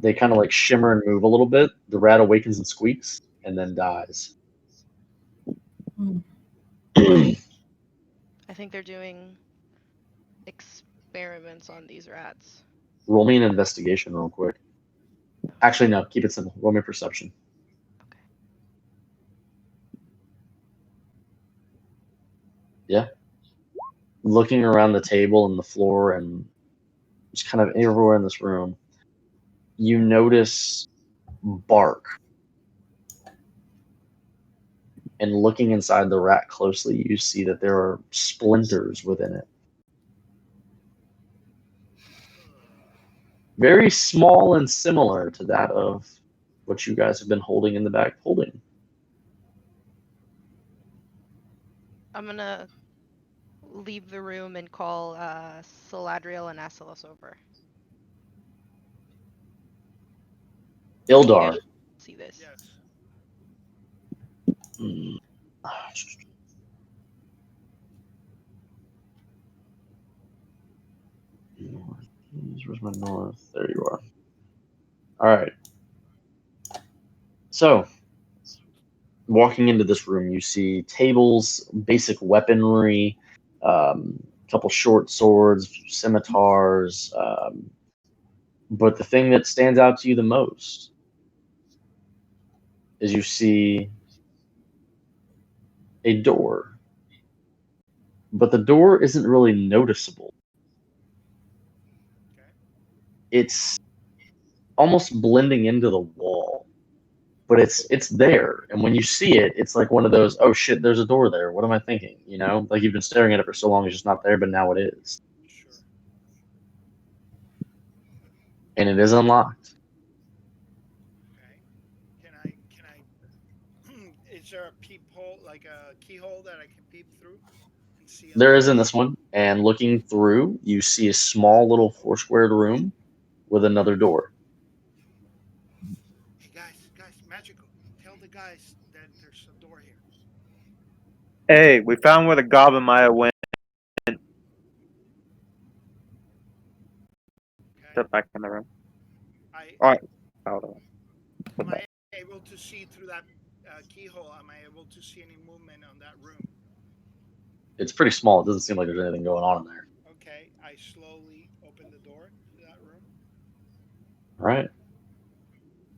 they kind of like shimmer and move a little bit. The rat awakens and squeaks and then dies.
I think they're doing experiments on these rats.
Roll me an investigation real quick. Actually, no, keep it simple. Roll me perception.
Okay.
Yeah. Looking around the table and the floor and just kind of everywhere in this room, you notice bark. And looking inside the rat closely, you see that there are splinters within it. Very small and similar to that of what you guys have been holding in the back holding.
I'm gonna leave the room and call Saladriel and Asilos over.
Ildar.
See this.
Yes.
Where's my north? There you are. All right. So, walking into this room, you see tables, basic weaponry, couple short swords, scimitars. But the thing that stands out to you the most is you see a door. But the door isn't really noticeable.
Okay.
It's almost blending into the wall. But it's there, and when you see it, it's like one of those, oh shit, there's a door there. What am I thinking? You know, like you've been staring at it for so long, it's just not there, but now it is,
Sure.
and it is unlocked.
Okay. Can I? Is there a peephole, like a keyhole that I can peep through and see?
There is in this one, and looking through, you see a small little four-squared room with another door.
Hey guys, magical. Tell the guys that there's a door here.
Hey, we found where the Goblin Maya went.
Okay.
Step back in the room.
I
Hold on.
am I able to see through that keyhole? Am I able to see any movement on that room?
It's pretty small. It doesn't seem like there's anything going on in there.
Okay. I slowly open the door to that room.
All right.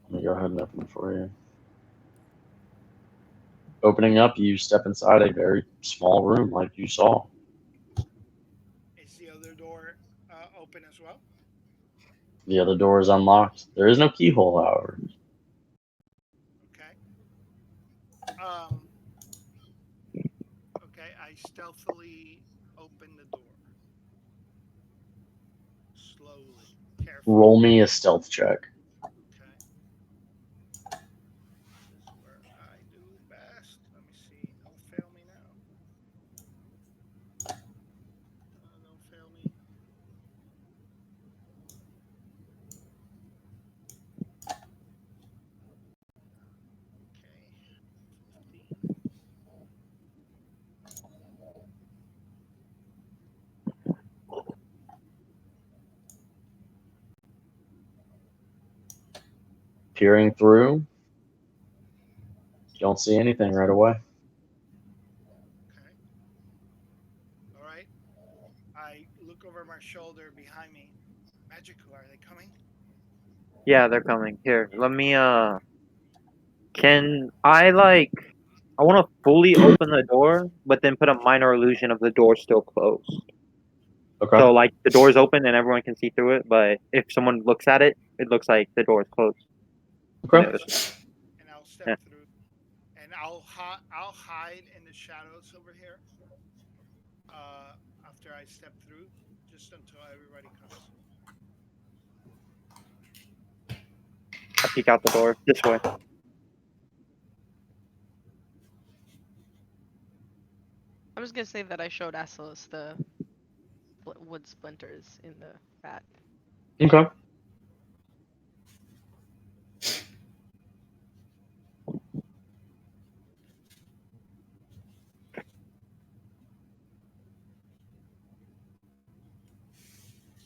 Let me go ahead and open it for you. Opening up, you step inside a very small room like you saw.
Is the other door open as well?
The other door is unlocked. There is no keyhole, however.
Okay. Okay, I stealthily open the door. Slowly, carefully.
Roll me a stealth check.
Okay. This is where I do best. Let me see. Don't fail me now. Don't fail me. Okay. 15.
Peering through, you don't see anything right away.
Okay. All right. I look over my shoulder behind me. Magical, are they coming?
Yeah, they're coming. Here, let me. Can I like? I want to fully open the door, but then put a minor illusion of the door still closed.
Okay.
So like the door's open and everyone can see through it, but if someone looks at it, it looks like the door is closed.
Okay.
And I'll step through and I'll hide in the shadows over here. After I step through, just until everybody comes.
I peek out the door this way.
I'm just gonna say that I showed Asilos the wood splinters in the vat.
Okay.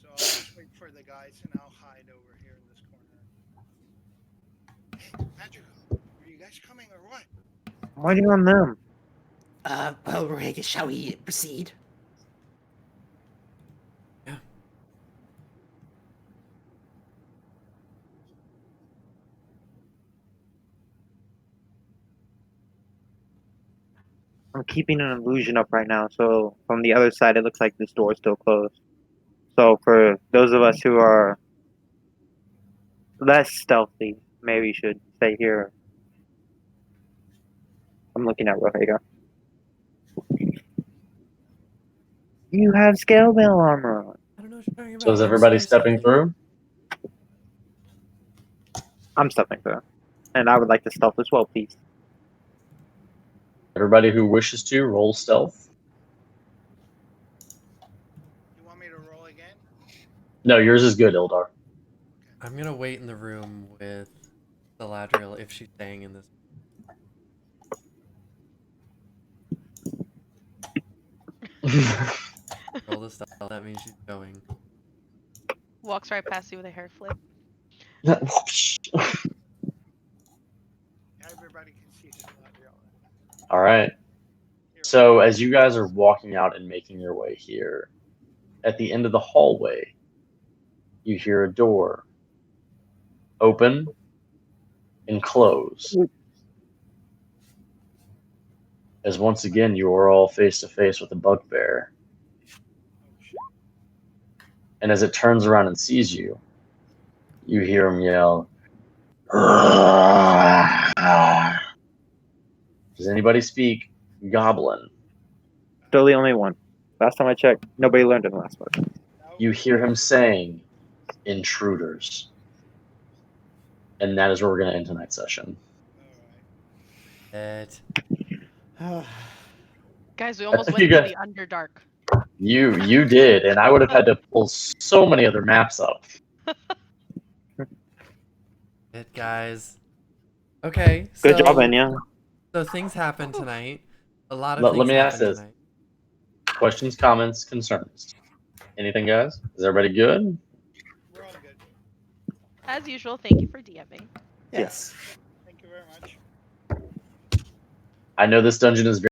So I'll just wait for the guys, and I'll hide over here in this corner. Hey, Magical, are you guys coming or what?
I'm waiting on them.
Well, Rig, shall we proceed?
Yeah.
I'm keeping an illusion up right now, so from the other side, it looks like this door is still closed. So for those of us who are less stealthy, maybe should stay here. I'm looking at Rohega. You have scale mail armor on.
I don't know what you're talking about.
So is
I'm
everybody
super
stepping
stealthy.
through?
I'm stepping through. And I would like to stealth as well, please.
Everybody who wishes to roll stealth.
You want me to roll again?
No, yours is good, Ildar.
I'm gonna wait in the room with Galadriel if she's staying in this. Roll the stealth. That means she's going.
Walks right past you with a hair flip.
Everybody can see Galadriel.
All right. So as you guys are walking out and making your way here, at the end of the hallway, you hear a door open and close. As once again you are all face to face with a bugbear. And as it turns around and sees you, you hear him yell, does anybody speak Goblin?
Still the only one. Last time I checked, nobody learned in the last one.
You hear him saying, intruders. And that is where we're going to end tonight's session.
It.
Guys, we almost
think
went
you
to
guys-
the Underdark.
You did, and I would have had to pull so many other maps up.
It, guys. Okay.
Good
so,
job, Enya.
So things happened tonight. A lot of
Let
things
me ask
happened
this.
tonight.
Questions, comments, concerns. Anything, guys? Is everybody good?
We're all good.
As usual, thank you for DMing.
Yes.
Thank you very much.
I know this dungeon is very